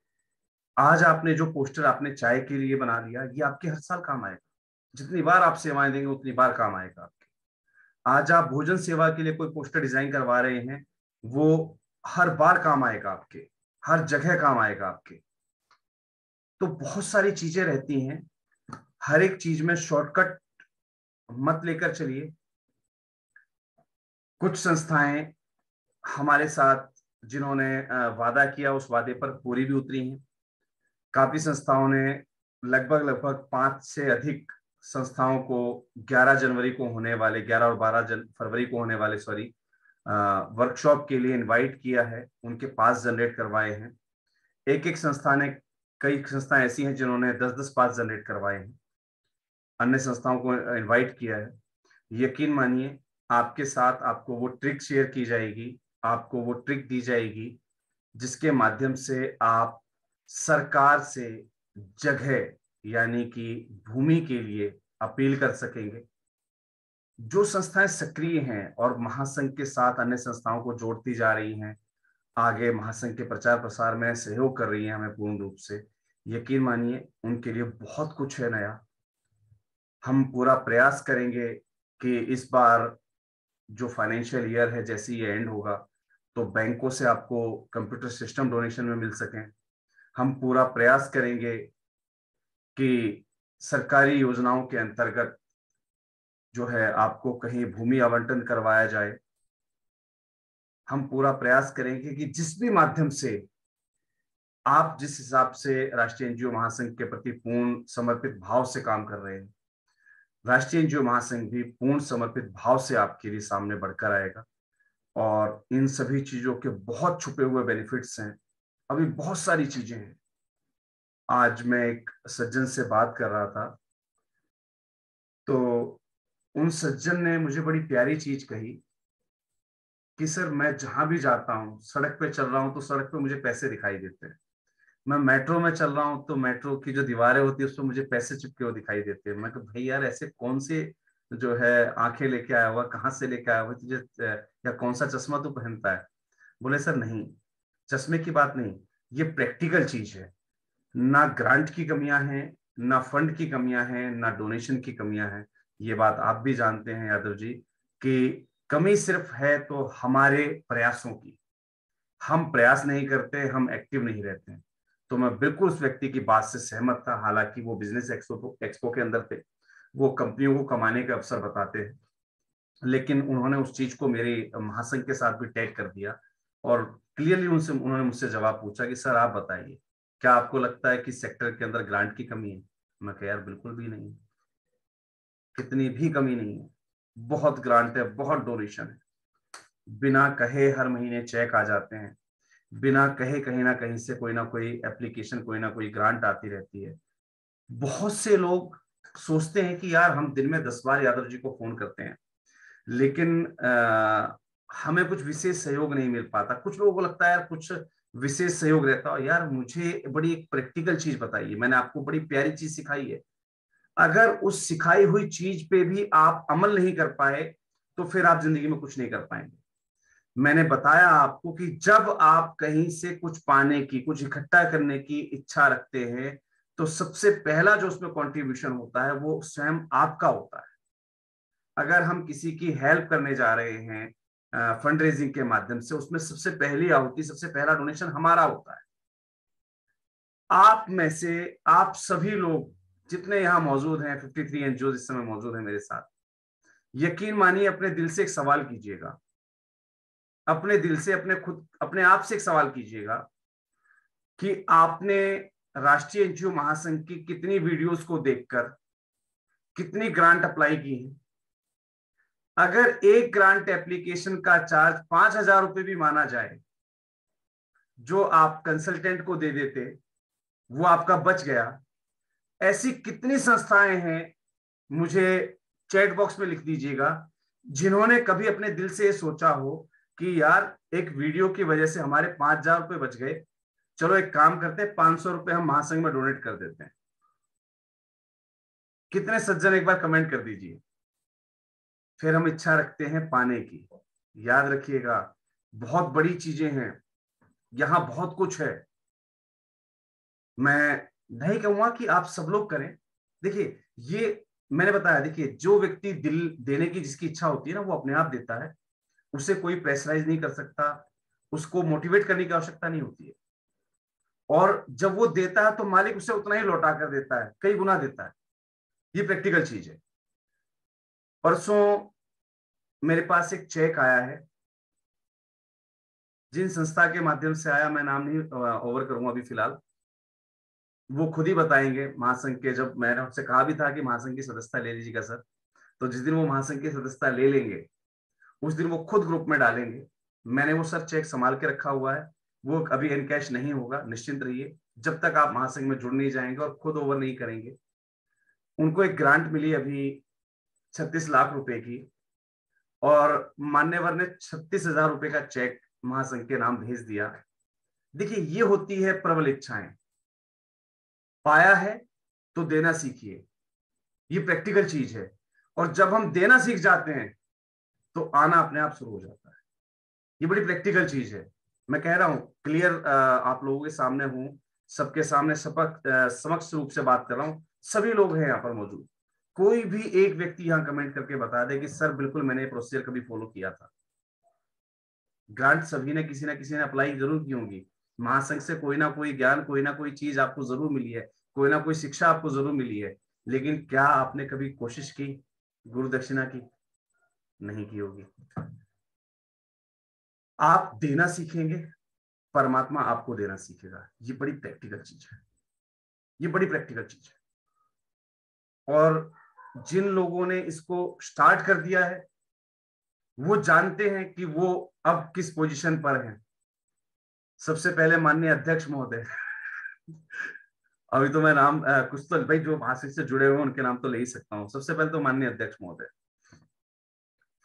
आज आपने जो पोस्टर आपने चाय के लिए बना लिया, ये आपके हर साल काम आएगा। जितनी बार आप सेवाएं देंगे उतनी बार काम आएगा आपके। आज आप भोजन सेवा के लिए कोई पोस्टर डिजाइन करवा रहे हैं, वो हर बार काम आएगा आपके, हर जगह काम आएगा आपके। तो बहुत सारी चीजें रहती हैं, हर एक चीज में शॉर्टकट मत लेकर चलिए। कुछ संस्थाएं हमारे साथ जिन्होंने वादा किया, उस वादे पर पूरी भी उतरी हैं। काफी संस्थाओं ने लगभग 5 से अधिक संस्थाओं को 11 जनवरी को होने वाले 11 और 12 फरवरी को होने वाले वर्कशॉप के लिए इनवाइट किया है, उनके पास जनरेट करवाए हैं। एक एक संस्था ने, कई संस्थाएं ऐसी हैं जिन्होंने 10-10 पास जनरेट करवाए हैं, अन्य संस्थाओं को इनवाइट किया है। यकीन मानिए आपके साथ आपको वो ट्रिक शेयर की जाएगी, आपको वो ट्रिक दी जाएगी जिसके माध्यम से आप सरकार से जगह यानी कि भूमि के लिए अपील कर सकेंगे। जो संस्थाएं सक्रिय हैं और महासंघ के साथ अन्य संस्थाओं को जोड़ती जा रही हैं, आगे महासंघ के प्रचार प्रसार में सहयोग कर रही हैं हमें पूर्ण रूप से, यकीन मानिए उनके लिए बहुत कुछ है नया। हम पूरा प्रयास करेंगे कि इस बार जो फाइनेंशियल ईयर है, जैसे ये एंड होगा तो बैंकों से आपको कंप्यूटर सिस्टम डोनेशन में मिल सकें। हम पूरा प्रयास करेंगे कि सरकारी योजनाओं के अंतर्गत जो है आपको कहीं भूमि आवंटन करवाया जाए। हम पूरा प्रयास करेंगे कि जिस भी माध्यम से आप जिस हिसाब से राष्ट्रीय एनजीओ महासंघ के प्रति पूर्ण समर्पित भाव से काम कर रहे हैं, राष्ट्रीय एनजीओ महासंघ भी पूर्ण समर्पित भाव से आपके लिए सामने बढ़कर आएगा। और इन सभी चीजों के बहुत छुपे हुए बेनिफिट्स हैं, अभी बहुत सारी चीजें हैं। आज मैं एक सज्जन से बात कर रहा था, तो उन सज्जन ने मुझे बड़ी प्यारी चीज कही कि सर मैं जहां भी जाता हूँ, सड़क पे चल रहा हूँ तो सड़क पे मुझे पैसे दिखाई देते हैं। मैं मेट्रो में चल रहा हूँ तो मेट्रो की जो दीवारें होती है उस पर मुझे पैसे चिपके हुए दिखाई देते हैं। मैं कहा भाई यार ऐसे कौन से जो है आंखें लेके आया हुआ, कहाँ से लेके आया हुआ तुझे, या कौन सा चश्मा तू पहनता है? बोले सर नहीं, चश्मे की बात नहीं, ये प्रैक्टिकल चीज है। ना ग्रांट की कमियां हैं, ना फंड की कमियां हैं, ना डोनेशन की कमियां हैं। ये बात आप भी जानते हैं यादव जी कि कमी सिर्फ है तो हमारे प्रयासों की। हम प्रयास नहीं करते, हम एक्टिव नहीं रहते हैं। तो मैं बिल्कुल उस व्यक्ति की बात से सहमत था, हालांकि वो बिजनेस एक्सपो के अंदर थे, वो कंपनियों को कमाने के अवसर बताते हैं, लेकिन उन्होंने उस चीज को मेरे महासंघ के साथ भी टैग कर दिया और क्लियरली उन्होंने मुझसे जवाब पूछा कि सर आप बताइए, क्या आपको लगता है कि सेक्टर के अंदर ग्रांट की कमी है? मैं कहा यार बिल्कुल भी नहीं, कितनी भी कमी नहीं है, बहुत ग्रांट है, बहुत डोनेशन है। बिना कहे हर महीने चेक आ जाते हैं, बिना कहे कहीं ना कहीं से कोई ना कोई एप्लीकेशन, कोई ना कोई ग्रांट आती रहती है। बहुत से लोग सोचते हैं कि यार हम दिन में 10 बार यादव जी को फोन करते हैं, लेकिन हमें कुछ विशेष सहयोग नहीं मिल पाता। कुछ लोगों को लगता है यार कुछ विशेष सहयोग रहता हो। यार मुझे बड़ी एक प्रैक्टिकल चीज बताइए, मैंने आपको बड़ी प्यारी चीज सिखाई है, अगर उस सिखाई हुई चीज पे भी आप अमल नहीं कर पाए तो फिर आप जिंदगी में कुछ नहीं कर पाएंगे। मैंने बताया आपको कि जब आप कहीं से कुछ पाने की, कुछ इकट्ठा करने की इच्छा रखते हैं तो सबसे पहला जो उसमें कंट्रीब्यूशन होता है वो स्वयं आपका होता है। अगर हम किसी की हेल्प करने जा रहे हैं फंड रेजिंग के माध्यम से, उसमें सबसे पहली आहुति, सबसे पहला डोनेशन हमारा होता है। आप में से आप सभी लोग जितने यहां मौजूद हैं, 53 एनजीओ इस समय मौजूद हैं मेरे साथ, यकीन मानिए अपने दिल से एक सवाल कीजिएगा, अपने दिल से, अपने आप से एक सवाल कीजिएगा कि आपने राष्ट्रीय एनजीओ महासंघ की कितनी वीडियोस को देखकर कितनी ग्रांट अप्लाई की है। अगर एक ग्रांट एप्लीकेशन का चार्ज 5,000 रुपए भी माना जाए, जो आप कंसल्टेंट को दे देते वो आपका बच गया। ऐसी कितनी संस्थाएं हैं, मुझे चैट बॉक्स में लिख दीजिएगा, जिन्होंने कभी अपने दिल से ये सोचा हो कि यार एक वीडियो की वजह से हमारे 5,000 रुपए बच गए, चलो एक काम करते हैं 500 रुपए हम महासंघ में डोनेट कर देते हैं। कितने सज्जन एक बार कमेंट कर दीजिए। फिर हम इच्छा रखते हैं पाने की। याद रखिएगा बहुत बड़ी चीजें हैं, यहां बहुत कुछ है। मैं नहीं कहूंगा कि आप सब लोग करें। देखिए ये मैंने बताया, देखिए जो व्यक्ति दिल देने की जिसकी इच्छा होती है ना, वो अपने आप देता है, उसे कोई प्रेशराइज नहीं कर सकता, उसको मोटिवेट करने की आवश्यकता नहीं होती है। और जब वो देता है तो मालिक उसे उतना ही लौटा कर देता है, कई गुना देता है। ये प्रैक्टिकल चीज है। परसों मेरे पास एक चेक आया है, जिन संस्था के माध्यम से आया मैं नाम नहीं ओवर करूंगा अभी फिलहाल, वो खुद ही बताएंगे। महासंघ के, जब मैंने उनसे कहा भी था कि महासंघ की सदस्यता ले लीजिएगा सर, तो जिस दिन वो महासंघ की सदस्यता ले लेंगे उस दिन वो खुद ग्रुप में डालेंगे। मैंने वो सर चेक संभाल के रखा हुआ है, वो अभी इनकैश नहीं होगा, निश्चिंत रहिए, जब तक आप महासंघ में जुड़ नहीं जाएंगे और खुद ओवर नहीं करेंगे। उनको एक ग्रांट मिली अभी 36 लाख रुपए की, और मान्यवर ने 36,000 रुपए का चेक महासंघ के नाम भेज दिया। देखिए, ये होती है प्रबल इच्छाएं। पाया है तो देना सीखिए, ये प्रैक्टिकल चीज है। और जब हम देना सीख जाते हैं तो आना अपने आप शुरू हो जाता है। ये बड़ी प्रैक्टिकल चीज है। मैं कह रहा हूं, क्लियर आप लोगों के सामने हूं, सबके सामने समक्ष रूप से बात कर रहा हूं। सभी लोग हैं यहाँ पर मौजूद। कोई भी एक व्यक्ति यहाँ कमेंट करके बता दे कि सर बिल्कुल मैंने प्रोसीजर कभी फॉलो किया था। ग्रांट सभी ने किसी ना किसी ने अप्लाई जरूर की होंगी। महासंघ से कोई ना कोई ज्ञान, कोई ना कोई चीज आपको जरूर मिली है, कोई ना कोई शिक्षा आपको जरूर मिली है। लेकिन क्या आपने कभी कोशिश की गुरु दक्षिणा की? नहीं की होगी। आप देना सीखेंगे, परमात्मा आपको देना सीखेगा। ये बड़ी प्रैक्टिकल चीज है, ये बड़ी प्रैक्टिकल चीज है। और जिन लोगों ने इसको स्टार्ट कर दिया है वो जानते हैं कि वो अब किस पोजीशन पर हैं। सबसे पहले माननीय अध्यक्ष महोदय, अभी तो मैं नाम कुछ तो भाई जो महासंघ से जुड़े हुए उनके नाम तो ले ही सकता हूँ। सबसे पहले तो माननीय अध्यक्ष महोदय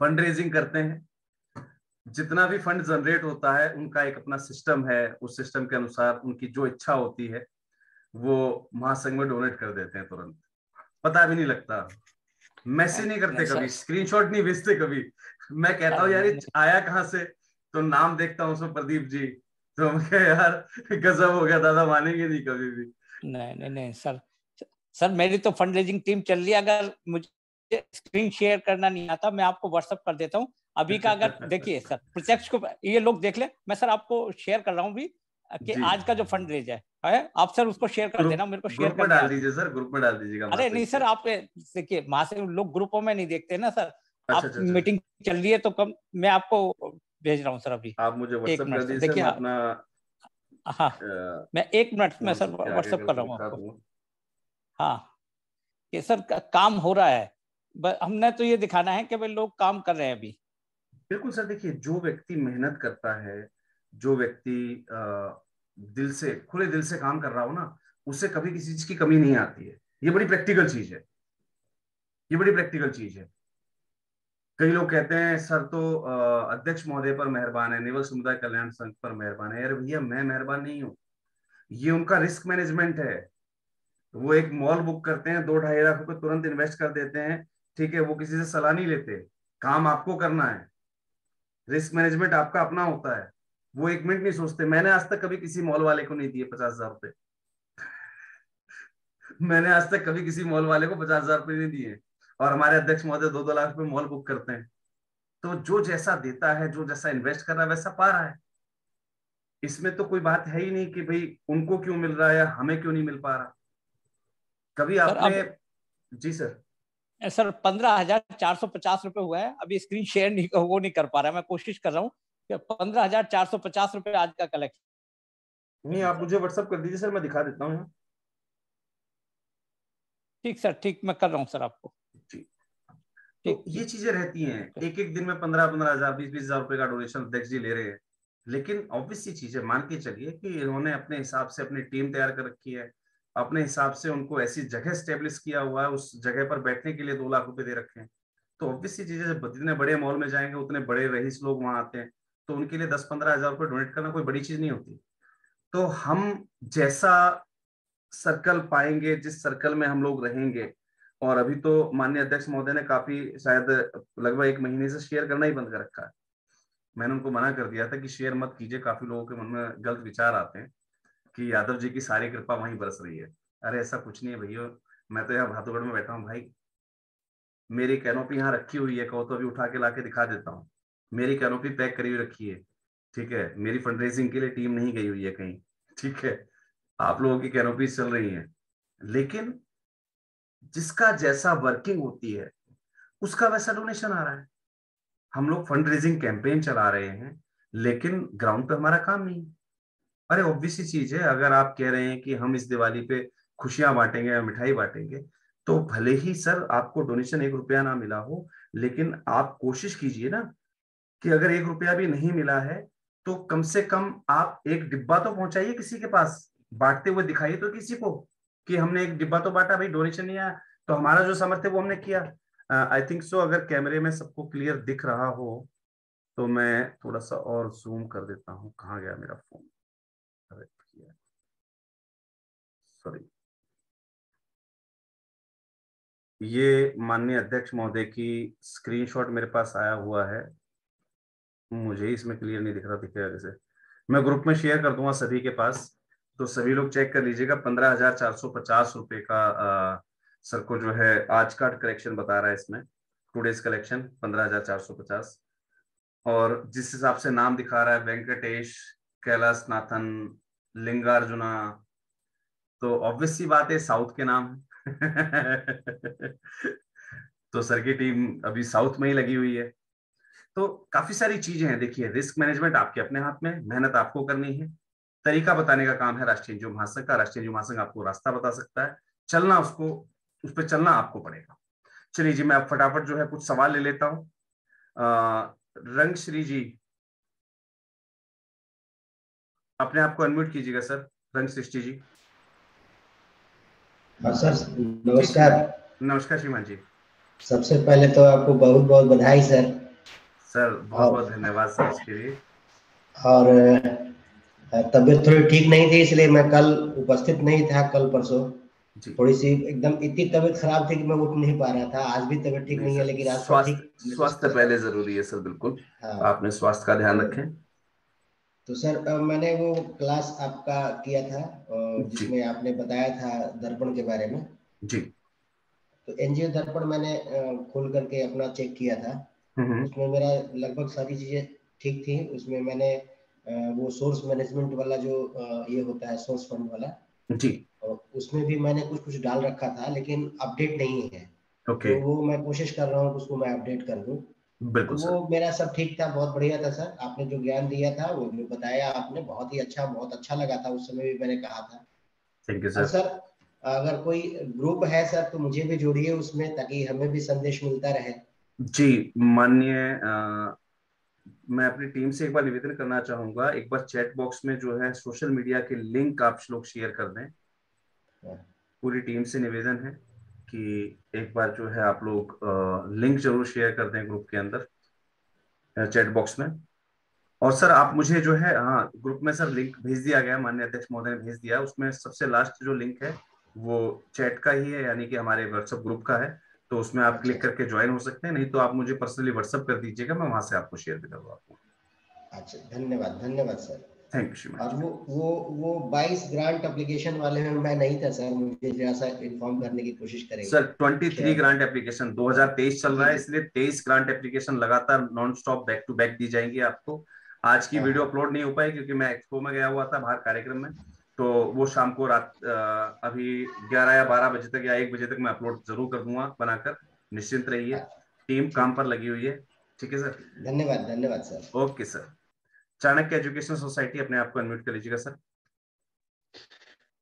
फंड रेजिंग करते हैं। जितना भी फंड जनरेट होता है उनका एक अपना सिस्टम है, उस सिस्टम के अनुसार उनकी जो इच्छा होती है वो महासंघ में डोनेट कर देते हैं तुरंत, पता भी नहीं लगता। मैसेज नहीं करते कभी, स्क्रीनशॉट नहीं भेजते कभी। मैं कहता हूँ यार ये आया कहाँ से, तो नाम देखता हूँ उसमें प्रदीप जी, तो मैं यार गजब हो गया, दादा मानेंगे नहीं कभी भी। नहीं सर मेरी तो फंड रेजिंग टीम चल रही है। अगर मुझे स्क्रीन शेयर करना नहीं आता मैं आपको व्हाट्सएप कर देता हूँ अभी का। अगर देखिए सर, प्रत्यक्ष को ये लोग देख ले, मैं सर आपको शेयर कर रहा हूँ भी कि आज का जो फंड रेज है आप सर उसको शेयर कर देना, मेरे को शेयर कर डाल दीजिए सर, ग्रुप में डाल दीजिएगा। अरे नहीं सर, आप देखिए वहां से लोग ग्रुपों में नहीं देखते ना सर। आप मीटिंग चल रही है तो कम मैं आपको भेज रहा हूँ सर अभी। आप मुझे व्हाट्सएप कर दीजिए, देखिए अपना हाँ मैं 1 मिनट में सर व्हाट्सएप कर रहा हूँ आपको। हाँ कि सर काम हो रहा है, हमने तो ये दिखाना है कि भाई लोग काम कर रहे हैं अभी। बिल्कुल सर, देखिए जो व्यक्ति मेहनत करता है, जो व्यक्ति दिल से, खुले दिल से काम कर रहा हो ना, उससे कभी किसी चीज की कमी नहीं आती है। ये बड़ी प्रैक्टिकल चीज है, ये बड़ी प्रैक्टिकल चीज है। कई लोग कहते हैं सर तो अध्यक्ष महोदय पर मेहरबान है, नेवल समुदाय कल्याण संघ पर मेहरबान है। यार भैया मैं मेहरबान नहीं हूँ, ये उनका रिस्क मैनेजमेंट है। वो एक मॉल बुक करते हैं, 2-2.5 लाख रुपए तुरंत इन्वेस्ट कर देते हैं, ठीक है, वो किसी से सलाह नहीं लेते, काम आपको करना है, रिस्क मैनेजमेंट आपका अपना होता है। वो 1 मिनट नहीं सोचते। मैंने आज तक कभी किसी मॉल वाले को नहीं दिए 50,000 रुपए। मैंने आज तक कभी किसी मॉल वाले को 50,000 रुपए नहीं दिए, और हमारे अध्यक्ष महोदय 2-2 लाख रुपए मॉल बुक करते हैं। तो जो जैसा देता है, जो जैसा इन्वेस्ट कर रहा है वैसा पा रहा है। इसमें तो कोई बात है ही नहीं कि भाई उनको क्यों मिल रहा है या हमें क्यों नहीं मिल पा रहा। कभी आपने जी सर 15,450 रुपए हुआ है अभी। स्क्रीन शेयर नहीं कर पा रहा, मैं कोशिश कर रहा हूँ। 15,450 रुपए आज का कलेक्शन। नहीं, आप मुझे व्हाट्सएप कर दीजिए सर, मैं दिखा देता हूँ। ठीक सर, ठीक, मैं कर रहा हूँ सर आपको। तो ये चीजें रहती हैं, एक एक दिन में 15-15 हजार 20-20 हजार रुपए का डोनेशन अध्यक्ष जी ले रहे हैं। लेकिन ऑब्वियस सी चीज है, मान के चलिए कि इन्होंने अपने हिसाब से अपनी टीम तैयार कर रखी है, अपने हिसाब से उनको ऐसी जगह स्टेब्लिश किया हुआ है, उस जगह पर बैठने के लिए 2 लाख रुपए दे रखे हैं। तो ऑब्वियस सी चीज है, जब जितने बड़े मॉल में जाएंगे उतने बड़े रईस लोग वहां आते हैं, तो उनके लिए 10-15 हजार रुपए डोनेट करना कोई बड़ी चीज नहीं होती। तो हम जैसा सर्कल पाएंगे, जिस सर्कल में हम लोग रहेंगे, और अभी तो माननीय अध्यक्ष महोदय ने काफी शायद लगभग 1 महीने से शेयर करना ही बंद कर रखा है। मैंने उनको मना कर दिया था कि शेयर मत कीजिए, काफी लोगों के मन में गलत विचार आते हैं कि यादव जी की सारी कृपा वहीं बरस रही है। अरे ऐसा कुछ नहीं है भैया, मैं तो यहाँ भातुगढ़ में बैठा हूँ भाई, मेरी कैनोपी यहाँ रखी हुई है, कहो तो अभी उठा के लाके दिखा देता हूँ। मेरी कैनोपी पैक करी हुई रखी है, ठीक है, मेरी फंड रेजिंग के लिए टीम नहीं गई हुई है कहीं, ठीक है, आप लोगों की कैनोपी चल रही है। लेकिन जिसका जैसा वर्किंग होती है उसका वैसा डोनेशन आ रहा है। हम लोग फंड रेजिंग कैंपेन चला रहे हैं, लेकिन ग्राउंड पे हमारा काम नहीं है। अरे ऑब्वियस ही चीज है, अगर आप कह रहे हैं कि हम इस दिवाली पे खुशियां बांटेंगे या मिठाई बांटेंगे, तो भले ही सर आपको डोनेशन 1 रुपया ना मिला हो, लेकिन आप कोशिश कीजिए ना कि अगर 1 रुपया भी नहीं मिला है तो कम से कम आप एक डिब्बा तो पहुंचाइए किसी के पास, बांटते हुए दिखाइए तो किसी को कि हमने एक डिब्बा तो बांटा भाई, डोनेशन नहीं आया तो हमारा जो सामर्थ्य वो हमने किया। आई थिंक सो अगर कैमरे में सबको क्लियर दिख रहा हो तो मैं थोड़ा सा और जूम कर देता हूँ। कहाँ गया मेरा फोन? सॉरी, ये माननीय अध्यक्ष महोदय की स्क्रीनशॉट मेरे पास आया हुआ है, मुझे इसमें क्लियर नहीं दिख रहा, दिखेगा जैसे मैं ग्रुप में शेयर कर दूंगा सभी के पास, तो सभी लोग चेक कर लीजिएगा। 15,450 रुपए का सर को जो है आज का कलेक्शन बता रहा है इसमें, टूडेज कलेक्शन 15,450। और जिस हिसाब से नाम दिखा रहा है वेंकटेश, कैलाश नाथन, लिंगार्जुना, तो ऑब्वियस सी बात है साउथ के नाम है तो सर की टीम अभी साउथ में ही लगी हुई है। तो काफी सारी चीजें हैं। देखिए, रिस्क मैनेजमेंट आपके अपने हाथ में, मेहनत आपको करनी है, तरीका बताने का काम है राष्ट्रीय एनजीओ महासंघ का। राष्ट्रीय एनजीओ महासंघ आपको रास्ता बता सकता है, चलना उसको, उस पर चलना आपको पड़ेगा। चलिए जी, मैं अब फटाफट जो है कुछ सवाल ले लेता हूँ। रंगश्री जी, अपने आप को अनम्यूट कीजिएगा सर। रंग सृष्टि जी। हाँ सर, नमस्कार। नमस्कार श्रीमान जी। सबसे पहले तो आपको बहुत बहुत बधाई सर। सर बहुत बहुत धन्यवाद सर इसके लिए। और तबीयत थोड़ी ठीक नहीं थी इसलिए मैं कल उपस्थित नहीं था, कल परसों जी, थोड़ी सी एकदम इतनी तबीयत खराब थी कि मैं उठ नहीं पा रहा था। आज भी तबीयत ठीक नहीं है, लेकिन आज तो ठीक। स्वास्थ्य पहले जरूरी है सर, बिल्कुल। हाँ, आपने स्वास्थ्य का ध्यान रखें। तो सर मैंने वो क्लास आपका किया था जी जिसमें आपने बताया था दर्पण के बारे में। जी। तो एनजीओ दर्पण मैंने खोल करके अपना चेक किया था, उसमें मेरा लगभग सारी चीजें ठीक थी। उसमें मैंने वो सोर्स मैनेजमेंट वाला जो ये होता है सोर्स फंड वाला जी, और उसमें भी मैंने कुछ कुछ डाल रखा था, लेकिन अपडेट नहीं है। ओके, तो वो मैं कोशिश कर रहा हूँ कि उसको मैं अपडेट कर दूं। तो बिल्कुल वो सर। मेरा सब ठीक था, बहुत बढ़िया था सर। आपने जो ज्ञान दिया था, वो जो बताया आपने, बहुत ही अच्छा, बहुत अच्छा लगा था। उस समय भी मैंने कहा था। थैंक यू और सर। सर अगर कोई ग्रुप है सर तो मुझे भी जोड़िए उसमें, ताकि हमें भी संदेश मिलता रहे। जी माननीय, मैं अपनी टीम से एक बार निवेदन करना चाहूंगा, एक बार चैट बॉक्स में जो है सोशल मीडिया के लिंक आप लोग शेयर कर दें। पूरी टीम से निवेदन है कि एक बार जो है आप लोग लिंक जरूर शेयर कर दें ग्रुप के अंदर, चैट बॉक्स में। और सर आप मुझे जो है, हाँ ग्रुप में सर लिंक भेज दिया गया, माननीय अध्यक्ष महोदय ने भेज दिया। उसमें सबसे लास्ट जो लिंक है वो चैट का ही है, यानी कि हमारे व्हाट्सएप ग्रुप का है। तो उसमें आप अच्छा क्लिक करके ज्वाइन हो सकते हैं, नहीं तो आप मुझे पर्सनली व्हाट्सएप कर दीजिएगा, मैं वहां से आपको शेयर भी करवा दूंगा। अच्छा, धन्यवाद धन्यवाद सर। थैंक यू श्रीमान और जी। वो 22 ग्रांट एप्लीकेशन वाले में मैं नहीं था सर, मुझे जरा सा इन्फॉर्म करने की कोशिश करेंगे। सर 23 ग्रांट एप्लीकेशन 2023 चल जी रहा है, जी। इसलिए 23 ग्रांट एप्लीकेशन लगातार non stop back to back दी जाएंगी आपको। आज की हाँ वीडियो हाँ। अपलोड नहीं हो पाई क्योंकि मैं एक्सपो में गया हुआ था बाहर कार्यक्रम में, तो वो शाम को रात अभी 11 या 12 बजे तक या 1 बजे तक मैं अपलोड जरूर कर दूंगा बनाकर, निश्चिंत रहिए। अच्छा, टीम काम ठीक पर है। लगी हुई है। ठीक है सर। धन्यवाद धन्यवाद sir. Okay sir. Chanakya education society, अपने आप को अनम्यूट कर लीजिएगा सर।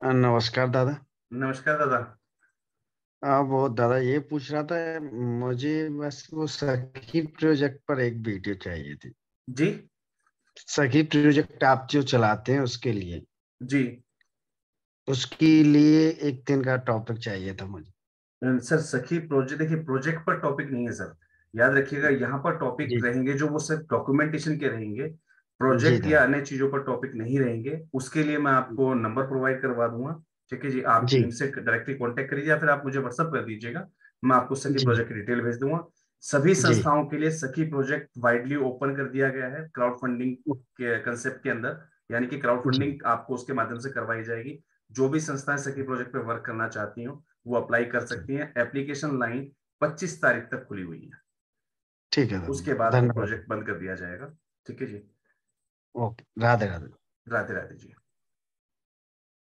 नमस्कार दादा। नमस्कार दादा। वो दादा ये पूछ रहा था, मुझे बस वो सखी प्रोजेक्ट पर एक वीडियो चाहिए थी। जी सखी प्रोजेक्ट आप जो चलाते हैं उसके लिए, जी। उसके लिए एक दिन का टॉपिक चाहिए था मुझे। सर सखी प्रोजेक्ट, देखिए प्रोजेक्ट पर टॉपिक नहीं है सर, याद रखिएगा। यहाँ पर टॉपिक जी रहेंगे जो वो सिर्फ डॉक्यूमेंटेशन के रहेंगे, जी प्रोजेक्ट या दादा। अन्य चीजों पर टॉपिक नहीं रहेंगे। उसके लिए मैं आपको नंबर प्रोवाइड करवा दूंगा। ठीक है जी, आप जी टीम से डायरेक्टली कांटेक्ट करिए या फिर आप मुझे व्हाट्सअप कर दीजिएगा, मैं आपको सखी जी प्रोजेक्ट की डिटेल भेज दूंगा। सभी जी संस्थाओं के लिए सखी प्रोजेक्ट वाइडली ओपन कर दिया गया है क्राउड फंडिंग के कंसेप्ट के अंदर, यानी कि क्राउड जी। फंडिंग आपको उसके माध्यम से करवाई जाएगी। जो भी संस्थाएं सखी प्रोजेक्ट पे वर्क करना चाहती हो वो अप्लाई कर सकती हैं। एप्लीकेशन लाइन 25 तारीख तक खुली हुई है, ठीक है दादा, उसके बाद वो धन्यवाद। प्रोजेक्ट बंद कर दिया जाएगा। ठीक है जी। ओके, राधे राधे। राधे राधे जी।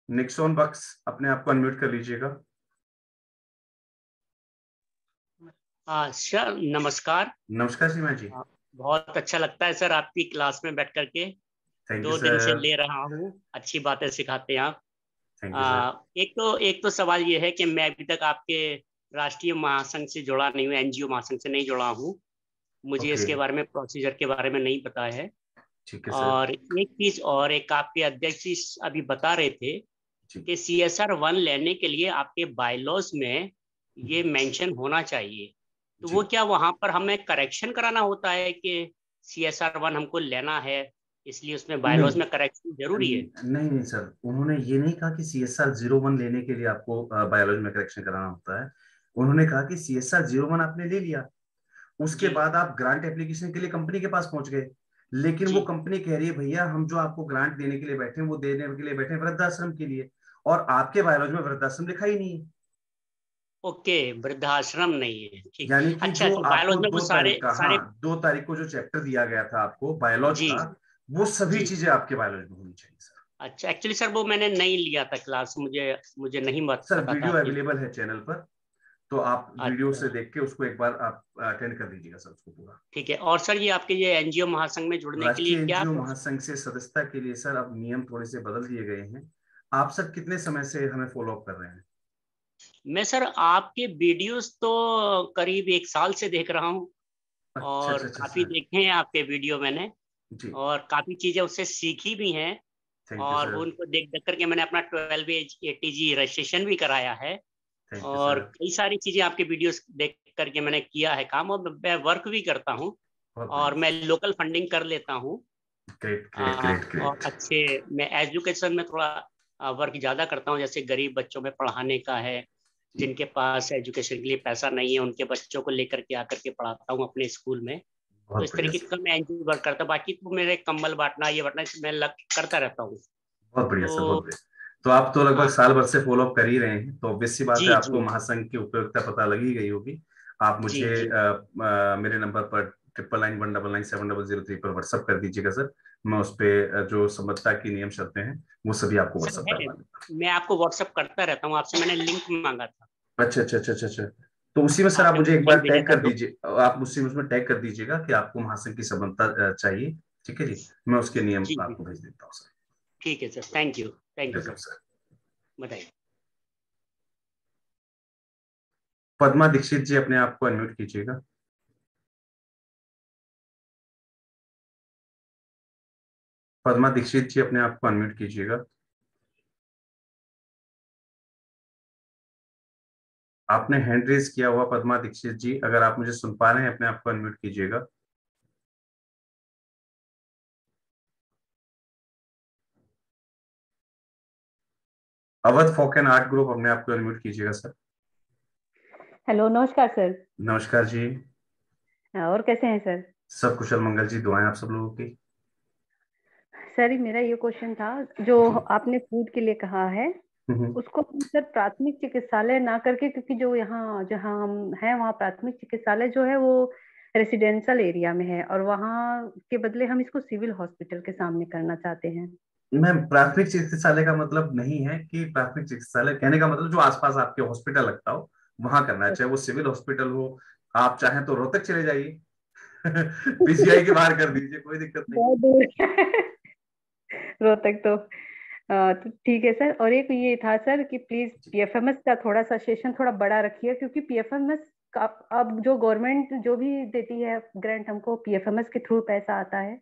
निक्सॉन बक्स, अपने आप को अनम्यूट कर लीजिएगा। सर नमस्कार। नमस्कार सीमा जी। बहुत अच्छा लगता है सर आपकी क्लास में बैठ करके, थैंक यू 2 दिन से सर। ले रहा हूँ, अच्छी बातें सिखाते हैं आप। Thank you sir. एक तो सवाल ये है कि मैं अभी तक आपके राष्ट्रीय महासंघ से जुड़ा नहीं हूँ, एनजीओ महासंघ से नहीं जुड़ा हूँ। मुझे इसके बारे में, प्रोसीजर के बारे में नहीं पता है। ठीक है और एक चीज और, एक आपके अध्यक्ष जी अभी बता रहे थे कि CSR 1 लेने के लिए आपके बायलॉज में ये मेंशन होना चाहिए, तो वो क्या वहां पर हमें करेक्शन कराना होता है कि CSR 1 हमको लेना है, इसलिए उसमें बायलॉज में करेक्शन जरूरी है? नहीं सर, उन्होंने ये नहीं कहा कि CSR 01 लेने के लिए आपको बायोलॉजी में करेक्शन कराना होता है। उन्होंने कहा कि CSR 01 आपने ले लिया, उसके बाद आप ग्रांट एप्लीकेशन के लिए कंपनी के पास पहुंच गए, लेकिन वो कंपनी कह रही है भैया हम जो आपको ग्रांट देने के लिए बैठे हैं वो देने के लिए बैठे हैं वृद्धाश्रम के लिए, और आपके बायोलॉजी में वृद्धाश्रम लिखा ही नहीं है। ओके, वृद्धाश्रम नहीं है, ठीक। यानी कि अच्छा, जो तो आपको बायोलॉजी में वो 2 तारीख का, सारे 2 तारीख को जो चैप्टर दिया गया था आपको बायोलॉजी का, वो सभी चीजें आपके बायोलॉजी में होनी चाहिए सर। अच्छा, एक्चुअली सर वो मैंने नहीं लिया था क्लास, मुझे नहीं पता सर था। वीडियो अवेलेबल है चैनल पर, तो आप वीडियो से देख के उसको एक बार आप अटेंड कर लीजिएगा सर उसको पूरा। ठीक है। और सर ये आपके ये NGO महासंघ में जुड़ने के लिए क्या? NGO महासंघ से सदस्यता के लिए सर अब नियम थोड़े से बदल दिए गए हैं। आप सर कितने समय से हमें फॉलो अप कर रहे हैं? मैं सर आपके वीडियोस तो करीब 1 साल से देख रहा हूँ, और काफी देखे हैं आपके वीडियो मैंने, और काफी चीजें उससे सीखी भी हैं, और उनको देख देख करके मैंने अपना 12ATG रजिस्ट्रेशन भी कराया है, और कई सारी चीजें आपके वीडियोस देख करके मैंने किया है काम, और मैं वर्क भी करता हूँ, और मैं लोकल फंडिंग कर लेता हूँ। और अच्छे, मैं एजुकेशन में थोड़ा वर्क ज्यादा करता हूँ, जैसे गरीब बच्चों में पढ़ाने का है, जिनके पास एजुकेशन के लिए पैसा नहीं है, उनके बच्चों को लेकर के आकर के पढ़ाता हूँ अपने स्कूल में। तो इस तरीके का मैं NGO वर्क करता हूँ। बाकी तो मेरे कंबल बांटना, ये बांटना, मैं करता रहता हूँ। बहुत बढ़िया सर, बहुत बढ़िया। तो आप तो लगभग साल भर से फॉलो अप कर ही रहे हैं, तो ऑब्वियस सी बात है आपको महासंघ की उपयोगिता पता लग ही गई होगी। आप मुझे मेरे नंबर पर 9991997003 पर व्हाट्सएप कर दीजिएगा सर, मैं उस पे जो संबद्धता की नियम शर्तें हैं वो सभी आपको व्हाट्सएप करवा दूंगा। मैं आपको व्हाट्सएप करता रहता हूँ, आपसे मैंने लिंक मांगा था। अच्छा, तो उसी में सर आप मुझे एक बार टैग कर दीजिए, आप उसमें टैग कर दीजिएगा कि आपको महासंघ की संबद्धता चाहिए। ठीक है जी, मैं उसके नियम आपको भेज देता हूँ सर। ठीक है सर, थैंक यू सर, बताइए। पद्मा दीक्षित जी अपने आप को अनम्यूट कीजिएगा। पद्मा दीक्षित जी अपने आप को अनम्यूट कीजिएगा। आपने हैंड रेज किया हुआ पद्मा दीक्षित जी, अगर आप मुझे सुन पा रहे हैं अपने आप को अनम्यूट कीजिएगा। अवध फोक एंड आर्ट ग्रुप अपने आप को अनम्यूट कीजिएगा सर। हेलो, नमस्कार सर। नमस्कार जी। और कैसे हैं सर? सब कुशल मंगल जी, दुआएं आप सब लोगों की। सर मेरा ये क्वेश्चन था, जो आपने फूड के लिए कहा है उसको सर प्राथमिक चिकित्सालय ना करके, क्योंकि जो यहाँ जहाँ हम हैं वहाँ प्राथमिक चिकित्सालय जो है वो रेसिडेंशियल एरिया में है, और वहाँ के बदले हम इसको सिविल हॉस्पिटल के सामने करना चाहते हैं। मैम, प्राथमिक चिकित्सालय का मतलब नहीं है कि प्राथमिक चिकित्सालय, कहने का मतलब जो आसपास आपके हॉस्पिटल लगता हो वहां करना है, चाहे वो सिविल हॉस्पिटल हो, आप चाहें तो रोहतक चले जाइए PGI के बाहर कर दीजिए, कोई दिक्कत नहीं। रोहतक तो ठीक है सर। और एक ये था सर कि प्लीज PFMS का थोड़ा सा सेशन थोड़ा बड़ा रखिए, क्योंकि PFMS का अब जो गवर्नमेंट जो भी देती है ग्रांट, हमको PFMS के थ्रू पैसा आता है,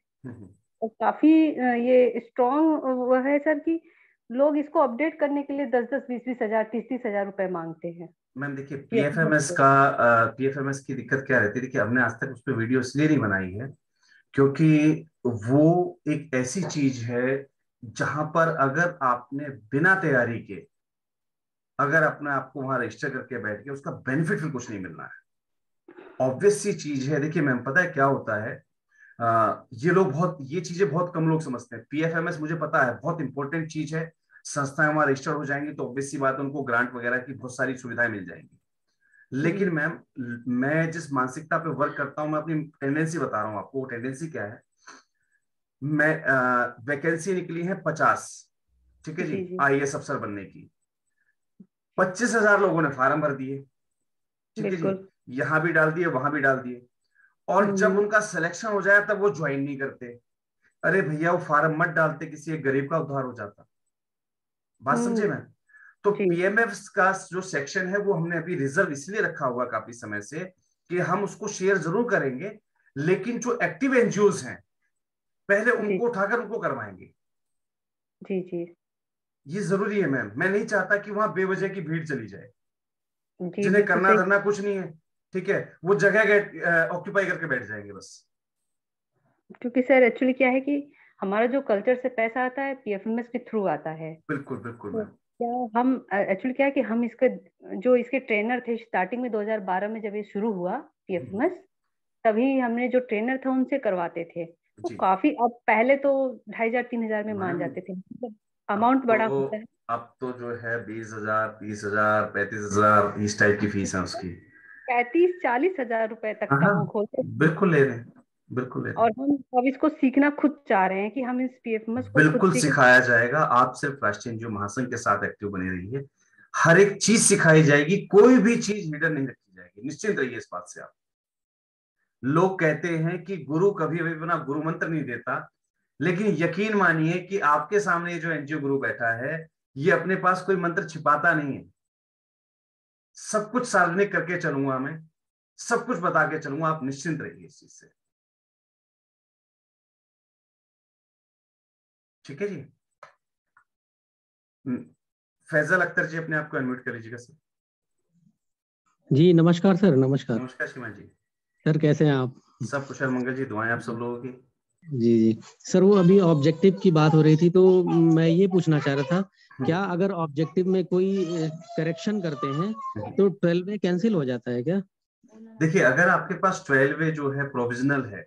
और काफी ये स्ट्रॉन्ग वो है सर कि लोग इसको अपडेट करने के लिए 10-10, 20-20 हजार, 30-30 हजार रुपए मांगते हैं। मैम देखिए, PFMS की दिक्कत क्या रहती है, देखिए हमने आज तक उस पर वीडियो इसलिए नहीं बनाई है क्योंकि वो एक ऐसी चीज है जहां पर अगर आपने बिना तैयारी के अगर अपने आप को वहां रजिस्टर करके बैठ के, उसका बेनिफिट फिर कुछ नहीं मिलना है। ऑब्वियस सी चीज है। देखिए मैम, पता है क्या होता है, ये चीजें बहुत कम लोग समझते हैं। PFMS मुझे पता है बहुत इंपॉर्टेंट चीज है, संस्थाएं वहां रजिस्टर हो जाएंगी तो ऑब्वियस सी बात है उनको ग्रांट वगैरह की बहुत सारी सुविधाएं मिल जाएंगी। लेकिन मैम, मैं जिस मानसिकता पे वर्क करता हूं, मैं अपनी टेंडेंसी बता रहा हूं आपको। वो टेंडेंसी क्या है, मैं वैकेंसी निकली है 50, ठीक है जी, IAS अफसर बनने की। 25,000 लोगों ने फार्म भर दिए, ठीक है जी, यहां भी डाल दिए वहां भी डाल दिए, और जब उनका सिलेक्शन हो जाए तब वो ज्वाइन नहीं करते। अरे भैया, वो फार्म मत डालते, किसी एक गरीब का उद्धार हो जाता। बात समझे मैम? तो PMF का जो सेक्शन है वो हमने अभी रिजर्व इसलिए रखा हुआ काफी समय से कि हम उसको शेयर जरूर करेंगे, लेकिन जो एक्टिव एनजीओज हैं पहले उनको उठाकर उनको करवाएंगे। जी जी, ये जरूरी है मैम। मैं नहीं चाहता कि वहां बेवजह की भीड़ चली जाए, जी जिन्हें करना सही। धरना कुछ नहीं है, ठीक है, वो जगह ऑक्यूपाई करके बैठ जाएंगे बस। क्योंकि सर एक्चुअली क्या है कि हमारा जो कल्चर से पैसा आता है पीएफएमएस के थ्रू आता है। बिल्कुल बिल्कुल तो मैम। क्या हम एक्चुअली क्या है कि हम इसके जो इसके ट्रेनर थे स्टार्टिंग में 2012 में जब ये शुरू हुआ पीएफएमएस, तभी हमने जो ट्रेनर था उनसे करवाते थे। तो जी काफी, अब पहले तो 2500-3000 में मान जाते थे, मतलब अमाउंट बड़ा होता है। अब तो जो है 20,000, 30,000, 35,000 इस टाइप की फीस है उसकी। 35-40 हजार रुपए तक का हाँ वो खोलते थे। बिल्कुल ले रहे हैं, बिल्कुल ले रहे और हैं। हम अब इसको सीखना खुद चाह रहे हैं कि हम इस पीएफएमएस को खुद बिल्कुल सीख। सिखाया जाएगा। आप सिर्फ राष्ट्रीय एनजीओ महासंघ के साथ एक्टिव बने रहिए, हर एक चीज सिखाई जाएगी, कोई भी चीज हिडन नहीं रखी जाएगी, निश्चिंत रहिए इस बात से आप। लोग कहते हैं कि गुरु कभी भी अपना गुरु मंत्र नहीं देता, लेकिन यकीन मानिए कि आपके सामने जो एनजीओ गुरु बैठा है ये अपने पास कोई मंत्र छिपाता नहीं है। सब कुछ सार्वजनिक करके चलूंगा मैं, सब कुछ बता के चलूंगा, आप निश्चिंत रहिए इस चीज से। ठीक है जी। फैजल अख्तर जी अपने आप को अनम्यूट कर लीजिएगा सर। जी नमस्कार सर। नमस्कार नमस्कार सीमा जी। सर, कैसे हैं आप? सब कुशल मंगल जी, दुआएं आप सब लोगों की। जी जी सर, वो अभी ऑब्जेक्टिव की बात हो रही थी तो मैं ये पूछना चाह रहा था, क्या अगर ऑब्जेक्टिव में कोई करेक्शन करते हैं तो 12वे कैंसिल हो जाता है क्या? देखिए अगर आपके पास 12वे जो है प्रोविजनल है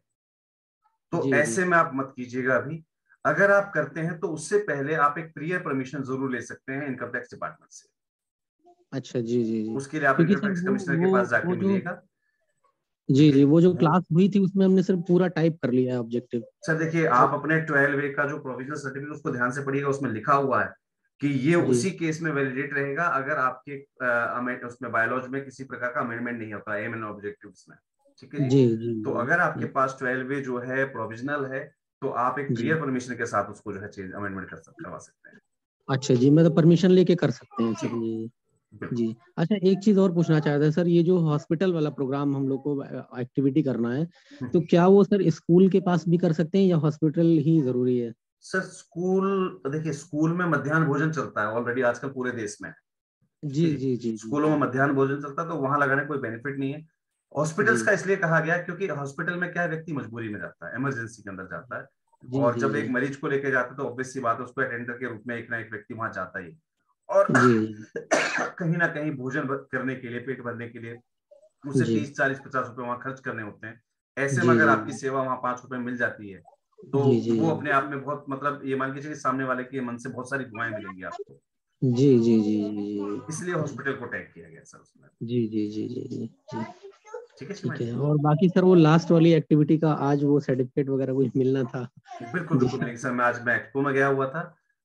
तो जी ऐसे जी में आप मत कीजिएगा अभी। अगर आप करते हैं तो उससे पहले आप एक प्रियर परमिशन जरूर ले सकते हैं इनकम टैक्स डिपार्टमेंट से। अच्छा जी जी जी, उसके लिए आप क्योंकि इनकम सर टैक्स कमिश्नर के पास जाके वो जो मिलिएगा। जी जी वो जो क्लास हुई थी उसमें हमने सर पूरा टाइप कर लिया है ऑब्जेक्टिव। सर देखिए आप अपने 12वे का जो प्रोविजनल सर्टिफिकेट उसको ध्यान से पढ़िएगा, उसमें लिखा हुआ है कि ये जी उसी केस में वैलिडेट रहेगा अगर आपके उसमें बायोलॉजी में किसी प्रकार का अमेंडमेंट नहीं होता है एम ऑब्जेक्टिव्स में। ठीक है जी जी। जी तो अगर आपके जी पास 12वे जो है प्रोविजनल है तो आप एक जी। प्रियर परमिशन के साथ उसको जो है चेंज अमेंडमेंट करवा सकते हैं। अच्छा जी, मतलब परमिशन लेके कर सकते हैं जी सर ये? बिल्कुल। जी अच्छा, एक चीज और पूछना चाहते हैं सर, ये जो हॉस्पिटल वाला प्रोग्राम हम लोग को एक्टिविटी करना है तो क्या वो सर स्कूल के पास भी कर सकते हैं या हॉस्पिटल ही जरूरी है? सर स्कूल, देखिए स्कूल में मध्याह्न भोजन चलता है ऑलरेडी आजकल पूरे देश में। जी जी जी स्कूलों में मध्याह्न भोजन चलता है तो वहां लगाने कोई बेनिफिट नहीं है। हॉस्पिटल्स जी का इसलिए कहा गया क्योंकि हॉस्पिटल में क्या है, व्यक्ति मजबूरी में जाता है, इमरजेंसी के अंदर जाता है, जी और जी जब जी एक मरीज को लेके जाता है तो ऑब्वियस सी बात है उसको अटेंडर के रूप में एक ना एक व्यक्ति वहां जाता ही। और जी कहीं ना कहीं भोजन करने के लिए, पेट भरने के लिए उसे जी 30, 40, 50 रुपए वहां खर्च करने होते हैं। ऐसे में जी अगर जी आपकी सेवा वहां 5 रुपए मिल जाती है तो जी जी वो अपने आप में बहुत, मतलब ये मान लीजिए कि सामने वाले के मन से बहुत सारी दुआएं मिलेंगी आपको। जी जी जी जी इसलिए हॉस्पिटल को टैग किया गया सर उसमें। जी जी जी जी जी जी ठीक है ठीक सीमा जी। है। और बाकी सर वो लास्ट वाली एक्टिविटी का आज वो सर्टिफिकेट वगैरह कुछ मिलना था? बिल्कुल जी बिल्कुल मिलेंगे सर। मैं आज मैं एक्सपो में गया हुआ था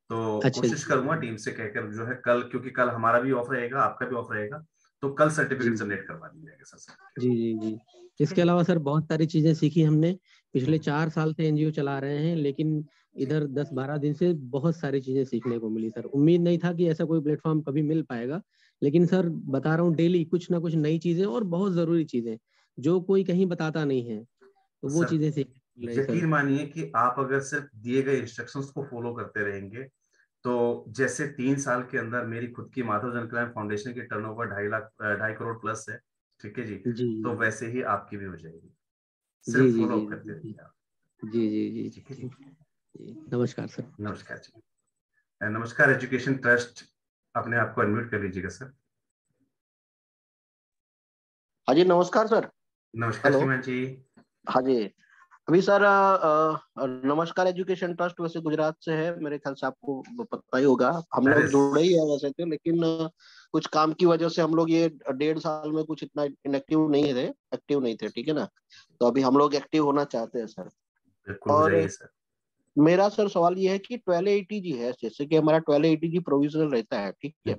तो अच्छा कोशिश जी करूंगा टीम से कहकर जो है कल, क्योंकि कल हमारा भी ऑफ रहेगा, आपका भी ऑफ रहेगा, तो कल जी सर्टिफिकेट जनरेट करवा दी जाएगा सर। जी जी जी। ठीक है इसके जी। अलावा सर बहुत सारी चीजें सीखी हमने। पिछले 4 साल से एनजीओ चला रहे हैं, लेकिन इधर 10-12 दिन से बहुत सारी चीजें सीखने को मिली सर। उम्मीद नहीं था कि ऐसा कोई प्लेटफॉर्म कभी मिल पाएगा, लेकिन सर बता रहा हूँ डेली कुछ ना कुछ नई चीजें और बहुत जरूरी चीजें जो कोई कहीं बताता नहीं है, तो वो सर चीजें सीखने को मिल रही यकीन सर। मानिए कि आप अगर सिर्फ दिए गए इंस्ट्रक्शंस को फॉलो करते रहेंगे तो जैसे 3 साल के अंदर मेरी खुद की माधव जन कल्याण फाउंडेशन की टर्नओवर 2.5 करोड़ प्लस है, ठीक है जी, जी तो वैसे ही आपकी भी हो जाएगी। जी सिर्फ जी फॉलो जी करते जी रहिए आप। जी जी जी ठीक है जी जी। जी। नमस्कार सर। नमस्कार जी। नमस्कार एजुकेशन ट्रस्ट, अपने आप को अनम्यूट कर लीजिएगा सर। हाँ जी नमस्कार सर। नमस्कार हेलो। श्रीमान जी। हाँ जी अभी सर नमस्कार एजुकेशन ट्रस्ट वैसे गुजरात से है, मेरे ख्याल से आपको पता ही होगा। हम अरे लोग जुड़े ही है वैसे थे, लेकिन कुछ काम की वजह से हम लोग ये 1.5 साल में कुछ इतना एक्टिव नहीं थे, ठीक है ना। तो अभी हम लोग एक्टिव होना चाहते हैं सर। बिल्कुल हो और जाइए सर। मेरा सर सवाल ये है कि 1280G है, जैसे कि हमारा 1280G प्रोविजनल रहता है, ठीक है।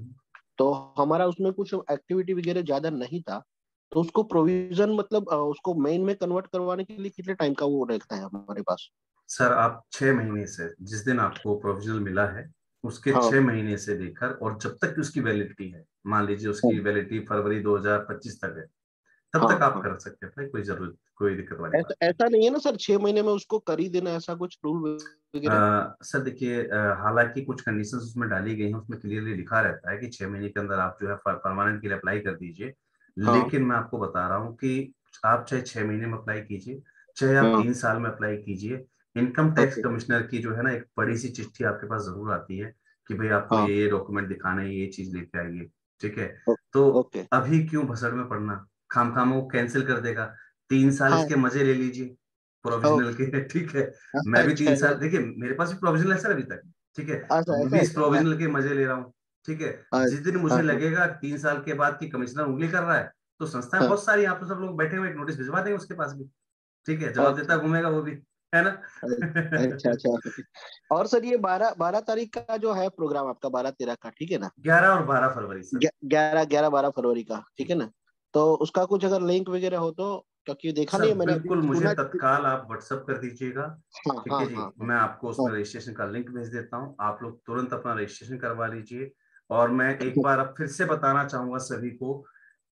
तो हमारा उसमें कुछ एक्टिविटी वगैरह ज्यादा नहीं था, तो उसको प्रोविजन मतलब उसको मेन में कन्वर्ट करवाने के लिए कितने टाइम का वो रहता है हमारे पास? सर आप 6 महीने से, जिस दिन आपको प्रोविजनल मिला है उसके हाँ 6 महीने से लेकर और जब तक की उसकी वैलिडिटी है, मान लीजिए उसकी वैलिडिटी फरवरी 2025 तक है, तब हाँ, तक आप हाँ। कर सकते हैं भाई, कोई दिक्कत वाली बात ऐसा नहीं है ना सर 6 महीने में उसको कर ही देना, ऐसा कुछ रूल वगैरह? सर देखिए, हालांकि कुछ कंडीशंस उसमें डाली गई हैं, उसमें क्लियरली लिखा रहता है कि 6 महीने के अंदर आप जो है परमानेंट के लिए अप्लाई कर दीजिए। हाँ, लेकिन मैं आपको बता रहा हूँ कि आप चाहे 6 महीने में अप्लाई कीजिए, चाहे आप हाँ, 3 साल में अप्लाई कीजिए, इनकम टैक्स ओके, कमिश्नर की जो है ना एक बड़ी सी चिट्ठी आपके पास जरूर आती है कि भाई आपको हाँ, ये डॉक्यूमेंट दिखाना है, ये चीज लेके आइए। ठीक है, ओ- तो ओके, अभी क्यों भसड़ में पड़ना, खाम वो कैंसिल कर देगा। 3 साल हाँ, इसके मजे ले लीजिए प्रोविजनल ओके, के। ठीक है, मैं भी अच्छा, 3 साल, देखिए मेरे पास भी प्रोविजनल है सर अभी तक। ठीक है, ऐसा मैं ऐसा भी है इस क्या? प्रोविजनल के मजे ले रहा हूँ। ठीक है, जिस दिन मुझे हाँ, हाँ, लगेगा 3 साल के बाद कि कमिश्नर उंगली कर रहा है, तो संस्थाएं हाँ, बहुत सारी, आप तो सब लोग बैठे हुए, एक नोटिस भिजवा देंगे उसके पास भी। ठीक है, जवाब देता अच्छा, घूमेगा वो भी, है ना। अच्छा, अच्छा, okay। और सर ये 12 तारीख का जो है प्रोग्राम आपका, 12-13 का, ठीक है ना? 11 और 12 फरवरी सर। 11-12 फरवरी का, ठीक जी है ना? तो उसका कुछ अगर लिंक वगैरह हो तो, क्योंकि देखा नहीं सर, है मैंने, अभी बिल्कुल मुझे सुना। तत्काल आप व्हाट्सअप कर दीजिएगा। हाँ, ठीक हाँ, है जी, हाँ, हाँ, मैं आपको हाँ, उसमें रजिस्ट्रेशन का लिंक भेज देता हूँ, आप लोग तुरंत अपना रजिस्ट्रेशन करवा लीजिए। और मैं एक बार अब फिर से बताना चाहूंगा सभी को,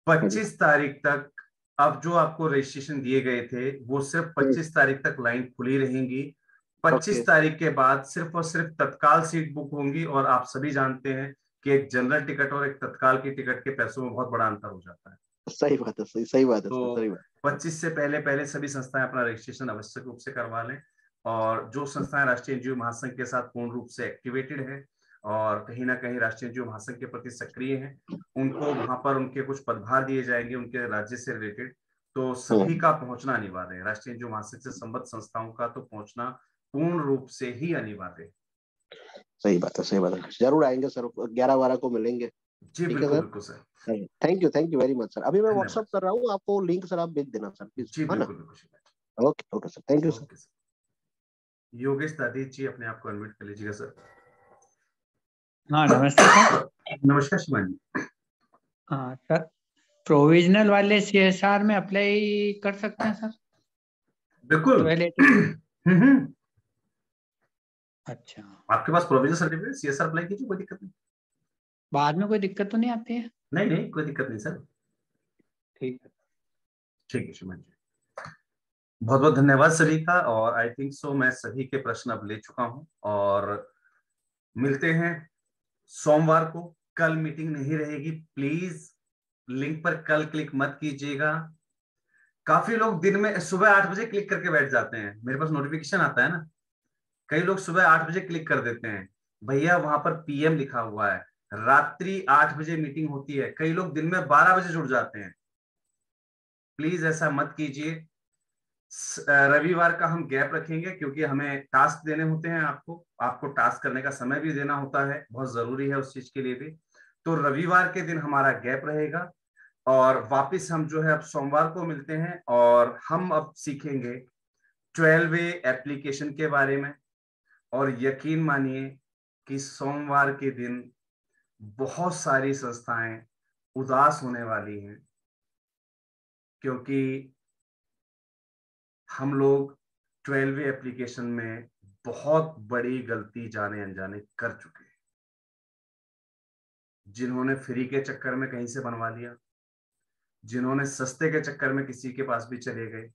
हाँ जी, 25 तारीख तक अब जो आपको रजिस्ट्रेशन दिए गए थे वो सिर्फ 25 तारीख तक लाइन खुली रहेंगी। ओके, 25 तारीख के बाद सिर्फ और सिर्फ तत्काल सीट बुक होंगी, और आप सभी जानते हैं कि एक जनरल टिकट और एक तत्काल की टिकट के पैसों में बहुत बड़ा अंतर हो जाता है। सही बात है, सही सही बात है सर, तो सही बात। 25 से पहले पहले सभी संस्थाएं अपना रजिस्ट्रेशन आवश्यक रूप से करवा लें। और जो संस्थाएं राष्ट्रीय एनजीओ महासंघ के साथ पूर्ण रूप से एक्टिवेटेड है और कहीं ना कहीं राष्ट्रीय एनजीओ महासंघ के प्रति सक्रिय हैं, उनको वहां पर उनके कुछ पदभार दिए जाएंगे उनके राज्य से रिलेटेड। तो सभी का पहुंचना अनिवार्य है, राष्ट्रीय एनजीओ महासंघ से संबद्ध संस्थाओं का तो पहुंचना पूर्ण रूप से ही अनिवार्य है। सही बात है, सही बात है, जरूर आएंगे सर, 11-12 को मिलेंगे। जी ठीक है बिल्कुल सर, बिल्कुल sir. Thank you very much sir. अभी मैं धन्यवाद। व्हाट्सअप कर रहा हूँ आपको, लिंक सर आप भेज देना सर प्लीज, जी है ना? बिल्कुल बिल्कुल। Okay, okay sir, thank you sir. Okay sir. Yogesh दादी जी अपने आप को अनम्यूट कर लीजिएगा सर। हाँ नमस्ते सर। नमस्कार शिवानी जी। हाँ सर, प्रोविजनल वाले सीएसआर में अप्लाई कर सकते हैं सर? बिल्कुल। 1280। अच्छा, आपके पास प्रोविजनल सर्टिफिकेट सीएसआर अप्लाई कीजिए, कोई दिक्कत नहीं। बाद में कोई दिक्कत तो नहीं आती है? नहीं नहीं, कोई दिक्कत नहीं सर। ठीक है। ठीक है शिवानी जी, बहुत बहुत धन्यवाद सभी का। और आई थिंक सो मैं सभी के प्रश्न अब ले चुका हूं, और मिलते हैं सोमवार को। कल मीटिंग नहीं रहेगी, प्लीज लिंक पर कल क्लिक मत कीजिएगा। काफी लोग दिन में सुबह 8 बजे क्लिक करके बैठ जाते हैं, मेरे पास नोटिफिकेशन आता है ना, कई लोग सुबह 8 बजे क्लिक कर देते हैं। भैया वहां पर पीएम लिखा हुआ है, रात्रि 8 बजे मीटिंग होती है, कई लोग दिन में 12 बजे जुड़ जाते हैं। प्लीज ऐसा मत कीजिए। रविवार का हम गैप रखेंगे क्योंकि हमें टास्क देने होते हैं, आपको टास्क करने का समय भी देना होता है, बहुत जरूरी है उस चीज के लिए भी। तो रविवार के दिन हमारा गैप रहेगा, और वापस हम जो है अब सोमवार को मिलते हैं, और हम अब सीखेंगे 12वे एप्लीकेशन के बारे में। और यकीन मानिए कि सोमवार के दिन बहुत सारी संस्थाएं उदास होने वाली हैं, क्योंकि हम लोग 12वे एप्लीकेशन में बहुत बड़ी गलती जाने अनजाने कर चुके हैं। जिन्होंने फ्री के चक्कर में कहीं से बनवा लिया, जिन्होंने सस्ते के चक्कर में किसी के पास भी चले गए,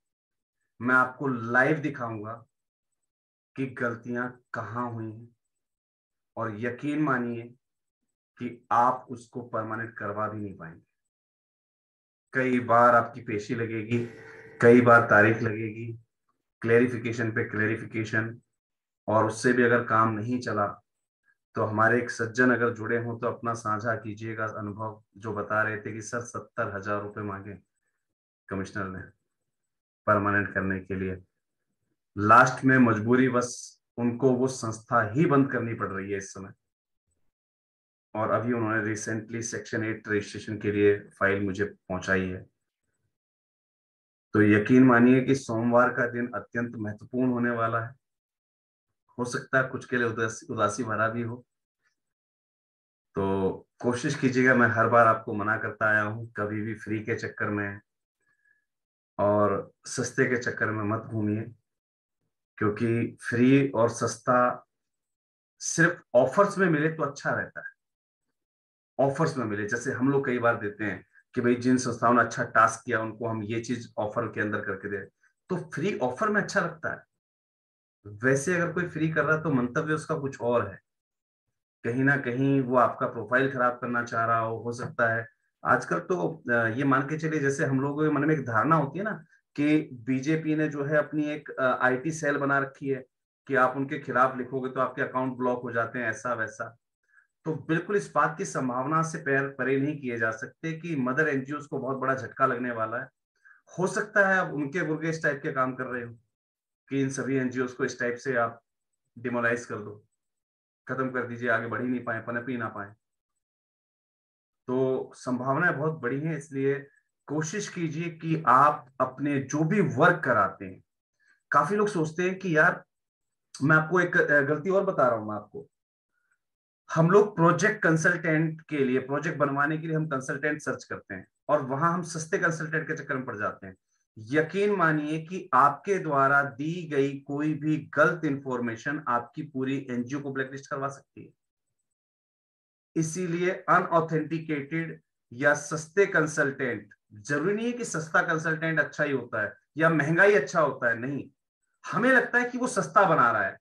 मैं आपको लाइव दिखाऊंगा कि गलतियां कहां हुई हैं, और यकीन मानिए कि आप उसको परमानेंट करवा भी नहीं पाएंगे। कई बार आपकी पेशी लगेगी, कई बार तारीख लगेगी, क्लेरिफिकेशन पे क्लेरिफिकेशन, और उससे भी अगर काम नहीं चला तो हमारे एक सज्जन अगर जुड़े हों तो अपना साझा कीजिएगा अनुभव, जो बता रहे थे कि सर 70,000 रुपए मांगे कमिश्नर ने परमानेंट करने के लिए। लास्ट में मजबूरी बस उनको वो संस्था ही बंद करनी पड़ रही है इस समय, और अभी उन्होंने रिसेंटली सेक्शन 8 रजिस्ट्रेशन के लिए फाइल मुझे पहुंचाई है। तो यकीन मानिए कि सोमवार का दिन अत्यंत महत्वपूर्ण होने वाला है। हो सकता है कुछ के लिए उदासी भरा भी हो, तो कोशिश कीजिएगा। मैं हर बार आपको मना करता आया हूं, कभी भी फ्री के चक्कर में और सस्ते के चक्कर में मत घूमिए, क्योंकि फ्री और सस्ता सिर्फ ऑफर्स में मिले तो अच्छा रहता है। ऑफर्स में मिले, जैसे हम लोग कई बार देते हैं कि भाई जिन संस्थाओं ने अच्छा टास्क किया उनको हम ये चीज ऑफर के अंदर करके दे, तो फ्री ऑफर में अच्छा लगता है। वैसे अगर कोई फ्री कर रहा है तो मंतव्य उसका कुछ और है, कहीं ना कहीं वो आपका प्रोफाइल खराब करना चाह रहा हो सकता है। आजकल तो ये मान के चलिए, जैसे हम लोगों के मन में एक धारणा होती है ना कि बीजेपी ने जो है अपनी एक आईटी सेल बना रखी है कि आप उनके खिलाफ लिखोगे तो आपके अकाउंट ब्लॉक हो जाते हैं, ऐसा वैसा। तो बिल्कुल इस बात की संभावना से परे नहीं किए जा सकते कि मदर एनजीओ को बहुत बड़ा झटका लगने वाला है। हो सकता है अब उनके मुर्गे इस टाइप के काम कर रहे हो कि इन सभी एनजीओ को इस टाइप से आप डिमोलाइज कर दो, खत्म कर दीजिए, आगे बढ़ ही नहीं पाए, पनप ही ना पाए। तो संभावनाएं बहुत बड़ी हैं, इसलिए कोशिश कीजिए कि आप अपने जो भी वर्क कराते हैं, काफी लोग सोचते हैं कि यार, मैं आपको एक गलती और बता रहा हूं मैं आपको, हम लोग प्रोजेक्ट कंसल्टेंट के लिए, प्रोजेक्ट बनवाने के लिए हम कंसल्टेंट सर्च करते हैं और वहां हम सस्ते कंसल्टेंट के चक्कर में पड़ जाते हैं। यकीन मानिए कि आपके द्वारा दी गई कोई भी गलत इंफॉर्मेशन आपकी पूरी एनजीओ को ब्लैकलिस्ट करवा सकती है। इसीलिए अनऑथेंटिकेटेड या सस्ते कंसल्टेंट, जरूरी नहीं है कि सस्ता कंसल्टेंट अच्छा ही होता है या महंगा ही अच्छा होता है, नहीं। हमें लगता है कि वो सस्ता बना रहा है,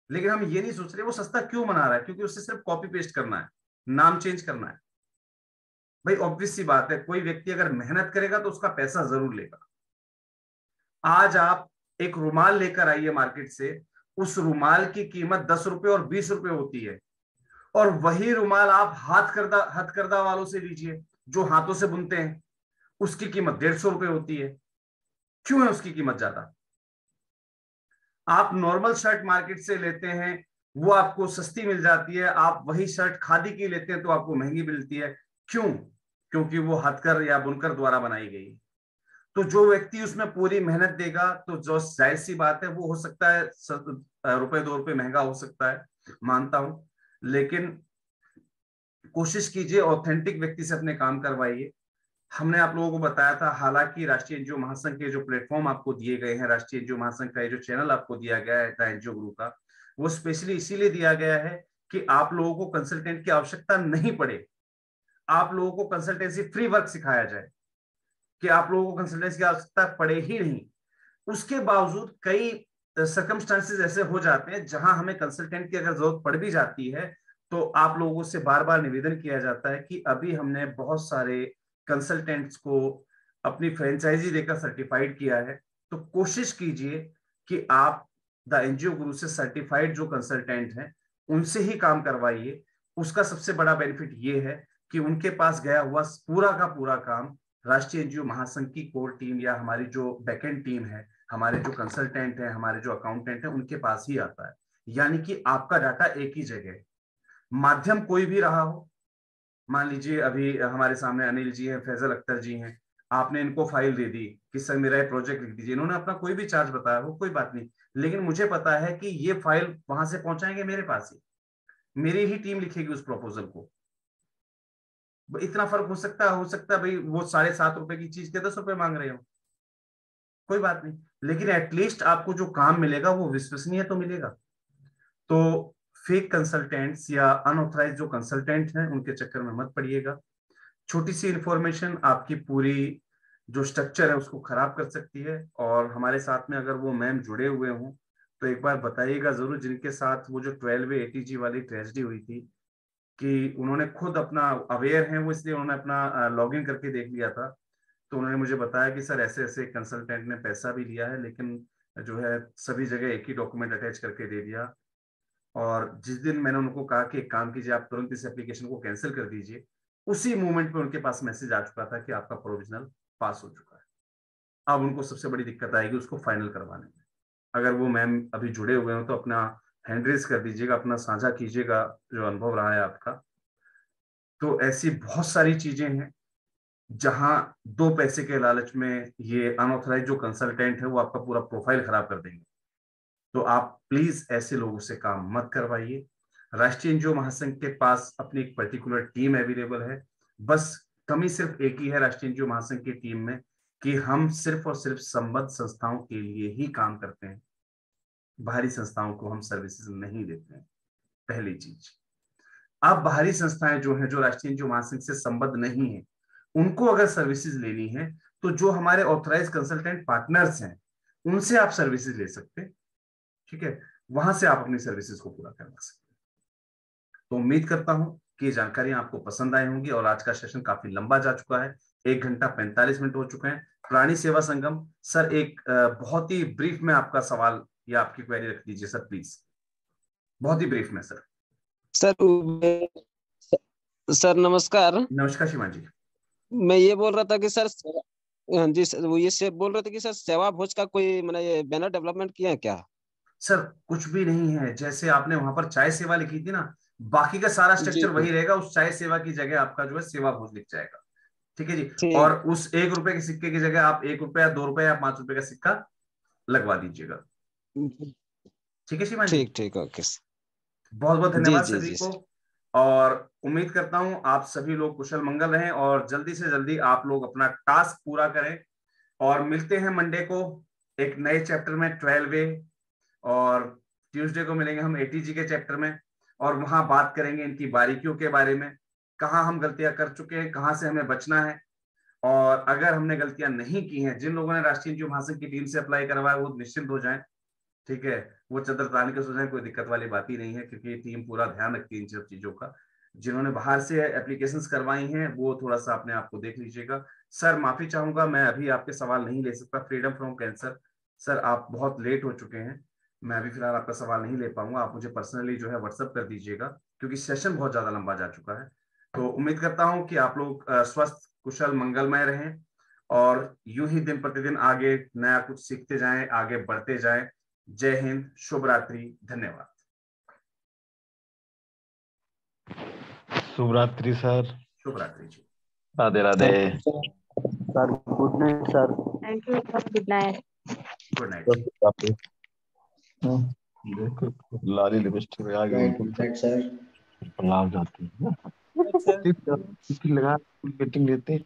लेकिन हम ये नहीं सोच रहे वो सस्ता क्यों बना रहा है, क्योंकि उससे सिर्फ कॉपी पेस्ट करना है, नाम चेंज करना है। भाई ऑब्वियस सी बात है, कोई व्यक्ति अगर मेहनत करेगा तो उसका पैसा जरूर लेगा। आज आप एक रुमाल लेकर आइए मार्केट से, उस रुमाल की कीमत 10 रुपए और 20 रुपए होती है, और वही रुमाल आप हथकरघा वालों से लीजिए जो हाथों से बुनते हैं, उसकी कीमत 150 रुपए होती है। क्यों है उसकी कीमत ज्यादा? आप नॉर्मल शर्ट मार्केट से लेते हैं, वो आपको सस्ती मिल जाती है, आप वही शर्ट खादी की लेते हैं तो आपको महंगी मिलती है। क्यों? क्योंकि वो हथकर या बुनकर द्वारा बनाई गई। तो जो व्यक्ति उसमें पूरी मेहनत देगा, तो जो जाहिर सी बात है, वो हो सकता है रुपए 2 रुपए महंगा हो सकता है, मानता हूं, लेकिन कोशिश कीजिए ऑथेंटिक व्यक्ति से अपने काम करवाइए। हमने आप लोगों को बताया था, हालांकि राष्ट्रीय एनजीओ महासंघ के जो प्लेटफॉर्म आपको दिए गए हैं, राष्ट्रीय एनजीओ महासंघ का जो चैनल आपको दिया गया है द एनजीओ गुरु का, वो स्पेशली इसीलिए दिया गया है कि आप लोगों को कंसल्टेंट की आवश्यकता नहीं पड़े, आप लोगों को कंसल्टेंसी फ्री वर्क सिखाया जाए, कि आप लोगों को कंसल्टेंसी की आवश्यकता पड़े ही नहीं। उसके बावजूद कई सर्कमस्टांसेस ऐसे हो जाते हैं जहां हमें कंसल्टेंट की अगर जरूरत पड़ भी जाती है, तो आप लोगों से बार बार निवेदन किया जाता है कि अभी हमने बहुत सारे कंसल्टेंट्स को अपनी फ्रेंचाइजी देकर सर्टिफाइड किया है, तो कोशिश कीजिए कि आप द एनजीओ गुरु से सर्टिफाइड जो कंसल्टेंट हैं उनसे ही काम करवाइए। उसका सबसे बड़ा बेनिफिट ये है कि उनके पास गया हुआ पूरा का पूरा काम राष्ट्रीय एनजीओ महासंघ की कोर टीम या हमारी जो बैकएंड टीम है, हमारे जो कंसल्टेंट हैं, हमारे जो अकाउंटेंट हैं, उनके पास ही आता है। यानी कि आपका डाटा एक ही जगह, माध्यम कोई भी रहा हो, मान लीजिए अभी हमारे सामने अनिल जी हैं, फैजल अख्तर जी हैं, आपने इनको फाइल दे दी कि सर मेरा ये प्रोजेक्ट लिख दीजिए, इन्होंने अपना कोई भी चार्ज बताया हो, कोई बात नहीं, लेकिन मुझे पता है कि ये फाइल वहां से पहुंचाएंगे मेरे पास ही, मेरी ही टीम लिखेगी उस प्रपोजल को। इतना फर्क हो सकता है भाई वो 7.5 रुपए की चीज के 10 रुपए मांग रहे हो, कोई बात नहीं, लेकिन एटलीस्ट आपको जो काम मिलेगा वो विश्वसनीय तो मिलेगा। तो फेक कंसल्टेंट्स या अनऑथराइज जो कंसल्टेंट हैं उनके चक्कर में मत पड़िएगा। छोटी सी इंफॉर्मेशन आपकी पूरी जो स्ट्रक्चर है उसको खराब कर सकती है। और हमारे साथ में अगर वो मैम जुड़े हुए हों तो एक बार बताइएगा जरूर, जिनके साथ वो जो 12वे ATG वाली ट्रेजेडी हुई थी, कि उन्होंने खुद अपना अवेयर हैं वो, इसलिए उन्होंने अपना लॉगिन करके देख लिया था, तो उन्होंने मुझे बताया कि सर ऐसे ऐसे कंसल्टेंट ने पैसा भी लिया है, लेकिन जो है सभी जगह एक ही डॉक्यूमेंट अटैच करके दे दिया। और जिस दिन मैंने उनको कहा कि एक काम कीजिए, आप तुरंत इस एप्लीकेशन को कैंसिल कर दीजिए, उसी मोमेंट पे उनके पास मैसेज आ चुका था कि आपका प्रोविजनल पास हो चुका है। अब उनको सबसे बड़ी दिक्कत आएगी उसको फाइनल करवाने में। अगर वो मैम अभी जुड़े हुए हो तो अपना हैंड रेज कर दीजिएगा, अपना साझा कीजिएगा जो अनुभव रहा है आपका। तो ऐसी बहुत सारी चीजें हैं जहां 2 पैसे के लालच में ये अनऑथराइज जो कंसल्टेंट है वो आपका पूरा प्रोफाइल खराब कर देंगे। तो आप प्लीज ऐसे लोगों से काम मत करवाइए। राष्ट्रीय एनजीओ महासंघ के पास अपनी एक पर्टिकुलर टीम अवेलेबल है, बस कमी सिर्फ एक ही है राष्ट्रीय एनजीओ महासंघ की टीम में कि हम सिर्फ और सिर्फ संबद्ध संस्थाओं के लिए ही काम करते हैं, बाहरी संस्थाओं को हम सर्विसेज नहीं देते हैं, पहली चीज। अब बाहरी संस्थाएं जो हैं, जो राष्ट्रीय एनजीओ महासंघ से संबद्ध नहीं है, उनको अगर सर्विसेज लेनी है तो जो हमारे ऑथराइज कंसल्टेंट पार्टनर्स हैं उनसे आप सर्विसेज ले सकते हैं, ठीक है, वहां से आप अपनी सर्विसेज को पूरा करवा सकते हैं। तो उम्मीद करता हूं कि ये जानकारियां आपको पसंद आई होंगी और आज का सेशन काफी लंबा जा चुका है, 1 घंटा 45 मिनट हो चुके हैं। प्राणी सेवा संगम सर, एक बहुत ही ब्रीफ में आपका सवाल या आपकी क्वेरी रख दीजिए सर प्लीज, बहुत ही ब्रीफ में सर। सर नमस्कार। नमस्कार शिवान जी। मैं ये बोल रहा था कि सर, हाँ जी सर, वो ये बोल रहे थे कि सर सेवा भोज का कोई मैंने बैनर डेवलपमेंट किया है क्या? सर कुछ भी नहीं है, जैसे आपने वहां पर चाय सेवा लिखी थी ना, बाकी का सारा स्ट्रक्चर वही रहेगा, उस चाय सेवा की जगह आपका जो है सेवा भोज लिख जाएगा, ठीक है जी। और उस 1 रुपए के सिक्के की जगह आप 1 रुपया, 2 रुपए या 5 रुपए का सिक्का लगवा दीजिएगा, ठीक है शिवान जी? ठीक ओके। बहुत बहुत धन्यवाद सभी को, और उम्मीद करता हूं आप सभी लोग कुशल मंगल रहें और जल्दी से जल्दी आप लोग अपना टास्क पूरा करें। और मिलते हैं मंडे को एक नए चैप्टर में 12A, और ट्यूसडे को मिलेंगे हम ATG के चैप्टर में, और वहां बात करेंगे इनकी बारीकियों के बारे में, कहाँ हम गलतियां कर चुके हैं, कहाँ से हमें बचना है, और अगर हमने गलतियां नहीं की हैं, जिन लोगों ने राष्ट्रीय एनजीओ महासंघ की टीम से अप्लाई करवाया वो निश्चिंत हो जाएं, ठीक है, वो चंद्र ताली के सोचें, कोई दिक्कत वाली बात ही नहीं है, क्योंकि टीम पूरा ध्यान रखती है इन सब चीजों का। जिन्होंने बाहर से एप्लीकेशंस करवाई हैं वो थोड़ा सा अपने आप को देख लीजिएगा। सर माफी चाहूंगा, मैं अभी आपके सवाल नहीं ले सकता, फ्रीडम फ्रॉम कैंसर सर आप बहुत लेट हो चुके हैं, मैं अभी फिलहाल आपका सवाल नहीं ले पाऊंगा, आप मुझे पर्सनली जो है व्हाट्सअप कर दीजिएगा, क्योंकि सेशन बहुत ज्यादा लंबा जा चुका है। तो उम्मीद करता हूं कि आप लोग स्वस्थ कुशल मंगलमय रहें और यूं ही दिन प्रतिदिन आगे नया कुछ सीखते जाएं, आगे बढ़ते जाएं। जय हिंद, शुभ रात्रि, धन्यवाद। शुभ रात्रि सर। शुभ रात्रि जी। Radhe Radhe sir. Good night sir. Thank you sir, good night. Good night. देखो लाली लिपस्टिक लगा के सर लाल जाती है ना, लगा मीटिंग लेते हैं।